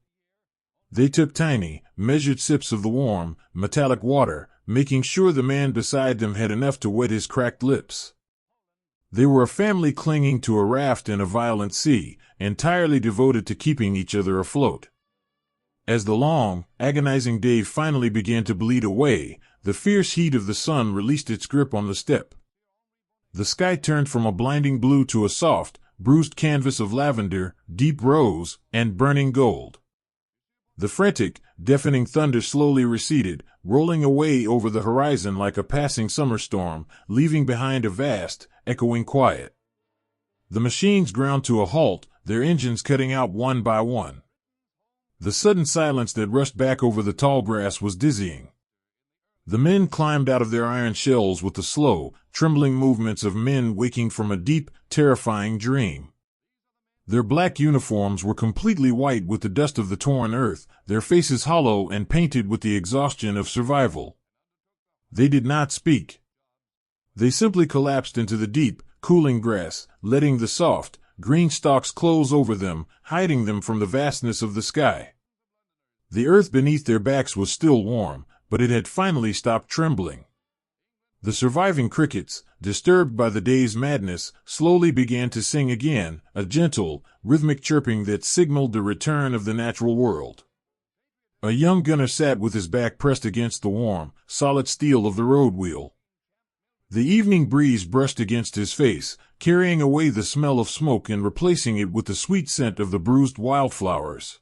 They took tiny, measured sips of the warm, metallic water, making sure the man beside them had enough to wet his cracked lips. They were a family clinging to a raft in a violent sea, entirely devoted to keeping each other afloat. As the long, agonizing day finally began to bleed away, the fierce heat of the sun released its grip on the steppe. The sky turned from a blinding blue to a soft, bruised canvas of lavender, deep rose, and burning gold. The frantic, deafening thunder slowly receded, rolling away over the horizon like a passing summer storm, leaving behind a vast, echoing quiet. The machines ground to a halt, their engines cutting out one by one. The sudden silence that rushed back over the tall grass was dizzying. The men climbed out of their iron shells with the slow, trembling movements of men waking from a deep, terrifying dream. Their black uniforms were completely white with the dust of the torn earth, their faces hollow and painted with the exhaustion of survival. They did not speak. They simply collapsed into the deep, cooling grass, letting the soft, green stalks close over them, hiding them from the vastness of the sky. The earth beneath their backs was still warm, but it had finally stopped trembling. The surviving crickets, disturbed by the day's madness, slowly began to sing again, a gentle, rhythmic chirping that signaled the return of the natural world. A young gunner sat with his back pressed against the warm, solid steel of the road wheel. The evening breeze brushed against his face, carrying away the smell of smoke and replacing it with the sweet scent of the bruised wildflowers.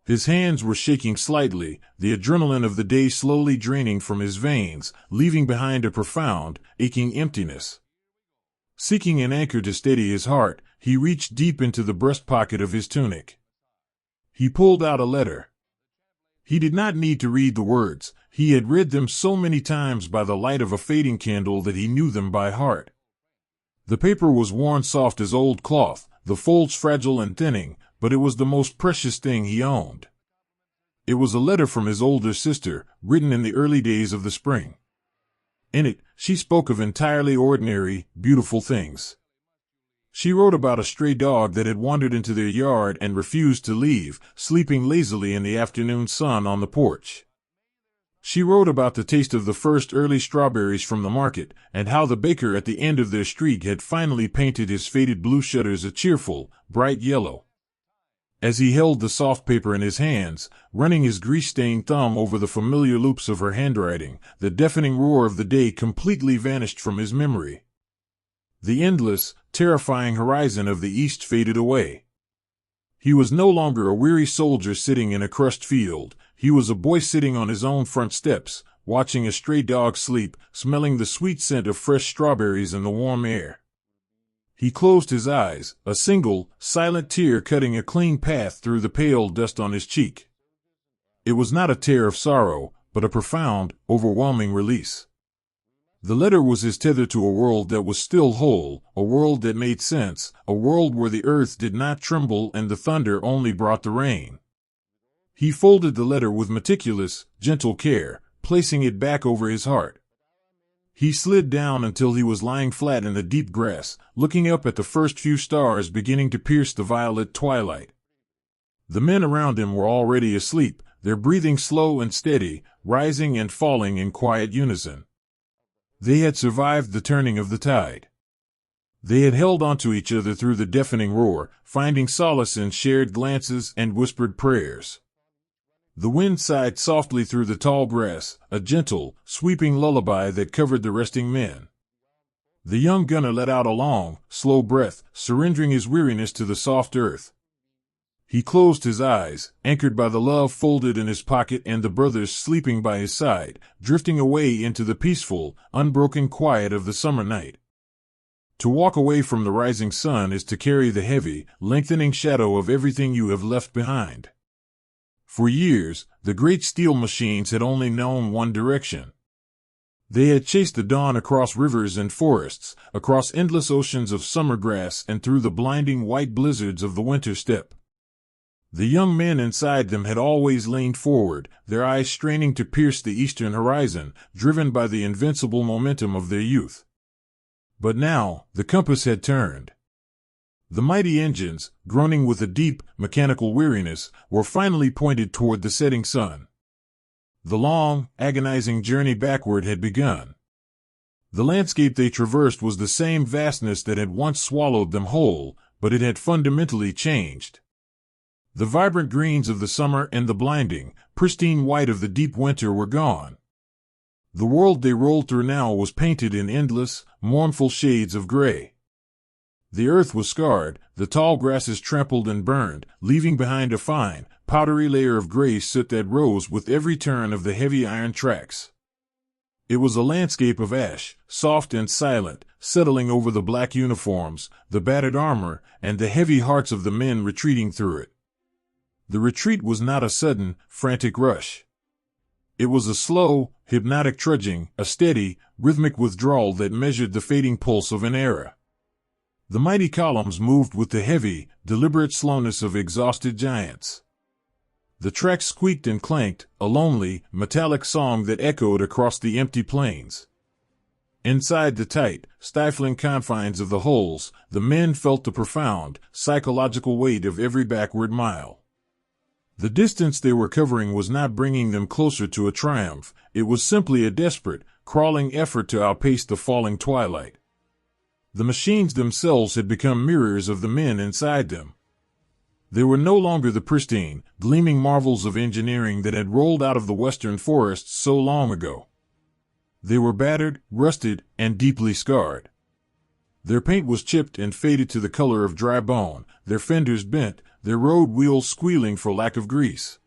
His hands were shaking slightly, the adrenaline of the day slowly draining from his veins, leaving behind a profound, aching emptiness. Seeking an anchor to steady his heart, he reached deep into the breast pocket of his tunic. He pulled out a letter. He did not need to read the words, he had read them so many times by the light of a fading candle that he knew them by heart. The paper was worn soft as old cloth, the folds fragile and thinning, but it was the most precious thing he owned. It was a letter from his older sister, written in the early days of the spring. In it, she spoke of entirely ordinary, beautiful things. She wrote about a stray dog that had wandered into their yard and refused to leave, sleeping lazily in the afternoon sun on the porch. She wrote about the taste of the first early strawberries from the market, and how the baker at the end of their street had finally painted his faded blue shutters a cheerful, bright yellow. As he held the soft paper in his hands, running his grease-stained thumb over the familiar loops of her handwriting, the deafening roar of the day completely vanished from his memory. The endless, terrifying horizon of the east faded away. He was no longer a weary soldier sitting in a crushed field. He was a boy sitting on his own front steps, watching a stray dog sleep, smelling the sweet scent of fresh strawberries in the warm air. He closed his eyes, a single, silent tear cutting a clean path through the pale dust on his cheek. It was not a tear of sorrow, but a profound, overwhelming release. The letter was his tether to a world that was still whole, a world that made sense, a world where the earth did not tremble and the thunder only brought the rain. He folded the letter with meticulous, gentle care, placing it back over his heart. He slid down until he was lying flat in the deep grass, looking up at the first few stars beginning to pierce the violet twilight. The men around him were already asleep, their breathing slow and steady, rising and falling in quiet unison. They had survived the turning of the tide. They had held on to each other through the deafening roar, finding solace in shared glances and whispered prayers. The wind sighed softly through the tall grass, a gentle, sweeping lullaby that covered the resting men. The young gunner let out a long, slow breath, surrendering his weariness to the soft earth. He closed his eyes, anchored by the love folded in his pocket and the brothers sleeping by his side, drifting away into the peaceful, unbroken quiet of the summer night. To walk away from the rising sun is to carry the heavy, lengthening shadow of everything you have left behind. For years, the great steel machines had only known one direction. They had chased the dawn across rivers and forests, across endless oceans of summer grass and through the blinding white blizzards of the winter steppe. The young men inside them had always leaned forward, their eyes straining to pierce the eastern horizon, driven by the invincible momentum of their youth. But now, the compass had turned. The mighty engines, groaning with a deep, mechanical weariness, were finally pointed toward the setting sun. The long, agonizing journey backward had begun. The landscape they traversed was the same vastness that had once swallowed them whole, but it had fundamentally changed. The vibrant greens of the summer and the blinding, pristine white of the deep winter were gone. The world they rolled through now was painted in endless, mournful shades of gray. The earth was scarred, the tall grasses trampled and burned, leaving behind a fine, powdery layer of gray soot that rose with every turn of the heavy iron tracks. It was a landscape of ash, soft and silent, settling over the black uniforms, the battered armor, and the heavy hearts of the men retreating through it. The retreat was not a sudden, frantic rush. It was a slow, hypnotic trudging, a steady, rhythmic withdrawal that measured the fading pulse of an era. The mighty columns moved with the heavy, deliberate slowness of exhausted giants. The tracks squeaked and clanked, a lonely, metallic song that echoed across the empty plains. Inside the tight, stifling confines of the hulls, the men felt the profound, psychological weight of every backward mile. The distance they were covering was not bringing them closer to a triumph, it was simply a desperate, crawling effort to outpace the falling twilight. The machines themselves had become mirrors of the men inside them. They were no longer the pristine, gleaming marvels of engineering that had rolled out of the western forests so long ago. They were battered, rusted, and deeply scarred. Their paint was chipped and faded to the color of dry bone, their fenders bent, their road wheels squealing for lack of grease.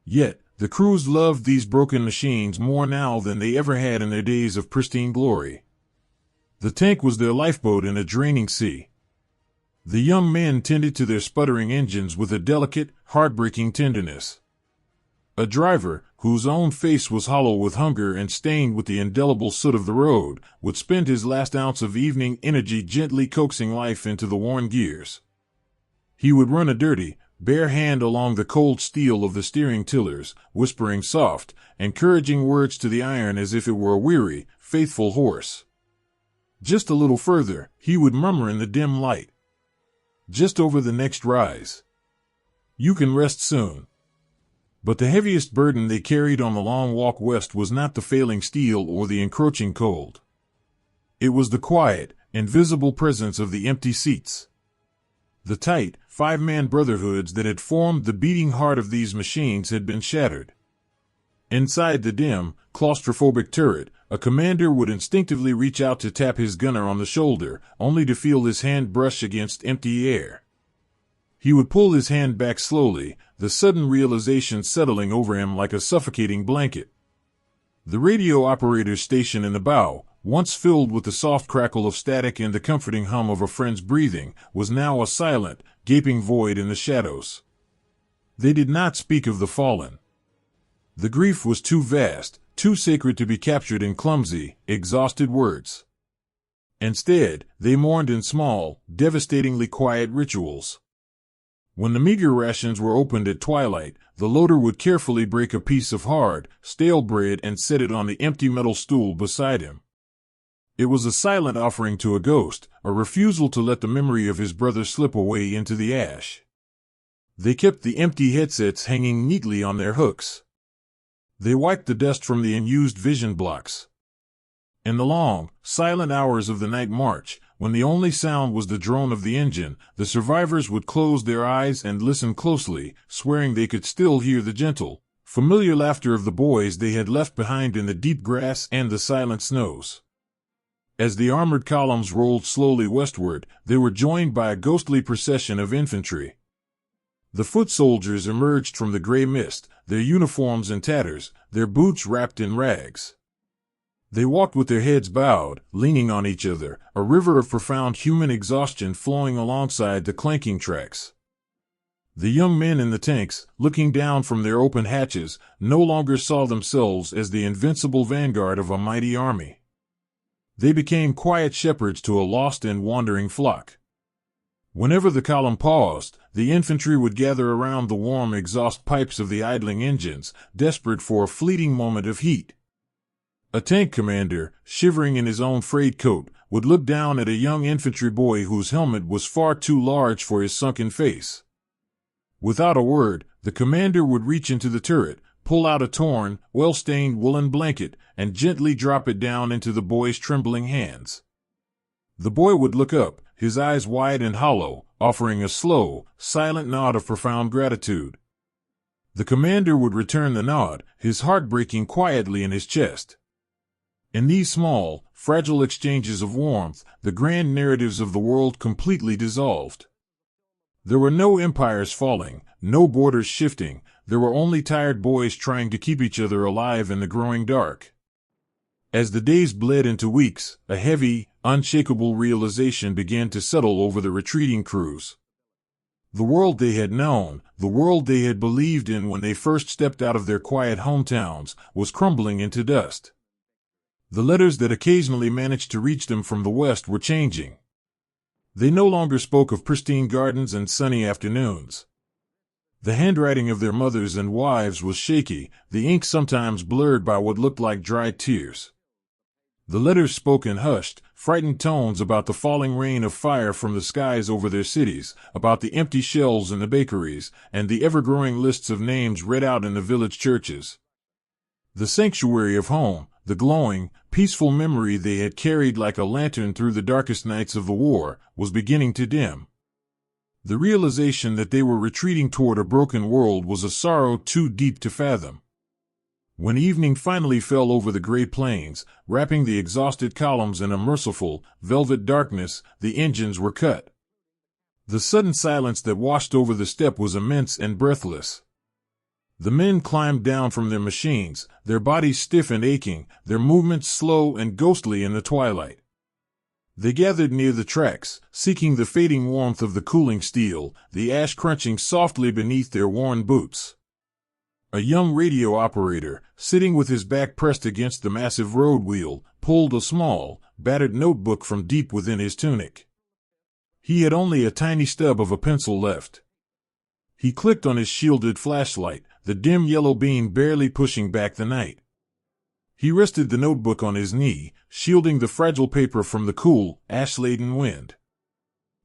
Yet, the crews loved these broken machines more now than they ever had in their days of pristine glory. The tank was their lifeboat in a draining sea. The young men tended to their sputtering engines with a delicate, heartbreaking tenderness. A driver, whose own face was hollow with hunger and stained with the indelible soot of the road, would spend his last ounce of evening energy gently coaxing life into the worn gears. He would run a dirty, bare hand along the cold steel of the steering tillers, whispering soft, encouraging words to the iron as if it were a weary, faithful horse. Just a little further, he would murmur in the dim light. Just over the next rise. You can rest soon. But the heaviest burden they carried on the long walk west was not the failing steel or the encroaching cold. It was the quiet, invisible presence of the empty seats. The tight, five-man brotherhoods that had formed the beating heart of these machines had been shattered. Inside the dim, claustrophobic turret, a commander would instinctively reach out to tap his gunner on the shoulder, only to feel his hand brush against empty air. He would pull his hand back slowly, the sudden realization settling over him like a suffocating blanket. The radio operator's station in the bow, once filled with the soft crackle of static and the comforting hum of a friend's breathing, was now a silent, gaping void in the shadows. They did not speak of the fallen. The grief was too vast, too sacred to be captured in clumsy, exhausted words. Instead, they mourned in small, devastatingly quiet rituals. When the meager rations were opened at twilight, the loader would carefully break a piece of hard, stale bread and set it on the empty metal stool beside him. It was a silent offering to a ghost, a refusal to let the memory of his brother slip away into the ash. They kept the empty headsets hanging neatly on their hooks. They wiped the dust from the unused vision blocks. In the long, silent hours of the night march, when the only sound was the drone of the engine, the survivors would close their eyes and listen closely, swearing they could still hear the gentle, familiar laughter of the boys they had left behind in the deep grass and the silent snows. As the armored columns rolled slowly westward, they were joined by a ghostly procession of infantry. The foot soldiers emerged from the gray mist, their uniforms in tatters, their boots wrapped in rags. They walked with their heads bowed, leaning on each other, a river of profound human exhaustion flowing alongside the clanking tracks. The young men in the tanks, looking down from their open hatches, no longer saw themselves as the invincible vanguard of a mighty army. They became quiet shepherds to a lost and wandering flock. Whenever the column paused, the infantry would gather around the warm exhaust pipes of the idling engines, desperate for a fleeting moment of heat. A tank commander, shivering in his own frayed coat, would look down at a young infantry boy whose helmet was far too large for his sunken face. Without a word, the commander would reach into the turret, pull out a torn, well-stained woolen blanket, and gently drop it down into the boy's trembling hands. The boy would look up, his eyes wide and hollow, offering a slow, silent nod of profound gratitude. The commander would return the nod, his heart breaking quietly in his chest. In these small, fragile exchanges of warmth, the grand narratives of the world completely dissolved. There were no empires falling, no borders shifting, there were only tired boys trying to keep each other alive in the growing dark. As the days bled into weeks, a heavy, unshakable realization began to settle over the retreating crews. The world they had known, the world they had believed in when they first stepped out of their quiet hometowns, was crumbling into dust. The letters that occasionally managed to reach them from the west were changing. They no longer spoke of pristine gardens and sunny afternoons. The handwriting of their mothers and wives was shaky, the ink sometimes blurred by what looked like dried tears. The letters spoke in hushed, frightened tones about the falling rain of fire from the skies over their cities, about the empty shelves in the bakeries, and the ever-growing lists of names read out in the village churches. The sanctuary of home, the glowing, peaceful memory they had carried like a lantern through the darkest nights of the war, was beginning to dim. The realization that they were retreating toward a broken world was a sorrow too deep to fathom. When evening finally fell over the gray plains, wrapping the exhausted columns in a merciful, velvet darkness, the engines were cut. The sudden silence that washed over the steppe was immense and breathless. The men climbed down from their machines, their bodies stiff and aching, their movements slow and ghostly in the twilight. They gathered near the tracks, seeking the fading warmth of the cooling steel, the ash crunching softly beneath their worn boots. A young radio operator, sitting with his back pressed against the massive road wheel, pulled a small, battered notebook from deep within his tunic. He had only a tiny stub of a pencil left. He clicked on his shielded flashlight, the dim yellow beam barely pushing back the night. He rested the notebook on his knee, shielding the fragile paper from the cool, ash-laden wind.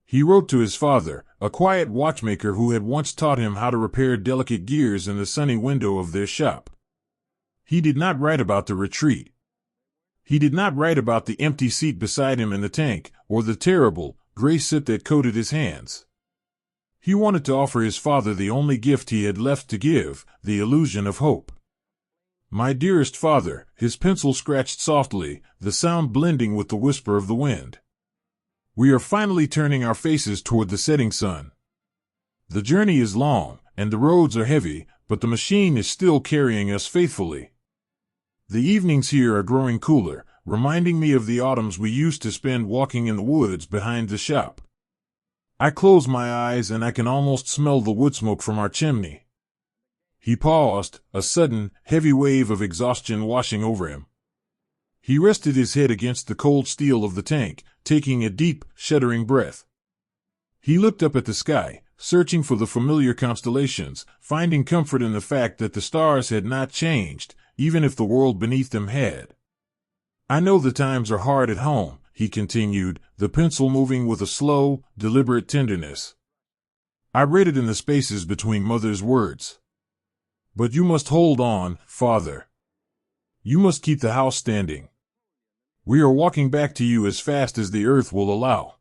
He wrote to his father, a quiet watchmaker who had once taught him how to repair delicate gears in the sunny window of their shop. He did not write about the retreat. He did not write about the empty seat beside him in the tank, or the terrible, gray soot that coated his hands. He wanted to offer his father the only gift he had left to give, the illusion of hope. "My dearest father," his pencil scratched softly, the sound blending with the whisper of the wind. "We are finally turning our faces toward the setting sun. The journey is long, and the roads are heavy, but the machine is still carrying us faithfully. The evenings here are growing cooler, reminding me of the autumns we used to spend walking in the woods behind the shop. I close my eyes and I can almost smell the wood smoke from our chimney." He paused, a sudden, heavy wave of exhaustion washing over him. He rested his head against the cold steel of the tank, taking a deep, shuddering breath. He looked up at the sky, searching for the familiar constellations, finding comfort in the fact that the stars had not changed, even if the world beneath them had. "I know the times are hard at home," he continued, the pencil moving with a slow, deliberate tenderness. "I read it in the spaces between Mother's words. But you must hold on, Father. You must keep the house standing. We are walking back to you as fast as the earth will allow.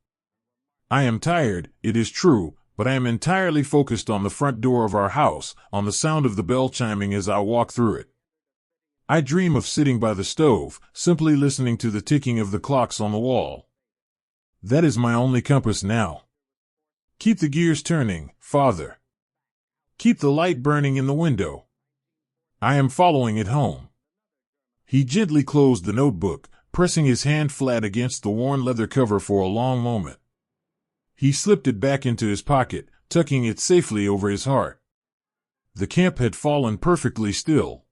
I am tired, it is true, but I am entirely focused on the front door of our house, on the sound of the bell chiming as I walk through it. I dream of sitting by the stove, simply listening to the ticking of the clocks on the wall. That is my only compass now. Keep the gears turning, Father. Keep the light burning in the window. I am following it home." He gently closed the notebook, pressing his hand flat against the worn leather cover for a long moment. He slipped it back into his pocket, tucking it safely over his heart. The camp had fallen perfectly still.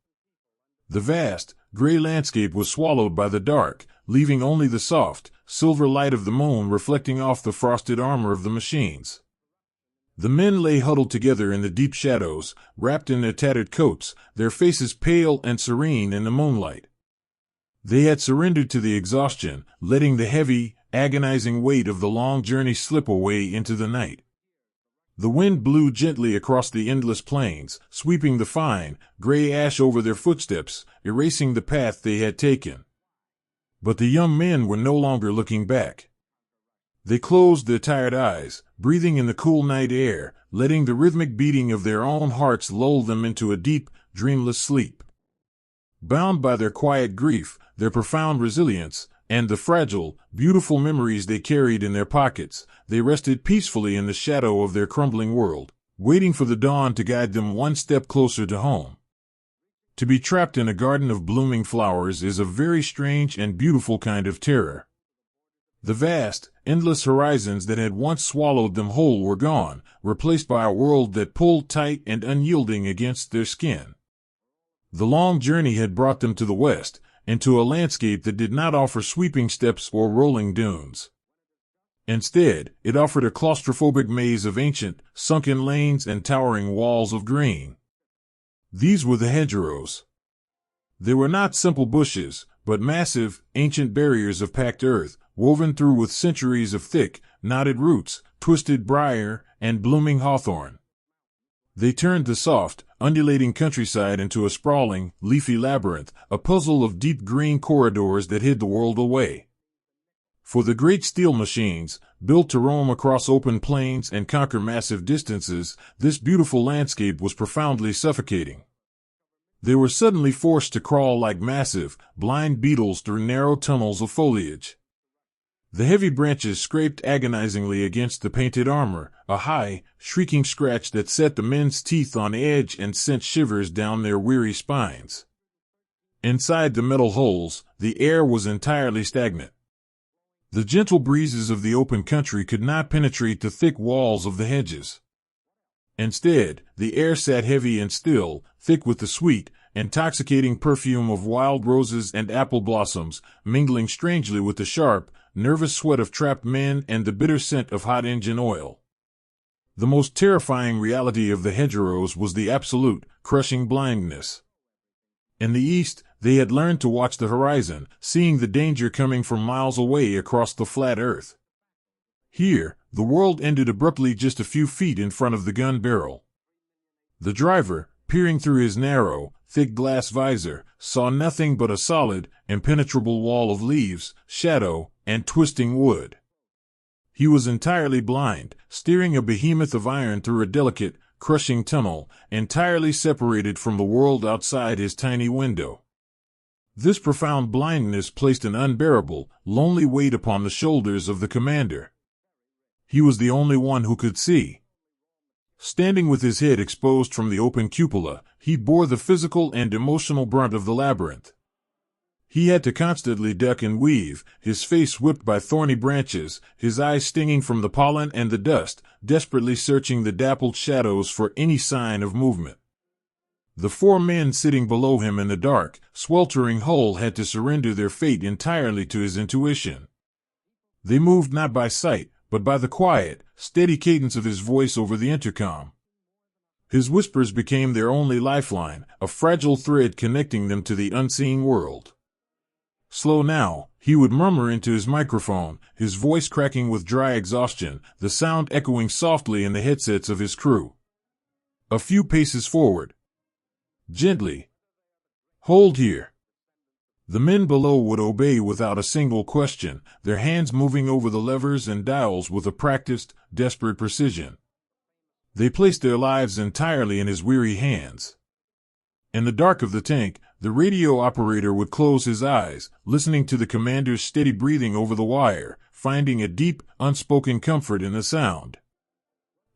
The vast, gray landscape was swallowed by the dark, leaving only the soft, silver light of the moon reflecting off the frosted armor of the machines. The men lay huddled together in the deep shadows, wrapped in their tattered coats, their faces pale and serene in the moonlight. They had surrendered to the exhaustion, letting the heavy, agonizing weight of the long journey slip away into the night. The wind blew gently across the endless plains, sweeping the fine, gray ash over their footsteps, erasing the path they had taken. But the young men were no longer looking back. They closed their tired eyes, breathing in the cool night air, letting the rhythmic beating of their own hearts lull them into a deep, dreamless sleep. Bound by their quiet grief, their profound resilience, and the fragile, beautiful memories they carried in their pockets, they rested peacefully in the shadow of their crumbling world, waiting for the dawn to guide them one step closer to home. To be trapped in a garden of blooming flowers is a very strange and beautiful kind of terror. The vast, endless horizons that had once swallowed them whole were gone, replaced by a world that pulled tight and unyielding against their skin. The long journey had brought them to the west, and to a landscape that did not offer sweeping steppes or rolling dunes. Instead, it offered a claustrophobic maze of ancient, sunken lanes and towering walls of green. These were the hedgerows. They were not simple bushes, but massive, ancient barriers of packed earth, woven through with centuries of thick, knotted roots, twisted briar, and blooming hawthorn. They turned the soft, undulating countryside into a sprawling, leafy labyrinth, a puzzle of deep green corridors that hid the world away. For the great steel machines, built to roam across open plains and conquer massive distances, this beautiful landscape was profoundly suffocating. They were suddenly forced to crawl like massive, blind beetles through narrow tunnels of foliage. The heavy branches scraped agonizingly against the painted armor, a high, shrieking scratch that set the men's teeth on edge and sent shivers down their weary spines. Inside the metal holes, the air was entirely stagnant. The gentle breezes of the open country could not penetrate the thick walls of the hedges. Instead, the air sat heavy and still, thick with the sweet, intoxicating perfume of wild roses and apple blossoms, mingling strangely with the sharp, nervous sweat of trapped men and the bitter scent of hot engine oil. The most terrifying reality of the hedgerows was the absolute, crushing blindness. In the east, They had learned to watch the horizon, seeing the danger coming from miles away across the flat earth. Here, the world ended abruptly just a few feet in front of the gun barrel. The driver, peering through his narrow, thick glass visor, saw nothing but a solid, impenetrable wall of leaves, shadow, and twisting wood. He was entirely blind, steering a behemoth of iron through a delicate, crushing tunnel, entirely separated from the world outside his tiny window. This profound blindness placed an unbearable, lonely weight upon the shoulders of the commander. He was the only one who could see. Standing with his head exposed from the open cupola, he bore the physical and emotional brunt of the labyrinth. He had to constantly duck and weave, his face whipped by thorny branches, his eyes stinging from the pollen and the dust, desperately searching the dappled shadows for any sign of movement. The 4 men sitting below him in the dark, sweltering hull had to surrender their fate entirely to his intuition. They moved not by sight, but by the quiet, steady cadence of his voice over the intercom. His whispers became their only lifeline, a fragile thread connecting them to the unseen world. Slow now, he would murmur into his microphone, his voice cracking with dry exhaustion, the sound echoing softly in the headsets of his crew. A few paces forward. Gently. Hold here. The men below would obey without a single question, their hands moving over the levers and dials with a practiced, desperate precision. They placed their lives entirely in his weary hands. In the dark of the tank, the radio operator would close his eyes, listening to the commander's steady breathing over the wire, finding a deep, unspoken comfort in the sound.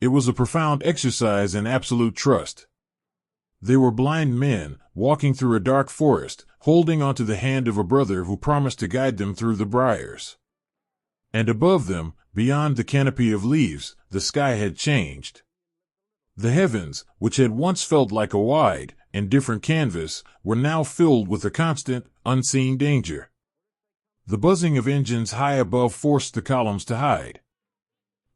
It was a profound exercise in absolute trust. They were blind men, walking through a dark forest, holding onto the hand of a brother who promised to guide them through the briars. And above them, beyond the canopy of leaves, the sky had changed. The heavens, which had once felt like a wide, indifferent canvas, were now filled with a constant, unseen danger. The buzzing of engines high above forced the columns to hide.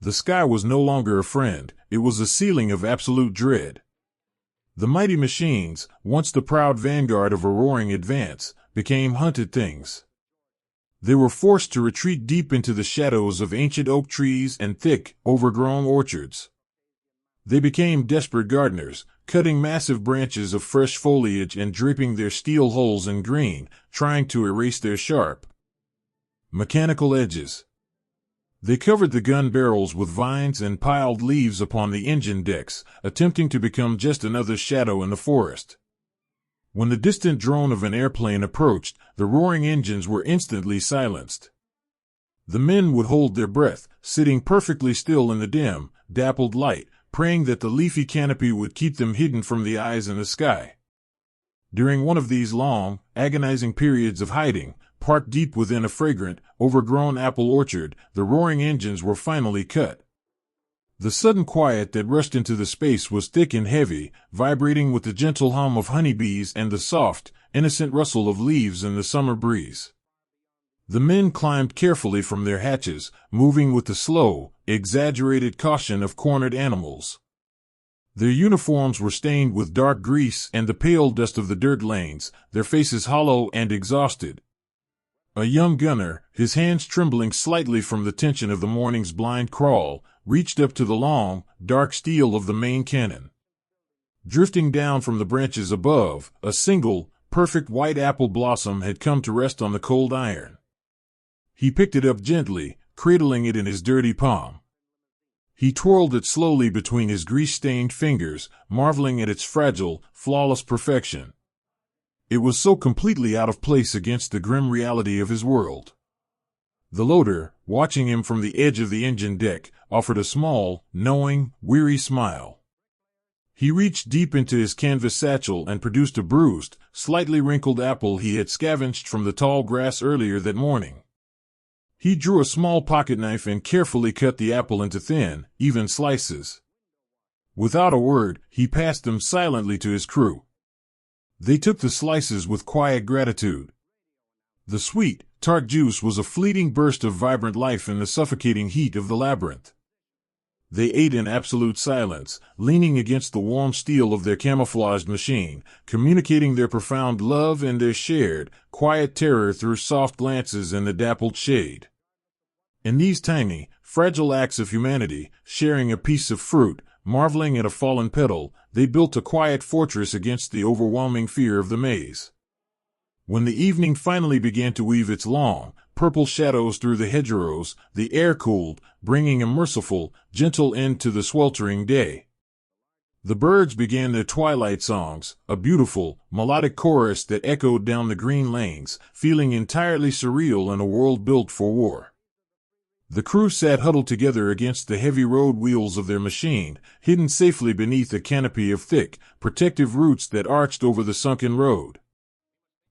The sky was no longer a friend, it was a ceiling of absolute dread. The mighty machines, once the proud vanguard of a roaring advance, became hunted things. They were forced to retreat deep into the shadows of ancient oak trees and thick, overgrown orchards. They became desperate gardeners, cutting massive branches of fresh foliage and draping their steel hulls in green, trying to erase their sharp, mechanical edges. They covered the gun barrels with vines and piled leaves upon the engine decks, attempting to become just another shadow in the forest. When the distant drone of an airplane approached, the roaring engines were instantly silenced. The men would hold their breath, sitting perfectly still in the dim, dappled light, praying that the leafy canopy would keep them hidden from the eyes in the sky. During one of these long, agonizing periods of hiding, parked deep within a fragrant, overgrown apple orchard, the roaring engines were finally cut. The sudden quiet that rushed into the space was thick and heavy, vibrating with the gentle hum of honeybees and the soft, innocent rustle of leaves in the summer breeze. The men climbed carefully from their hatches, moving with the slow, exaggerated caution of cornered animals. Their uniforms were stained with dark grease and the pale dust of the dirt lanes, their faces hollow and exhausted. A young gunner, his hands trembling slightly from the tension of the morning's blind crawl, reached up to the long, dark steel of the main cannon. Drifting down from the branches above, a single, perfect white apple blossom had come to rest on the cold iron. He picked it up gently, cradling it in his dirty palm. He twirled it slowly between his grease-stained fingers, marveling at its fragile, flawless perfection. It was so completely out of place against the grim reality of his world. The loader, watching him from the edge of the engine deck, offered a small, knowing, weary smile. He reached deep into his canvas satchel and produced a bruised, slightly wrinkled apple he had scavenged from the tall grass earlier that morning. He drew a small pocketknife and carefully cut the apple into thin, even slices. Without a word, he passed them silently to his crew. They took the slices with quiet gratitude. The sweet, tart juice was a fleeting burst of vibrant life in the suffocating heat of the labyrinth. They ate in absolute silence, leaning against the warm steel of their camouflaged machine, communicating their profound love and their shared, quiet terror through soft glances in the dappled shade. In these tiny, fragile acts of humanity, sharing a piece of fruit, marveling at a fallen petal, they built a quiet fortress against the overwhelming fear of the maze. When the evening finally began to weave its long, purple shadows through the hedgerows, the air cooled, bringing a merciful, gentle end to the sweltering day. The birds began their twilight songs, a beautiful, melodic chorus that echoed down the green lanes, feeling entirely surreal in a world built for war. The crew sat huddled together against the heavy road wheels of their machine, hidden safely beneath a canopy of thick, protective roots that arched over the sunken road.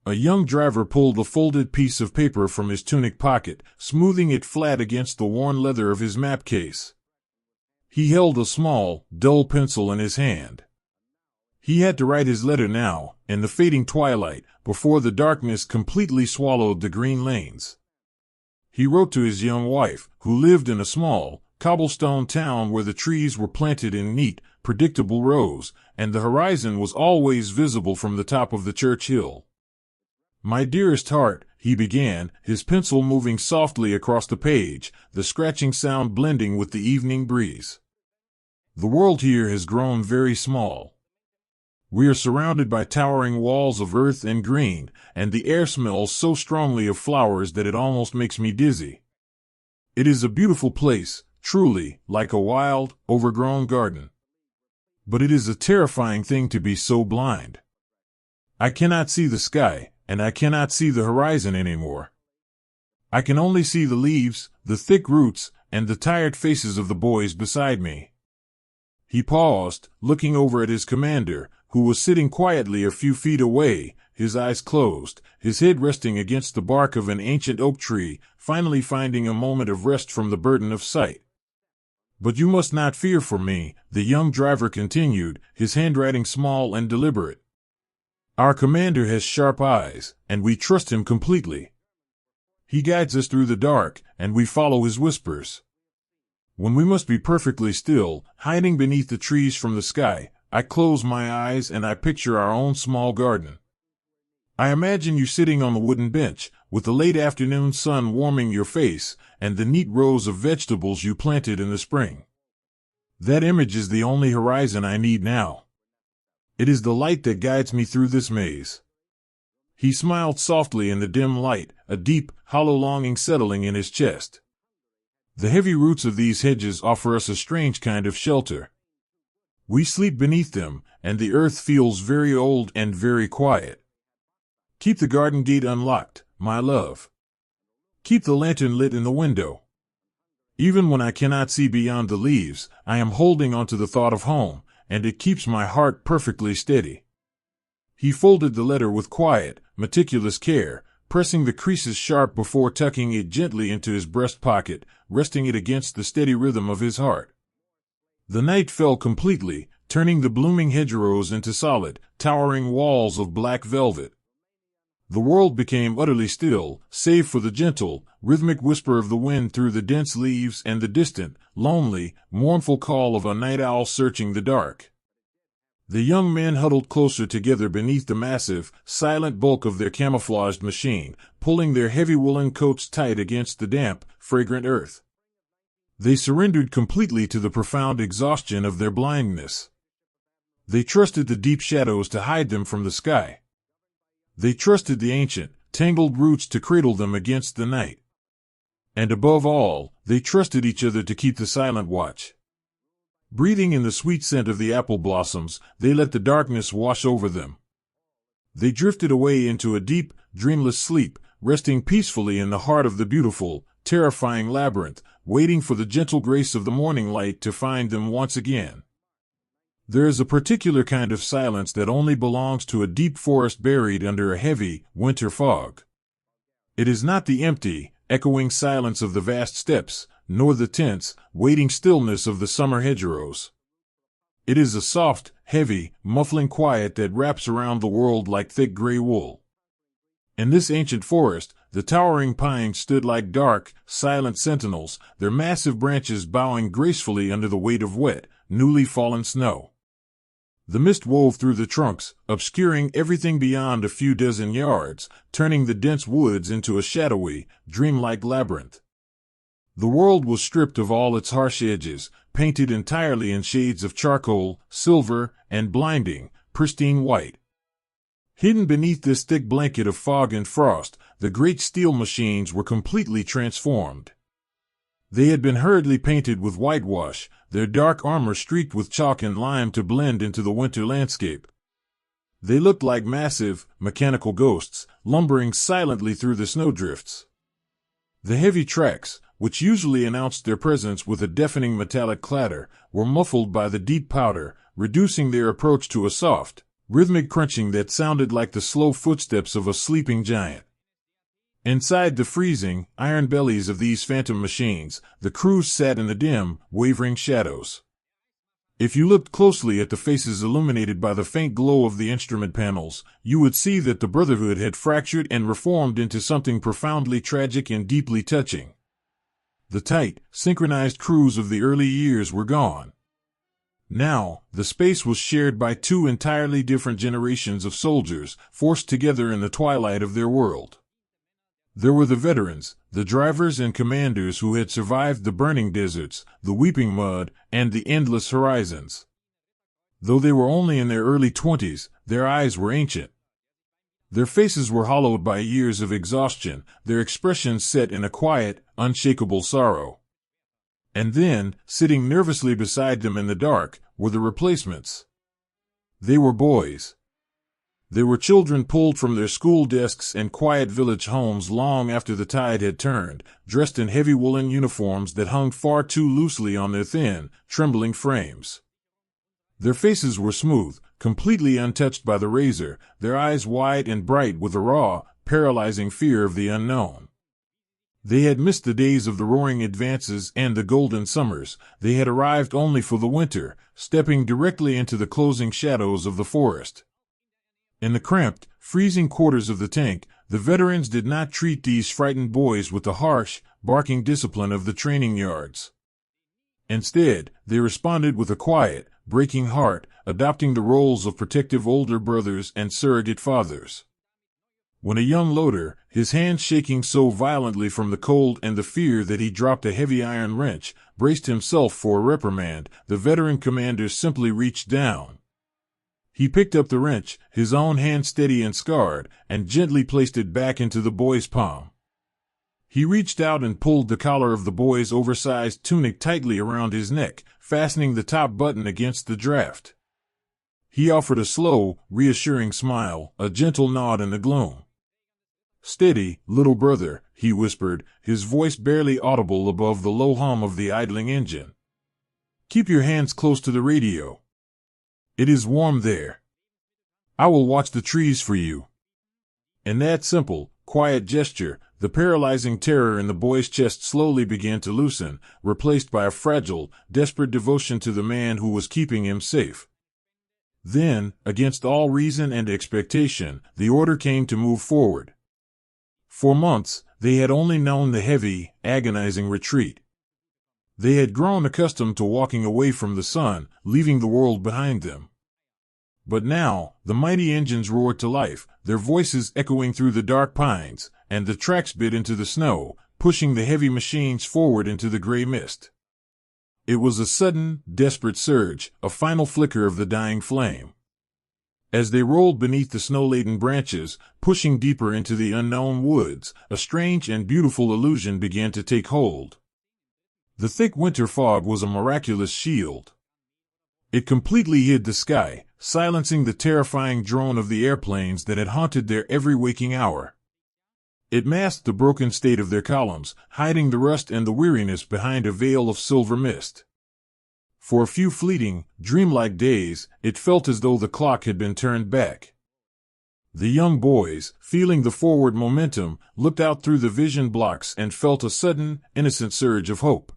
A young driver pulled a folded piece of paper from his tunic pocket, smoothing it flat against the worn leather of his map case. He held a small, dull pencil in his hand. He had to write his letter now, in the fading twilight, before the darkness completely swallowed the green lanes. He wrote to his young wife, who lived in a small, cobblestone town where the trees were planted in neat, predictable rows, and the horizon was always visible from the top of the church hill. "My dearest heart," he began, his pencil moving softly across the page, the scratching sound blending with the evening breeze. "The world here has grown very small. We are surrounded by towering walls of earth and green, and the air smells so strongly of flowers that it almost makes me dizzy. It is a beautiful place, truly, like a wild, overgrown garden. But it is a terrifying thing to be so blind. I cannot see the sky, and I cannot see the horizon anymore. I can only see the leaves, the thick roots, and the tired faces of the boys beside me." He paused, looking over at his commander, who was sitting quietly a few feet away, his eyes closed, his head resting against the bark of an ancient oak tree, finally finding a moment of rest from the burden of sight. "But you must not fear for me," the young driver continued, his handwriting small and deliberate. "Our commander has sharp eyes, and we trust him completely. He guides us through the dark, and we follow his whispers. When we must be perfectly still, hiding beneath the trees from the sky, I close my eyes and I picture our own small garden. I imagine you sitting on the wooden bench, with the late afternoon sun warming your face, and the neat rows of vegetables you planted in the spring. That image is the only horizon I need now. It is the light that guides me through this maze." He smiled softly in the dim light, a deep, hollow longing settling in his chest. "The heavy roots of these hedges offer us a strange kind of shelter. We sleep beneath them, and the earth feels very old and very quiet. Keep the garden gate unlocked, my love. Keep the lantern lit in the window. Even when I cannot see beyond the leaves, I am holding on to the thought of home, and it keeps my heart perfectly steady." He folded the letter with quiet, meticulous care, pressing the creases sharp before tucking it gently into his breast pocket, resting it against the steady rhythm of his heart. The night fell completely, turning the blooming hedgerows into solid, towering walls of black velvet. The world became utterly still, save for the gentle, rhythmic whisper of the wind through the dense leaves and the distant, lonely, mournful call of a night owl searching the dark. The young men huddled closer together beneath the massive, silent bulk of their camouflaged machine, pulling their heavy woolen coats tight against the damp, fragrant earth. They surrendered completely to the profound exhaustion of their blindness. They trusted the deep shadows to hide them from the sky. They trusted the ancient, tangled roots to cradle them against the night. And above all, they trusted each other to keep the silent watch. Breathing in the sweet scent of the apple blossoms, they let the darkness wash over them. They drifted away into a deep, dreamless sleep, resting peacefully in the heart of the beautiful, terrifying labyrinth, waiting for the gentle grace of the morning light to find them once again. There is a particular kind of silence that only belongs to a deep forest buried under a heavy, winter fog. It is not the empty, echoing silence of the vast steppes, nor the tense, waiting stillness of the summer hedgerows. It is a soft, heavy, muffling quiet that wraps around the world like thick gray wool. In this ancient forest, the towering pines stood like dark, silent sentinels, their massive branches bowing gracefully under the weight of wet, newly fallen snow. The mist wove through the trunks, obscuring everything beyond a few dozen yards, turning the dense woods into a shadowy, dreamlike labyrinth. The world was stripped of all its harsh edges, painted entirely in shades of charcoal, silver, and blinding, pristine white. Hidden beneath this thick blanket of fog and frost, the great steel machines were completely transformed. They had been hurriedly painted with whitewash, their dark armor streaked with chalk and lime to blend into the winter landscape. They looked like massive, mechanical ghosts, lumbering silently through the snowdrifts. The heavy tracks, which usually announced their presence with a deafening metallic clatter, were muffled by the deep powder, reducing their approach to a soft, rhythmic crunching that sounded like the slow footsteps of a sleeping giant. Inside the freezing, iron bellies of these phantom machines, the crews sat in the dim, wavering shadows. If you looked closely at the faces illuminated by the faint glow of the instrument panels, you would see that the Brotherhood had fractured and reformed into something profoundly tragic and deeply touching. The tight, synchronized crews of the early years were gone. Now, the space was shared by two entirely different generations of soldiers, forced together in the twilight of their world. There were the veterans, the drivers and commanders who had survived the burning deserts, the weeping mud, and the endless horizons. Though they were only in their early 20s, their eyes were ancient. Their faces were hollowed by years of exhaustion, their expressions set in a quiet, unshakable sorrow. And then, sitting nervously beside them in the dark, were the replacements. They were boys. They were children pulled from their school desks and quiet village homes long after the tide had turned, dressed in heavy woolen uniforms that hung far too loosely on their thin, trembling frames. Their faces were smooth, completely untouched by the razor, their eyes wide and bright with a raw, paralyzing fear of the unknown. They had missed the days of the roaring advances and the golden summers. They had arrived only for the winter, stepping directly into the closing shadows of the forest. In the cramped, freezing quarters of the tank, the veterans did not treat these frightened boys with the harsh, barking discipline of the training yards. Instead, they responded with a quiet, breaking heart, adopting the roles of protective older brothers and surrogate fathers. When a young loader, his hands shaking so violently from the cold and the fear that he dropped a heavy iron wrench, braced himself for a reprimand, the veteran commander simply reached down. He picked up the wrench, his own hand steady and scarred, and gently placed it back into the boy's palm. He reached out and pulled the collar of the boy's oversized tunic tightly around his neck, fastening the top button against the draft. He offered a slow, reassuring smile, a gentle nod in the gloom. "Steady, little brother," he whispered, his voice barely audible above the low hum of the idling engine. "Keep your hands close to the radio. It is warm there. I will watch the trees for you." In that simple, quiet gesture, the paralyzing terror in the boy's chest slowly began to loosen, replaced by a fragile, desperate devotion to the man who was keeping him safe. Then, against all reason and expectation, the order came to move forward. For months, they had only known the heavy, agonizing retreat. They had grown accustomed to walking away from the sun, leaving the world behind them. But now, the mighty engines roared to life, their voices echoing through the dark pines, and the tracks bit into the snow, pushing the heavy machines forward into the gray mist. It was a sudden, desperate surge, a final flicker of the dying flame. As they rolled beneath the snow-laden branches, pushing deeper into the unknown woods, a strange and beautiful illusion began to take hold. The thick winter fog was a miraculous shield. It completely hid the sky, silencing the terrifying drone of the airplanes that had haunted their every waking hour. It masked the broken state of their columns, hiding the rust and the weariness behind a veil of silver mist. For a few fleeting, dreamlike days, it felt as though the clock had been turned back. The young boys, feeling the forward momentum, looked out through the vision blocks and felt a sudden, innocent surge of hope.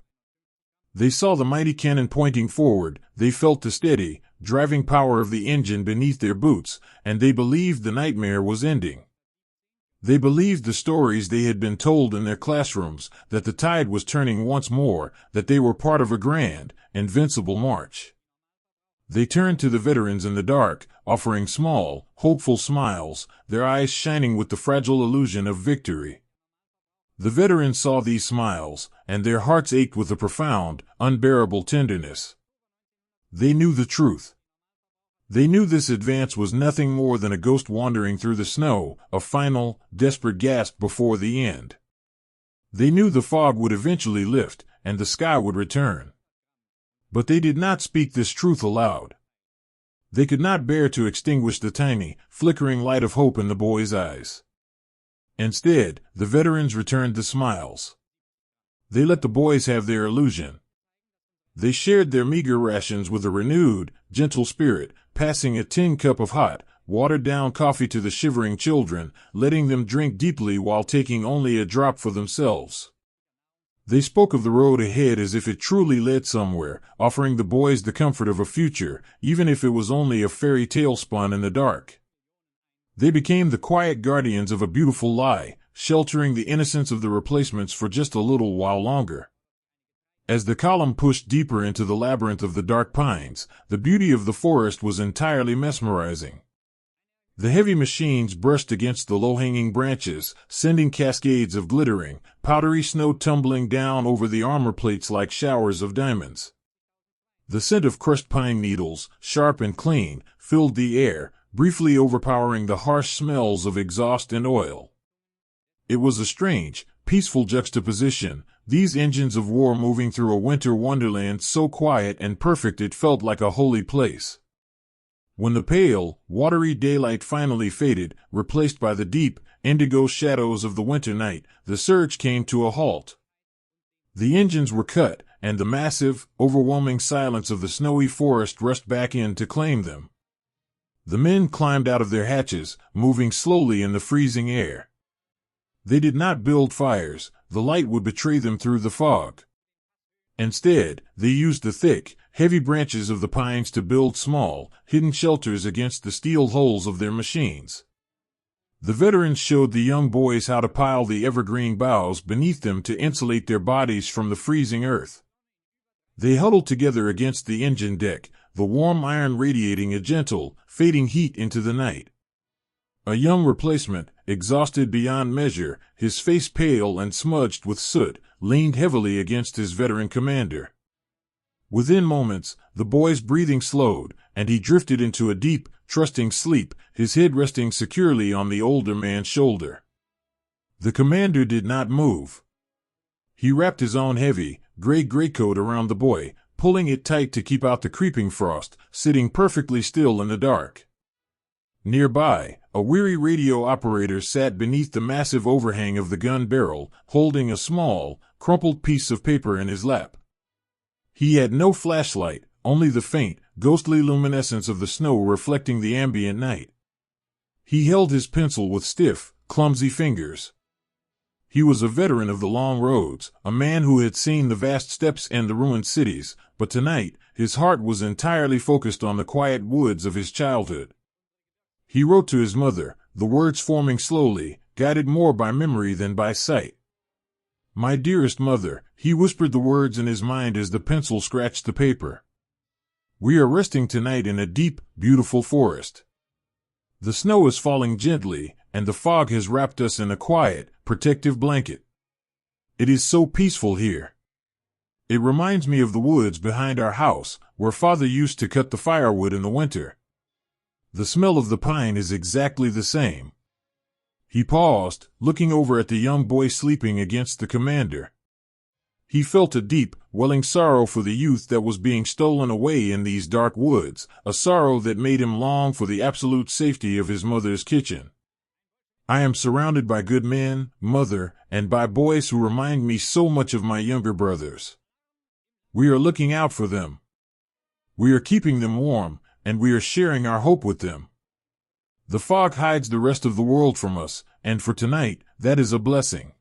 They saw the mighty cannon pointing forward, they felt the steady, driving power of the engine beneath their boots, and they believed the nightmare was ending. They believed the stories they had been told in their classrooms, that the tide was turning once more, that they were part of a grand, invincible march. They turned to the veterans in the dark, offering small, hopeful smiles, their eyes shining with the fragile illusion of victory. The veterans saw these smiles, and their hearts ached with a profound, unbearable tenderness. They knew the truth. They knew this advance was nothing more than a ghost wandering through the snow, a final, desperate gasp before the end. They knew the fog would eventually lift, and the sky would return. But they did not speak this truth aloud. They could not bear to extinguish the tiny, flickering light of hope in the boys' eyes. Instead, the veterans returned the smiles. They let the boys have their illusion. They shared their meager rations with a renewed, gentle spirit, passing a tin cup of hot, watered-down coffee to the shivering children, letting them drink deeply while taking only a drop for themselves. They spoke of the road ahead as if it truly led somewhere, offering the boys the comfort of a future, even if it was only a fairy tale spun in the dark. They became the quiet guardians of a beautiful lie, sheltering the innocence of the replacements for just a little while longer. As the column pushed deeper into the labyrinth of the dark pines, the beauty of the forest was entirely mesmerizing. The heavy machines brushed against the low-hanging branches, sending cascades of glittering, powdery snow tumbling down over the armor plates like showers of diamonds. The scent of crushed pine needles, sharp and clean, filled the air, briefly overpowering the harsh smells of exhaust and oil. It was a strange, peaceful juxtaposition, these engines of war moving through a winter wonderland so quiet and perfect it felt like a holy place. When the pale, watery daylight finally faded, replaced by the deep, indigo shadows of the winter night, the surge came to a halt. The engines were cut, and the massive, overwhelming silence of the snowy forest rushed back in to claim them. The men climbed out of their hatches, moving slowly in the freezing air. They did not build fires, the light would betray them through the fog. Instead, they used the thick, heavy branches of the pines to build small, hidden shelters against the steel hulls of their machines. The veterans showed the young boys how to pile the evergreen boughs beneath them to insulate their bodies from the freezing earth. They huddled together against the engine deck, the warm iron radiating a gentle, fading heat into the night. A young replacement, exhausted beyond measure, his face pale and smudged with soot, leaned heavily against his veteran commander. Within moments, the boy's breathing slowed, and he drifted into a deep, trusting sleep, his head resting securely on the older man's shoulder. The commander did not move. He wrapped his own heavy, gray greatcoat around the boy, pulling it tight to keep out the creeping frost, sitting perfectly still in the dark. Nearby, a weary radio operator sat beneath the massive overhang of the gun barrel, holding a small, crumpled piece of paper in his lap. He had no flashlight, only the faint, ghostly luminescence of the snow reflecting the ambient night. He held his pencil with stiff, clumsy fingers. He was a veteran of the long roads, a man who had seen the vast steppes and the ruined cities, but tonight, his heart was entirely focused on the quiet woods of his childhood. He wrote to his mother, the words forming slowly, guided more by memory than by sight. "My dearest mother," he whispered the words in his mind as the pencil scratched the paper. "We are resting tonight in a deep, beautiful forest. The snow is falling gently, and the fog has wrapped us in a quiet, protective blanket. It is so peaceful here. It reminds me of the woods behind our house, where Father used to cut the firewood in the winter. The smell of the pine is exactly the same." He paused, looking over at the young boy sleeping against the commander. He felt a deep, welling sorrow for the youth that was being stolen away in these dark woods, a sorrow that made him long for the absolute safety of his mother's kitchen. "I am surrounded by good men, mother, and by boys who remind me so much of my younger brothers. We are looking out for them. We are keeping them warm, and we are sharing our hope with them. The fog hides the rest of the world from us, and for tonight, that is a blessing.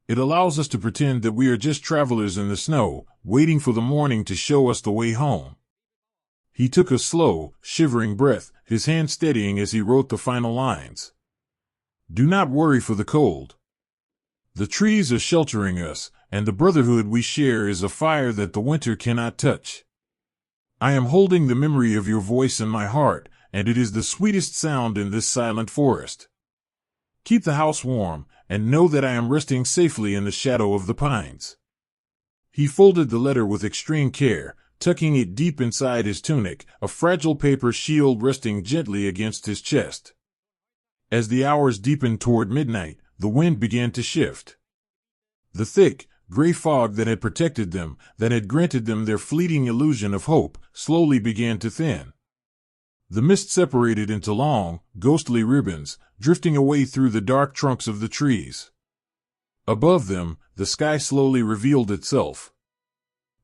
It allows us to pretend that we are just travelers in the snow, waiting for the morning to show us the way home." He took a slow, shivering breath, his hand steadying as he wrote the final lines. Do not worry for the cold. The trees are sheltering us, and the brotherhood we share is a fire that the winter cannot touch. I am holding the memory of your voice in my heart, and it is the sweetest sound in this silent forest. Keep the house warm, and know that I am resting safely in the shadow of the pines." He folded the letter with extreme care, tucking it deep inside his tunic, a fragile paper shield resting gently against his chest. As the hours deepened toward midnight, the wind began to shift. The thick, gray fog that had protected them, that had granted them their fleeting illusion of hope, slowly began to thin. The mist separated into long, ghostly ribbons, drifting away through the dark trunks of the trees. Above them, the sky slowly revealed itself.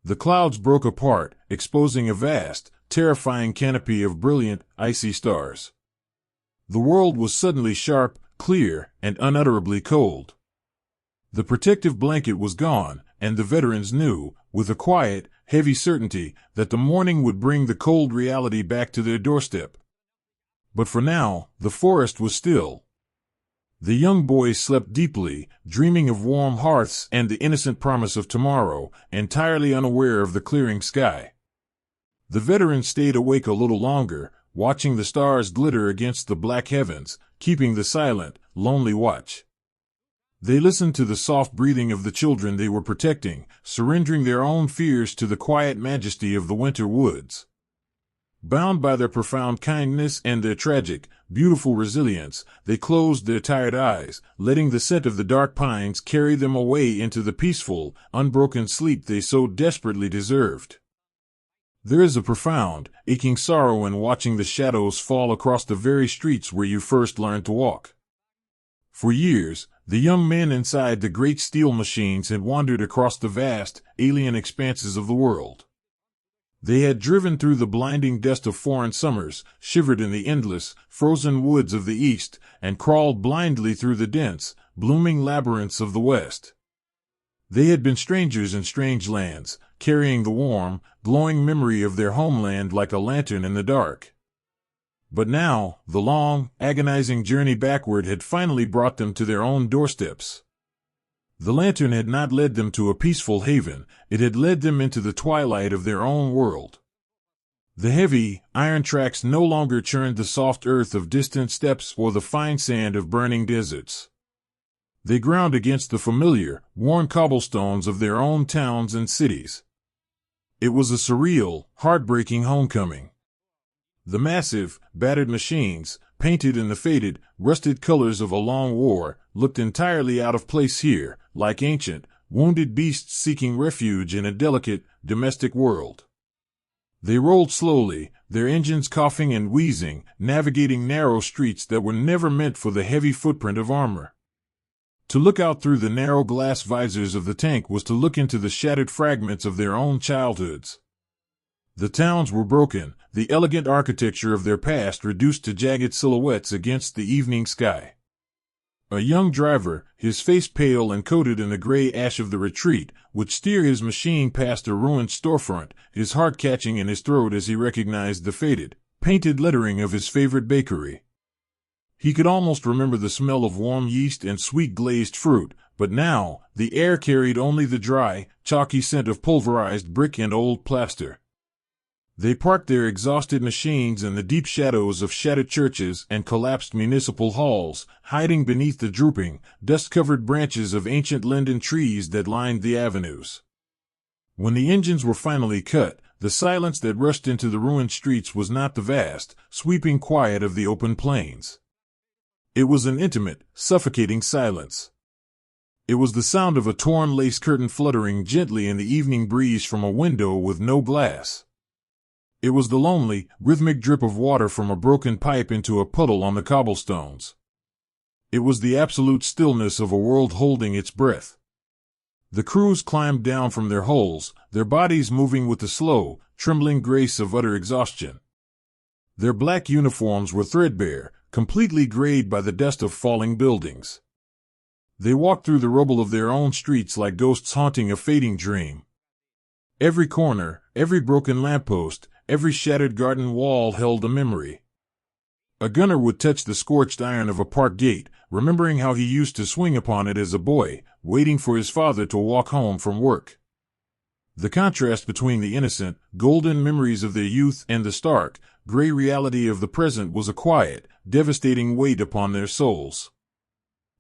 The clouds broke apart, exposing a vast, terrifying canopy of brilliant, icy stars. The world was suddenly sharp, clear, and unutterably cold. The protective blanket was gone, and the veterans knew, with a quiet, heavy certainty, that the morning would bring the cold reality back to their doorstep. But for now, the forest was still. The young boys slept deeply, dreaming of warm hearths and the innocent promise of tomorrow, entirely unaware of the clearing sky. The veterans stayed awake a little longer, watching the stars glitter against the black heavens, keeping the silent, lonely watch. They listened to the soft breathing of the children they were protecting, surrendering their own fears to the quiet majesty of the winter woods. Bound by their profound kindness and their tragic, beautiful resilience, they closed their tired eyes, letting the scent of the dark pines carry them away into the peaceful, unbroken sleep they so desperately deserved. There is a profound, aching sorrow in watching the shadows fall across the very streets where you first learned to walk. For years, the young men inside the great steel machines had wandered across the vast, alien expanses of the world. They had driven through the blinding dust of foreign summers, shivered in the endless, frozen woods of the east, and crawled blindly through the dense, blooming labyrinths of the west. They had been strangers in strange lands, carrying the warm, glowing memory of their homeland like a lantern in the dark. But now, the long, agonizing journey backward had finally brought them to their own doorsteps. The lantern had not led them to a peaceful haven, it had led them into the twilight of their own world. The heavy, iron tracks no longer churned the soft earth of distant steppes or the fine sand of burning deserts. They ground against the familiar, worn cobblestones of their own towns and cities. It was a surreal, heartbreaking homecoming. The massive, battered machines, painted in the faded, rusted colors of a long war, looked entirely out of place here, like ancient, wounded beasts seeking refuge in a delicate, domestic world. They rolled slowly, their engines coughing and wheezing, navigating narrow streets that were never meant for the heavy footprint of armor. To look out through the narrow glass visors of the tank was to look into the shattered fragments of their own childhoods. The towns were broken, the elegant architecture of their past reduced to jagged silhouettes against the evening sky. A young driver, his face pale and coated in the gray ash of the retreat, would steer his machine past a ruined storefront, his heart catching in his throat as he recognized the faded, painted lettering of his favorite bakery. He could almost remember the smell of warm yeast and sweet glazed fruit, but now, the air carried only the dry, chalky scent of pulverized brick and old plaster. They parked their exhausted machines in the deep shadows of shattered churches and collapsed municipal halls, hiding beneath the drooping, dust-covered branches of ancient linden trees that lined the avenues. When the engines were finally cut, the silence that rushed into the ruined streets was not the vast, sweeping quiet of the open plains. It was an intimate, suffocating silence. It was the sound of a torn lace curtain fluttering gently in the evening breeze from a window with no glass. It was the lonely, rhythmic drip of water from a broken pipe into a puddle on the cobblestones. It was the absolute stillness of a world holding its breath. The crews climbed down from their holes, their bodies moving with the slow, trembling grace of utter exhaustion. Their black uniforms were threadbare, completely grayed by the dust of falling buildings. They walked through the rubble of their own streets like ghosts haunting a fading dream. Every corner, every broken lamppost, every shattered garden wall held a memory. A gunner would touch the scorched iron of a park gate, remembering how he used to swing upon it as a boy, waiting for his father to walk home from work. The contrast between the innocent, golden memories of their youth and the stark, gray reality of the present was a quiet, devastating weight upon their souls.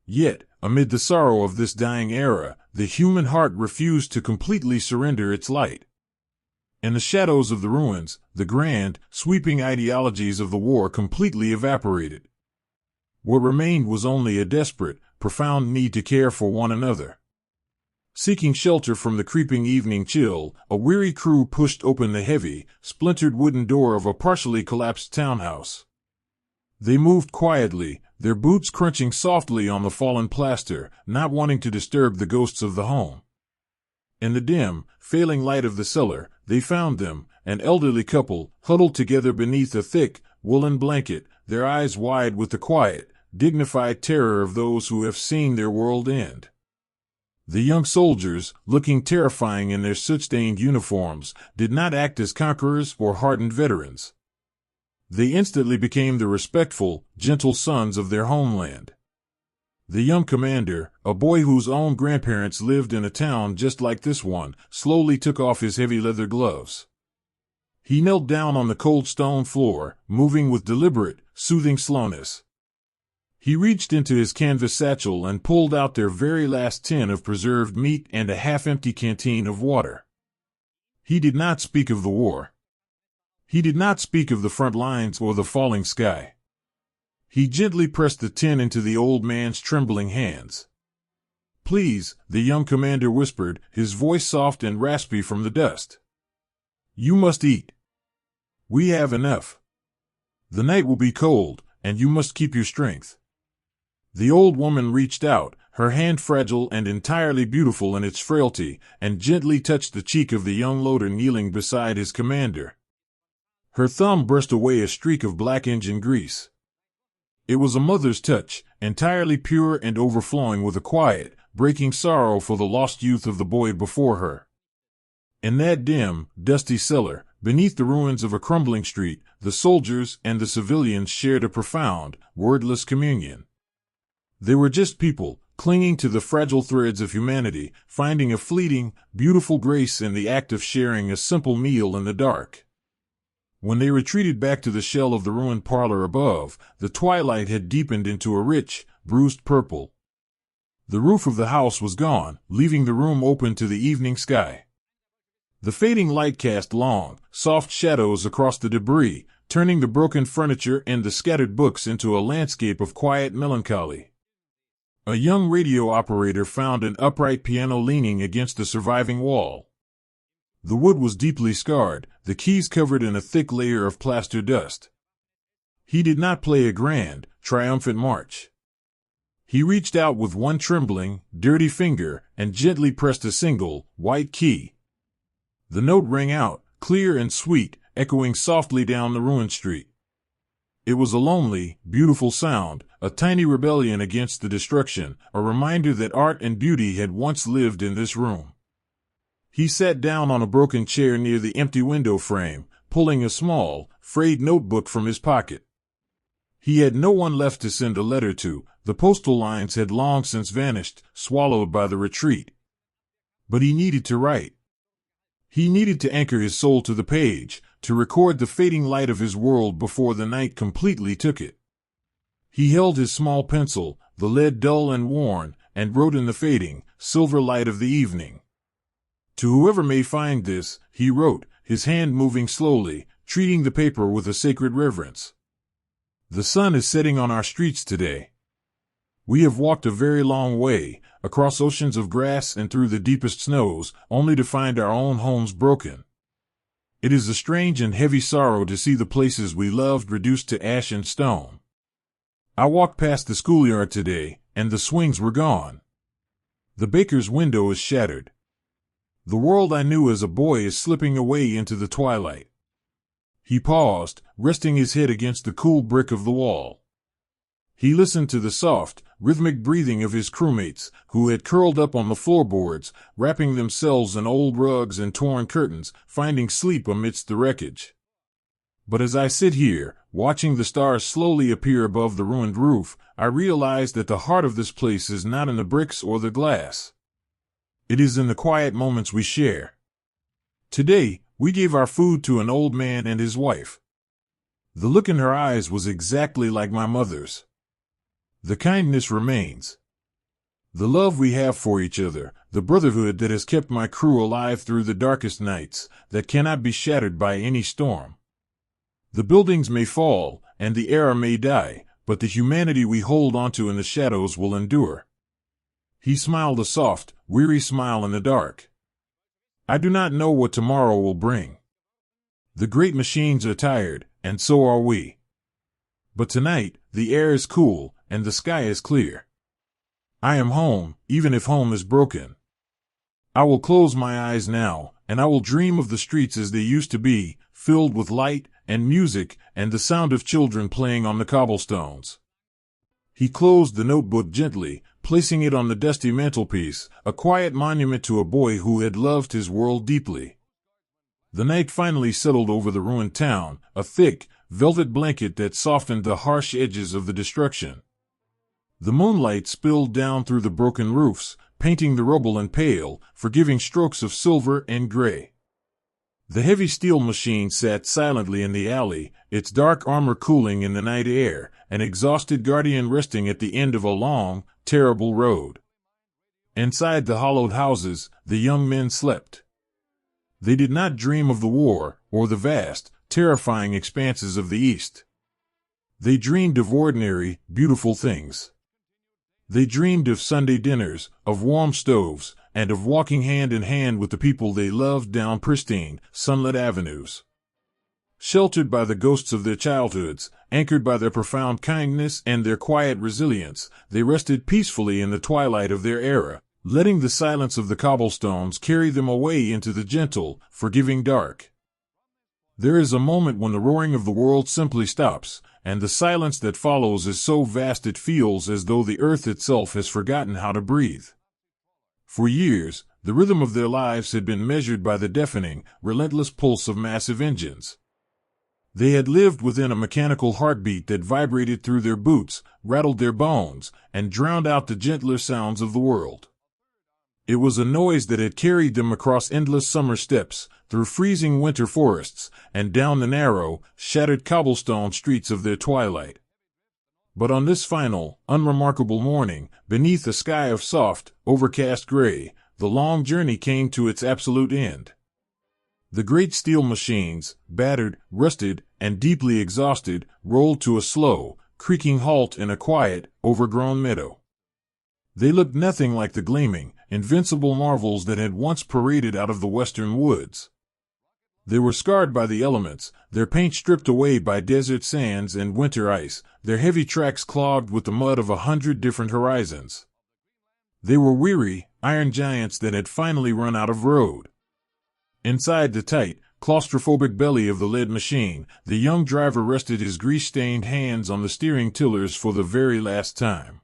Yet, amid the sorrow of this dying era, the human heart refused to completely surrender its light. In the shadows of the ruins, the grand, sweeping ideologies of the war completely evaporated. What remained was only a desperate, profound need to care for one another. Seeking shelter from the creeping evening chill, a weary crew pushed open the heavy, splintered wooden door of a partially collapsed townhouse. They moved quietly, their boots crunching softly on the fallen plaster, not wanting to disturb the ghosts of the home. In the dim, failing light of the cellar, they found them, an elderly couple, huddled together beneath a thick, woolen blanket, their eyes wide with the quiet, dignified terror of those who have seen their world end. The young soldiers, looking terrifying in their soot-stained uniforms, did not act as conquerors or hardened veterans. They instantly became the respectful, gentle sons of their homeland. The young commander, a boy whose own grandparents lived in a town just like this one, slowly took off his heavy leather gloves. He knelt down on the cold stone floor, moving with deliberate, soothing slowness. He reached into his canvas satchel and pulled out their very last tin of preserved meat and a half-empty canteen of water. He did not speak of the war. He did not speak of the front lines or the falling sky. He gently pressed the tin into the old man's trembling hands. "Please," the young commander whispered, his voice soft and raspy from the dust. "You must eat. We have enough. The night will be cold, and you must keep your strength." The old woman reached out, her hand fragile and entirely beautiful in its frailty, and gently touched the cheek of the young loader kneeling beside his commander. Her thumb brushed away a streak of black engine grease. It was a mother's touch, entirely pure and overflowing with a quiet, breaking sorrow for the lost youth of the boy before her. In that dim, dusty cellar, beneath the ruins of a crumbling street, the soldiers and the civilians shared a profound, wordless communion. They were just people, clinging to the fragile threads of humanity, finding a fleeting, beautiful grace in the act of sharing a simple meal in the dark. When they retreated back to the shell of the ruined parlor above, the twilight had deepened into a rich, bruised purple. The roof of the house was gone, leaving the room open to the evening sky. The fading light cast long, soft shadows across the debris, turning the broken furniture and the scattered books into a landscape of quiet melancholy. A young radio operator found an upright piano leaning against the surviving wall. The wood was deeply scarred, the keys covered in a thick layer of plaster dust. He did not play a grand, triumphant march. He reached out with one trembling, dirty finger and gently pressed a single, white key. The note rang out, clear and sweet, echoing softly down the ruined street. It was a lonely, beautiful sound, a tiny rebellion against the destruction, a reminder that art and beauty had once lived in this room. He sat down on a broken chair near the empty window frame, pulling a small, frayed notebook from his pocket. He had no one left to send a letter to, the postal lines had long since vanished, swallowed by the retreat. But he needed to write. He needed to anchor his soul to the page, to record the fading light of his world before the night completely took it. He held his small pencil, the lead dull and worn, and wrote in the fading, silver light of the evening. "To whoever may find this," he wrote, his hand moving slowly, treating the paper with a sacred reverence. "The sun is setting on our streets today. We have walked a very long way, across oceans of grass and through the deepest snows, only to find our own homes broken. It is a strange and heavy sorrow to see the places we loved reduced to ash and stone. I walked past the schoolyard today, and the swings were gone. The baker's window is shattered. The world I knew as a boy is slipping away into the twilight." He paused, resting his head against the cool brick of the wall. He listened to the soft, rhythmic breathing of his crewmates, who had curled up on the floorboards, wrapping themselves in old rugs and torn curtains, finding sleep amidst the wreckage. "But as I sit here, watching the stars slowly appear above the ruined roof, I realized that the heart of this place is not in the bricks or the glass. It is in the quiet moments we share. Today, we gave our food to an old man and his wife. The look in her eyes was exactly like my mother's. The kindness remains. The love we have for each other, the brotherhood that has kept my crew alive through the darkest nights, that cannot be shattered by any storm. The buildings may fall, and the era may die, but the humanity we hold onto in the shadows will endure. He smiled a soft, weary smile in the dark. I do not know what tomorrow will bring. The great machines are tired, and so are we. But tonight, the air is cool, and the sky is clear. I am home, even if home is broken. I will close my eyes now, and I will dream of the streets as they used to be, filled with light and music and the sound of children playing on the cobblestones. He closed the notebook gently, placing it on the dusty mantelpiece, a quiet monument to a boy who had loved his world deeply. The night finally settled over the ruined town, a thick, velvet blanket that softened the harsh edges of the destruction. The moonlight spilled down through the broken roofs, painting the rubble in pale, forgiving strokes of silver and gray. The heavy steel machine sat silently in the alley, its dark armor cooling in the night air, an exhausted guardian resting at the end of a long, terrible road. Inside the hollowed houses, the young men slept. They did not dream of the war, or the vast, terrifying expanses of the East. They dreamed of ordinary, beautiful things. They dreamed of Sunday dinners, of warm stoves, and of walking hand in hand with the people they loved down pristine, sunlit avenues. Sheltered by the ghosts of their childhoods, anchored by their profound kindness and their quiet resilience, they rested peacefully in the twilight of their era, letting the silence of the cobblestones carry them away into the gentle, forgiving dark. There is a moment when the roaring of the world simply stops, and the silence that follows is so vast it feels as though the earth itself has forgotten how to breathe. For years, the rhythm of their lives had been measured by the deafening, relentless pulse of massive engines. They had lived within a mechanical heartbeat that vibrated through their boots, rattled their bones, and drowned out the gentler sounds of the world. It was a noise that had carried them across endless summer steppes, through freezing winter forests, and down the narrow, shattered cobblestone streets of their twilight. But on this final, unremarkable morning, beneath a sky of soft, overcast gray, the long journey came to its absolute end. The great steel machines, battered, rusted, and deeply exhausted, rolled to a slow, creaking halt in a quiet, overgrown meadow. They looked nothing like the gleaming, invincible marvels that had once paraded out of the western woods. They were scarred by the elements, their paint stripped away by desert sands and winter ice, their heavy tracks clogged with the mud of 100 different horizons. They were weary, iron giants that had finally run out of road. Inside the tight, claustrophobic belly of the lead machine, the young driver rested his grease-stained hands on the steering tillers for the very last time.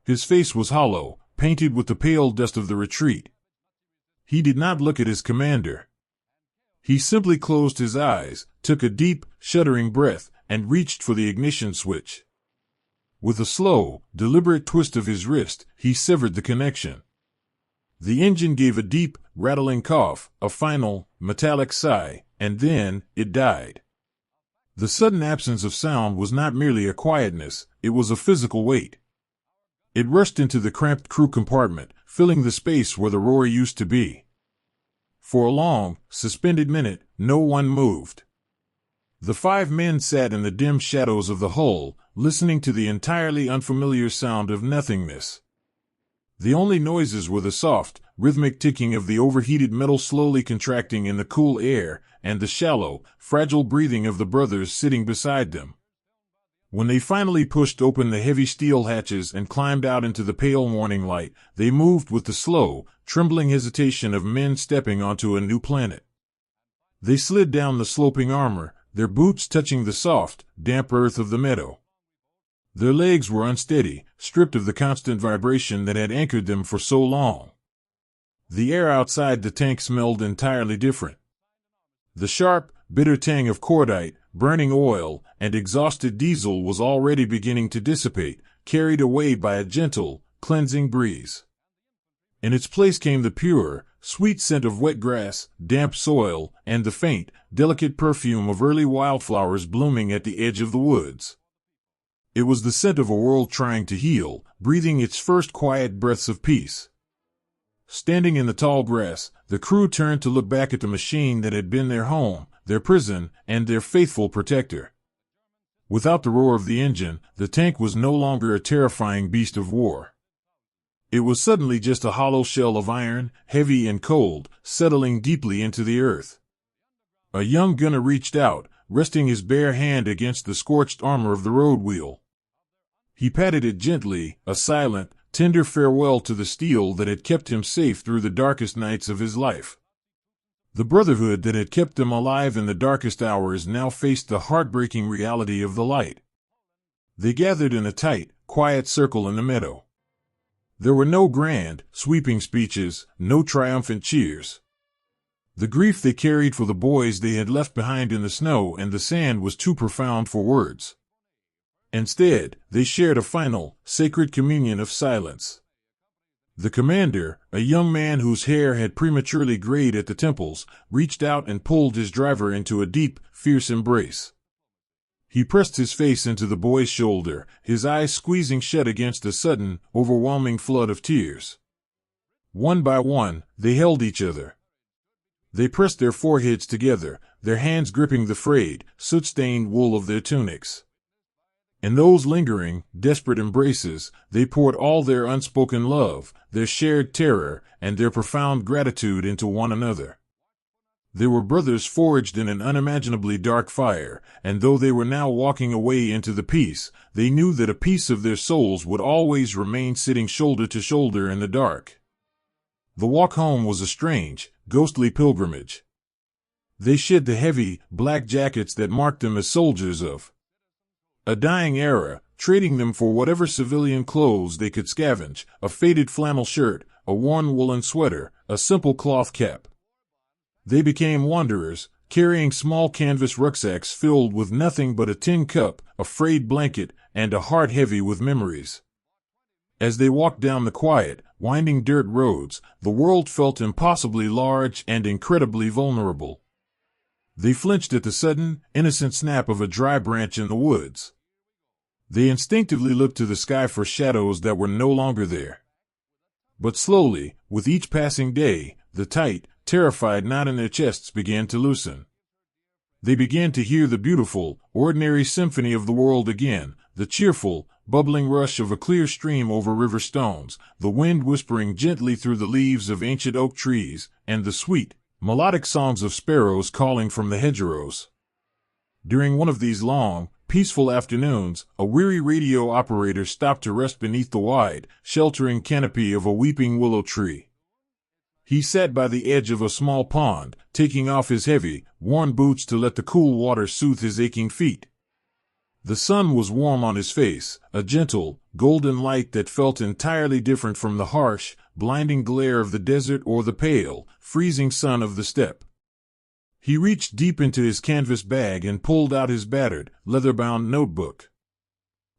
His face was hollow, painted with the pale dust of the retreat. He did not look at his commander. He simply closed his eyes, took a deep, shuddering breath, and reached for the ignition switch. With a slow, deliberate twist of his wrist, he severed the connection. The engine gave a deep, rattling cough, a final, metallic sigh, and then it died. The sudden absence of sound was not merely a quietness, it was a physical weight. It rushed into the cramped crew compartment, filling the space where the roar used to be. For a long, suspended minute, no one moved. The 5 men sat in the dim shadows of the hull, listening to the entirely unfamiliar sound of nothingness. The only noises were the soft, rhythmic ticking of the overheated metal slowly contracting in the cool air, and the shallow, fragile breathing of the brothers sitting beside them. When they finally pushed open the heavy steel hatches and climbed out into the pale morning light, they moved with the slow, trembling hesitation of men stepping onto a new planet. They slid down the sloping armor, their boots touching the soft, damp earth of the meadow. Their legs were unsteady, stripped of the constant vibration that had anchored them for so long. The air outside the tank smelled entirely different. The sharp, bitter tang of cordite, burning oil, and exhausted diesel was already beginning to dissipate, carried away by a gentle, cleansing breeze. In its place came the pure, sweet scent of wet grass, damp soil, and the faint, delicate perfume of early wildflowers blooming at the edge of the woods. It was the scent of a world trying to heal, breathing its first quiet breaths of peace. Standing in the tall grass, the crew turned to look back at the machine that had been their home, their prison, and their faithful protector. Without the roar of the engine, the tank was no longer a terrifying beast of war. It was suddenly just a hollow shell of iron, heavy and cold, settling deeply into the earth. A young gunner reached out, resting his bare hand against the scorched armor of the road wheel. He patted it gently, a silent, tender farewell to the steel that had kept him safe through the darkest nights of his life. The brotherhood that had kept them alive in the darkest hours now faced the heartbreaking reality of the light. They gathered in a tight, quiet circle in the meadow. There were no grand, sweeping speeches, no triumphant cheers. The grief they carried for the boys they had left behind in the snow and the sand was too profound for words. Instead, they shared a final, sacred communion of silence. The commander, a young man whose hair had prematurely grayed at the temples, reached out and pulled his driver into a deep, fierce embrace. He pressed his face into the boy's shoulder, his eyes squeezing shut against a sudden, overwhelming flood of tears. One by one, they held each other. They pressed their foreheads together, their hands gripping the frayed, soot-stained wool of their tunics. In those lingering, desperate embraces, they poured all their unspoken love, their shared terror, and their profound gratitude into one another. They were brothers forged in an unimaginably dark fire, and though they were now walking away into the peace, they knew that a piece of their souls would always remain sitting shoulder to shoulder in the dark. The walk home was a strange, ghostly pilgrimage. They shed the heavy, black jackets that marked them as soldiers of a dying era, trading them for whatever civilian clothes they could scavenge, a faded flannel shirt, a worn woolen sweater, a simple cloth cap. They became wanderers, carrying small canvas rucksacks filled with nothing but a tin cup, a frayed blanket, and a heart heavy with memories. As they walked down the quiet, winding dirt roads, the world felt impossibly large and incredibly vulnerable. They flinched at the sudden, innocent snap of a dry branch in the woods. They instinctively looked to the sky for shadows that were no longer there. But slowly, with each passing day, the tight, terrified knot in their chests began to loosen. They began to hear the beautiful, ordinary symphony of the world again, the cheerful, bubbling rush of a clear stream over river stones, the wind whispering gently through the leaves of ancient oak trees, and the sweet, melodic songs of sparrows calling from the hedgerows. During one of these long, peaceful afternoons, a weary radio operator stopped to rest beneath the wide, sheltering canopy of a weeping willow tree. He sat by the edge of a small pond, taking off his heavy, worn boots to let the cool water soothe his aching feet. The sun was warm on his face, a gentle, golden light that felt entirely different from the harsh, blinding glare of the desert or the pale, freezing sun of the steppe. He reached deep into his canvas bag and pulled out his battered, leather-bound notebook.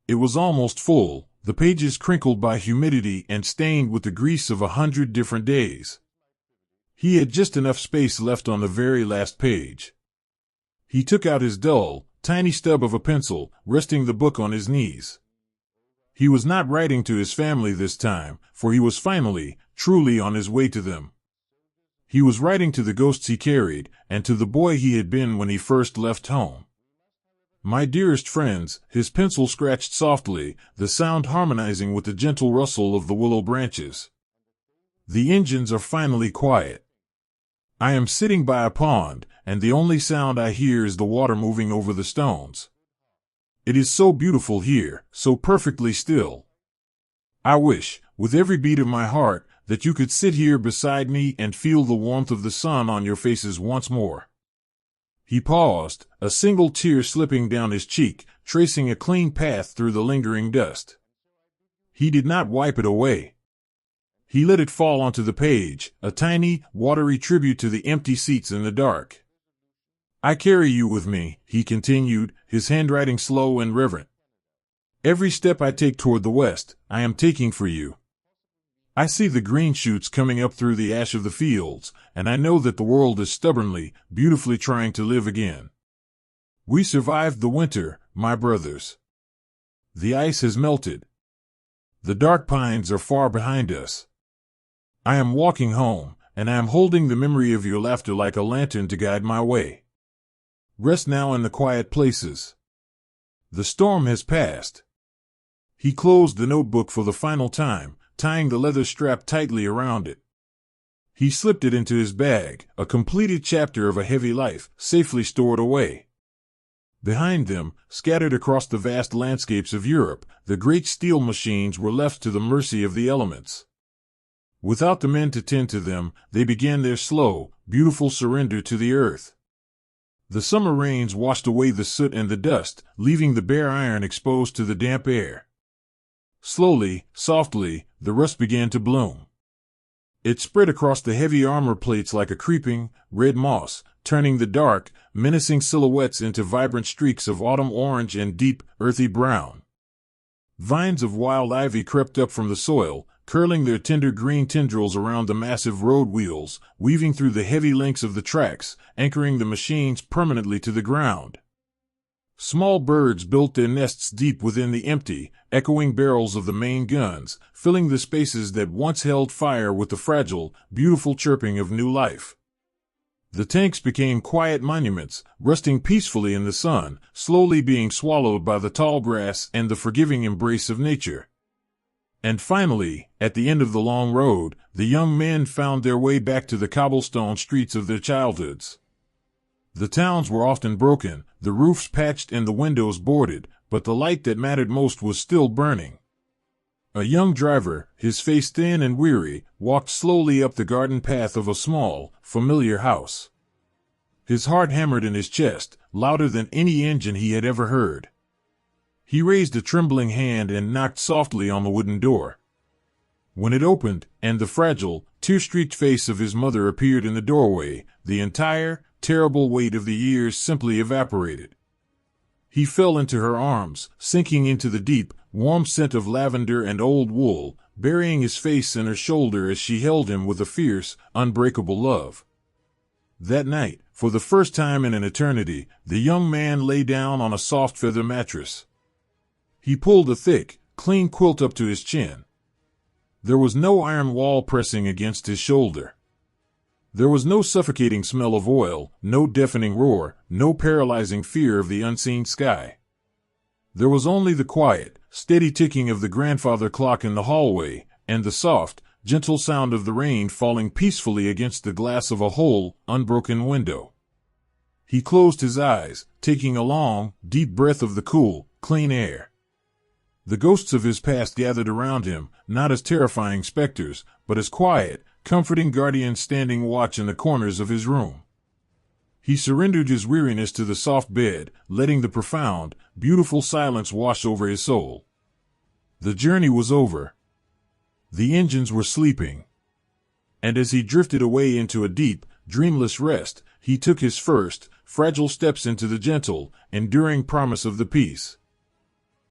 It was almost full, the pages crinkled by humidity and stained with the grease of 100 different days. He had just enough space left on the very last page. He took out his dull, tiny stub of a pencil, resting the book on his knees. He was not writing to his family this time, for he was finally, truly on his way to them. He was writing to the ghosts he carried, and to the boy he had been when he first left home. My dearest friends, his pencil scratched softly, the sound harmonizing with the gentle rustle of the willow branches. The engines are finally quiet. I am sitting by a pond, and the only sound I hear is the water moving over the stones. It is so beautiful here, so perfectly still. I wish, with every beat of my heart, that you could sit here beside me and feel the warmth of the sun on your faces once more. He paused, a single tear slipping down his cheek, tracing a clean path through the lingering dust. He did not wipe it away. He let it fall onto the page, a tiny, watery tribute to the empty seats in the dark. I carry you with me, he continued, his handwriting slow and reverent. Every step I take toward the west, I am taking for you. I see the green shoots coming up through the ash of the fields, and I know that the world is stubbornly, beautifully trying to live again. We survived the winter, my brothers. The ice has melted. The dark pines are far behind us. I am walking home, and I am holding the memory of your laughter like a lantern to guide my way. Rest now in the quiet places. The storm has passed. He closed the notebook for the final time, tying the leather strap tightly around it. He slipped it into his bag, a completed chapter of a heavy life, safely stored away. Behind them, scattered across the vast landscapes of Europe, the great steel machines were left to the mercy of the elements. Without the men to tend to them, they began their slow, beautiful surrender to the earth. The summer rains washed away the soot and the dust, leaving the bare iron exposed to the damp air. Slowly, softly, the rust began to bloom. It spread across the heavy armor plates like a creeping, red moss, turning the dark, menacing silhouettes into vibrant streaks of autumn orange and deep, earthy brown. Vines of wild ivy crept up from the soil, curling their tender green tendrils around the massive road wheels, weaving through the heavy links of the tracks, anchoring the machines permanently to the ground. Small birds built their nests deep within the empty, echoing barrels of the main guns, filling the spaces that once held fire with the fragile, beautiful chirping of new life. The tanks became quiet monuments, rusting peacefully in the sun, slowly being swallowed by the tall grass and the forgiving embrace of nature. And finally, at the end of the long road, the young men found their way back to the cobblestone streets of their childhoods. The towns were often broken, the roofs patched and the windows boarded, but the light that mattered most was still burning. A young driver, his face thin and weary, walked slowly up the garden path of a small, familiar house. His heart hammered in his chest, louder than any engine he had ever heard. He raised a trembling hand and knocked softly on the wooden door. When it opened, and the fragile, tear-streaked face of his mother appeared in the doorway, the entire, terrible weight of the years simply evaporated. He fell into her arms, sinking into the deep, warm scent of lavender and old wool, burying his face in her shoulder as she held him with a fierce, unbreakable love. That night, for the first time in an eternity, the young man lay down on a soft feather mattress. He pulled a thick, clean quilt up to his chin. There was no iron wall pressing against his shoulder. There was no suffocating smell of oil, no deafening roar, no paralyzing fear of the unseen sky. There was only the quiet, steady ticking of the grandfather clock in the hallway, and the soft, gentle sound of the rain falling peacefully against the glass of a whole, unbroken window. He closed his eyes, taking a long, deep breath of the cool, clean air. The ghosts of his past gathered around him, not as terrifying specters, but as quiet, comforting guardians standing watch in the corners of his room. He surrendered his weariness to the soft bed, letting the profound, beautiful silence wash over his soul. The journey was over. The engines were sleeping. And as he drifted away into a deep, dreamless rest, he took his first, fragile steps into the gentle, enduring promise of the peace.